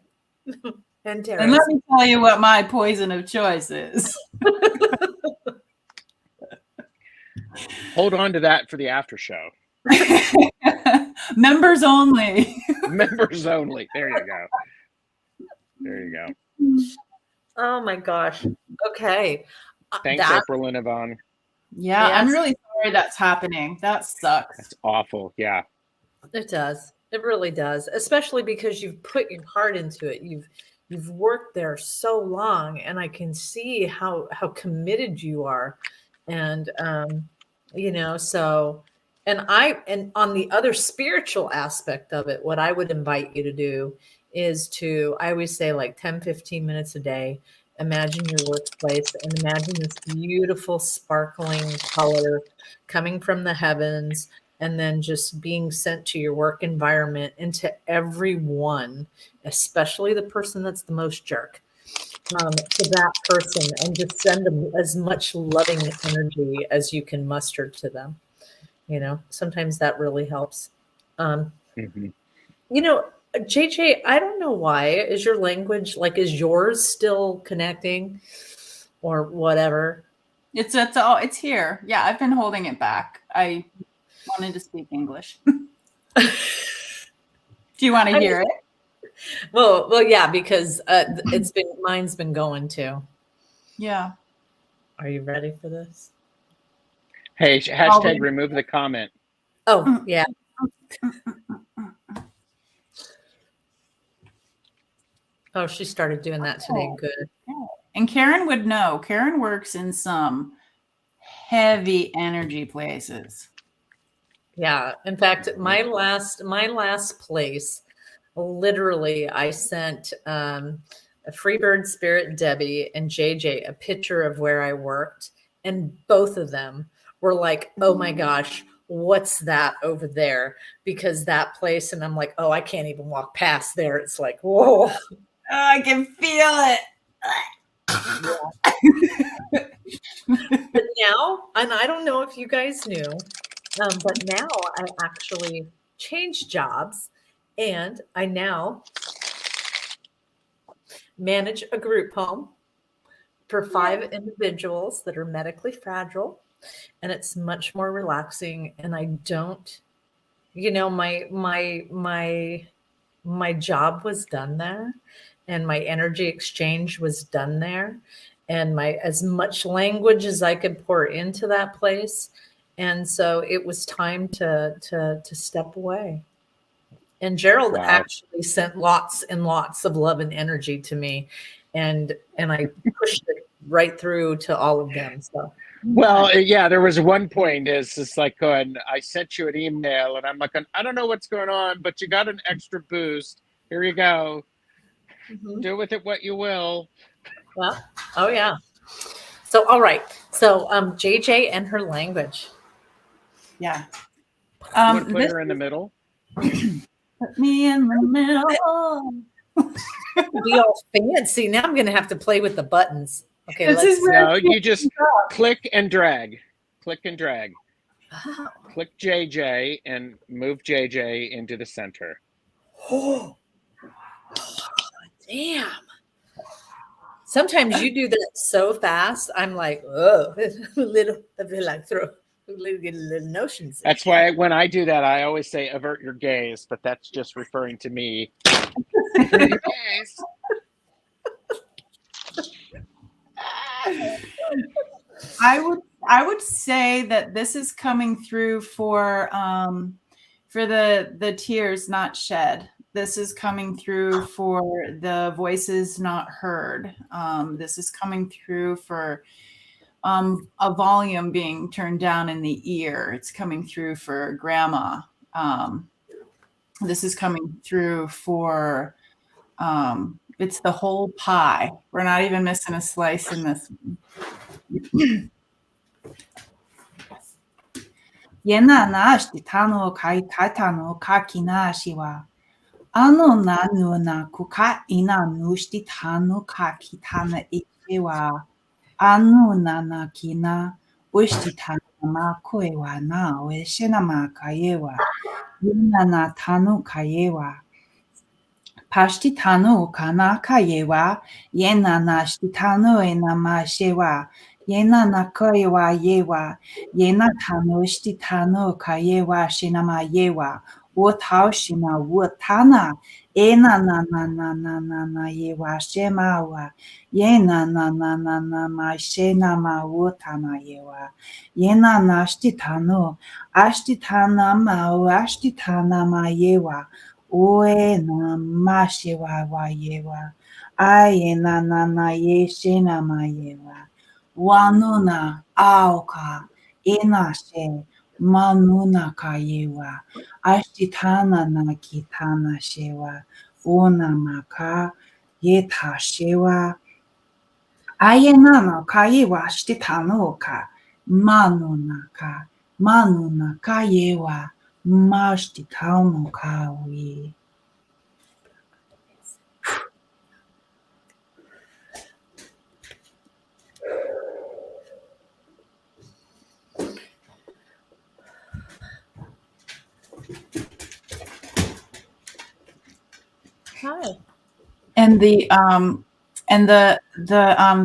And Terry. And let me tell you what my poison of choice is. Hold on to that for the after show. Members only. Members only. There you go. There you go. Oh my gosh. Okay. Thanks, April and Yvonne. Yeah, yes. I'm really sorry that's happening. That sucks. That's awful. Yeah. It does. It really does. Especially because you've put your heart into it. You've worked there so long, and I can see how committed you are. And so and on the other spiritual aspect of it, what I would invite you to do is I always say like 10-15 minutes a day, imagine your workplace and imagine this beautiful sparkling color coming from the heavens and then just being sent to your work environment and to everyone, especially the person that's the most jerk, to that person, and just send them as much loving energy as you can muster to them. Sometimes that really helps. JJ, I don't know why. Is your language is yours still connecting or whatever? It's here. Yeah, I've been holding it back. I wanted to speak English. Do you want to hear it? Well, yeah, because mine's been going too. Yeah. Are you ready for this? Hey, hashtag remove the comment. Oh, yeah. Oh, she started doing that today. Good. And Karen would know. Karen works in some heavy energy places. Yeah. In fact, my last place, literally, I sent a Freebird Spirit Debbie and JJ a picture of where I worked, and both of them were like, oh my gosh, what's that over there? Because that place, and I'm like, oh, I can't even walk past there. It's like, whoa. Oh, I can feel it. But now, and I don't know if you guys knew, but now I actually changed jobs, and I now manage a group home for 5 individuals that are medically fragile, and it's much more relaxing. And I don't, my job was done there, and my energy exchange was done there, and as much language as I could pour into that place. And so it was time to step away. And Gerald actually sent lots and lots of love and energy to me, and I pushed it right through to all of them. So Well, yeah, there was one point is it's like going, I sent you an email and I'm like, I don't know what's going on, but you got an extra boost. Here you go. Mhm. Do with it what you will. Well, oh yeah. So all right. So JJ and her language. Yeah. You want to put This her in the middle? put me in the middle. Be all fancy. Now I'm gonna have to play with the buttons. Okay, This is let's where No, it's you just getting tough. click and drag. Click and drag. wow. Click JJ and move JJ into the center. Oh, damn. Sometimes you do that so fast, I'm like, oh, a little, I feel like get a little notions. That's why when I do that, I always say avert your gaze, but that's just referring to me. Avert your gaze. I would say that this is coming through for the tears not shed. This is coming through for the voices not heard. This is coming through for a volume being turned down in the ear. It's coming through for grandma. This is coming through for it's the whole pie. We're not even missing a slice in this. Yena nashti tano kai tatano kakina shiwa. Ano na nuna kuka ina nushti tano kakitana ichiwa. Anu na na kina ushti tano ma koewa na ueshina ma kayewa. Yena na tano kayewa. Pashti tano kana kayewa. Yena nashti tano ena ma shewa. Yena na koewa yewa. Yena tano shti tano kayewa shinama yewa. Wo tao shima wo tana. Ena na yewa shemawa. Yena na ma shenama wo tana yewa. Yena na shti tano. Ashti tana ma o ashti tana ma yewa. Oe na ma shewa wa yewa. Ayena na ye shenama yewa. Wanuna aoka inashe manuna kayewa ashtitana na kitana shewa una maka yeta shewa ayena no kayewa ashtitano ka manuna kayewa mashtitano kawi. Hi. And the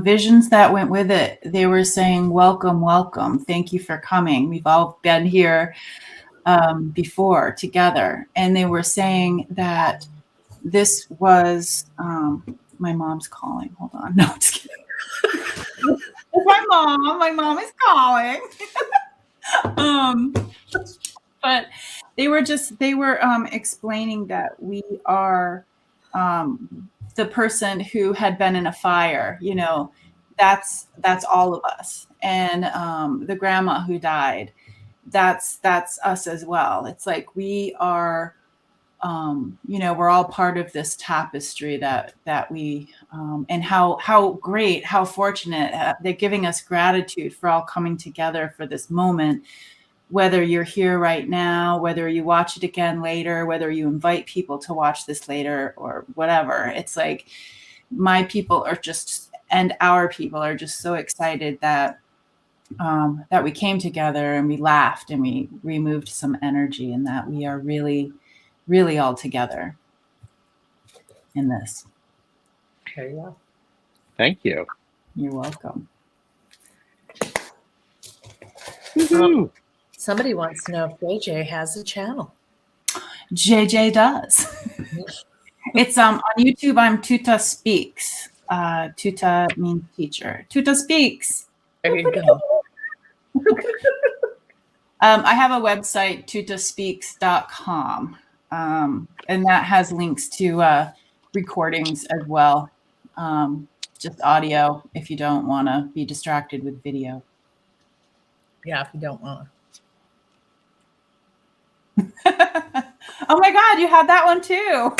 visions that went with it, they were saying, welcome, welcome. Thank you for coming. We've all been here before together. And they were saying that this was, my mom's calling. Hold on. No, I'm just kidding. My mom is calling. But they were explaining that we are the person who had been in a fire, that's all of us. And the grandma who died, that's us as well. It's like we are, we're all part of this tapestry that we, and how great, how fortunate they're giving us gratitude for all coming together for this moment. Whether you're here right now, whether you watch it again later, whether you invite people to watch this later or whatever, it's like my people are just, and our people are just so excited that we came together and we laughed and we removed some energy, and that we are really, really all together in this. There you go. Thank you. You're welcome. Somebody wants to know if JJ has a channel. JJ does. It's on YouTube. I'm Tuta Speaks. Tuta means teacher. Tuta Speaks. There you go. I have a website, tutaspeaks.com, and that has links to recordings as well. Just audio if you don't want to be distracted with video. Yeah, if you don't want. Oh my God, you had that one too.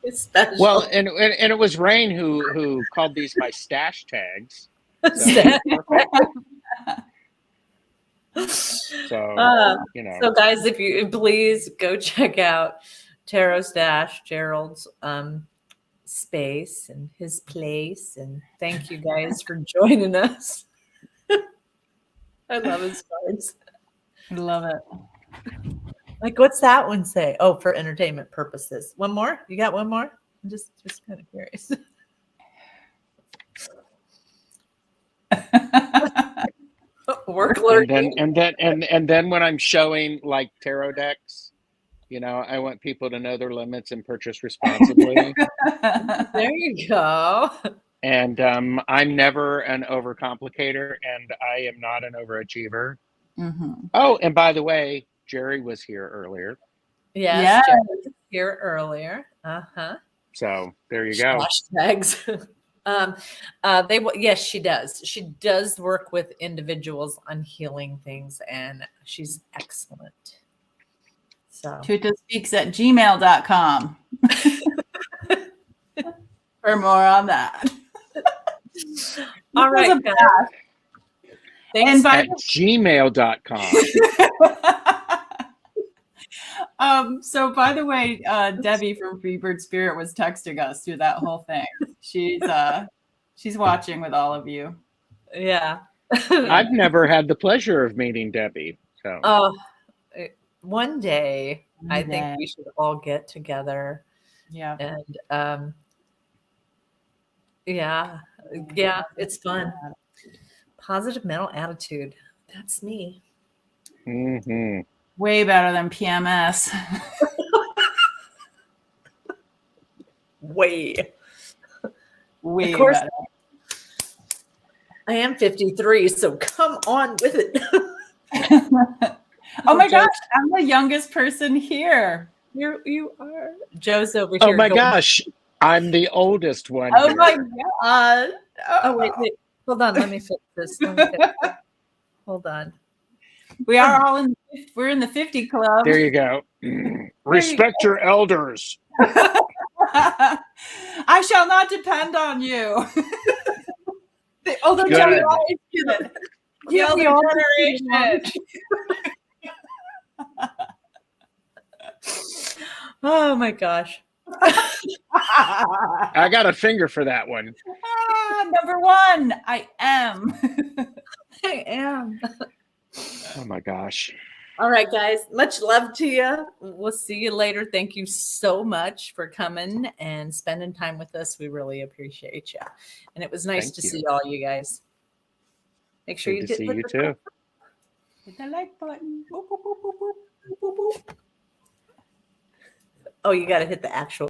It's special. Well, and it was Rain who called these my stash tags. So, you know. So guys, if you please go check out Tarotstache, Gerald's space and his place, and thank you guys for joining us. I love his cards. I love it. Like, what's that one say? Oh, for entertainment purposes. One more? You got one more? I'm just kind of curious. Work lurking. And then when I'm showing like tarot decks, you know, I want people to know their limits and purchase responsibly. There you go. And I'm never an overcomplicator, and I am not an overachiever. Mm-hmm. Oh, and by the way, Jerry was here earlier. Yes, Jerry was here earlier. So there you go. Hashtags. Yes, she does. She does work with individuals on healing things, and she's excellent. So tutaspeaks@gmail.com for more on that. All right, guys. And by at gmail.com. So by the way, Debbie from Freebird Spirit was texting us through that whole thing. She's watching with all of you. Yeah. I've never had the pleasure of meeting Debbie. So one day I think we should all get together. Yeah. And yeah, it's fun. Positive mental attitude. That's me. Mm-hmm. Way better than PMS. Way Of course, better. I am 53, so come on with it. Oh my gosh, I'm the youngest person here. You are. Joe's over here. Oh my gosh, I'm the oldest one. Oh here. my God. Oh wait. Hold on. Let me fix this. Hold on. We are all we're in the 50 club. There you go. Respect your elders. I shall not depend on you. The older Good. generation. The older generation. Oh my gosh. I got a finger for that one. Number one, I am. I am. Oh my gosh. All right, guys. Much love to you. We'll see you later. Thank you so much for coming and spending time with us. We really appreciate you. And it was nice to see all you guys. Make sure Good to see you too. Hit the like button. Boop, boop, boop, boop, boop, boop, boop. Oh, you got to hit the actual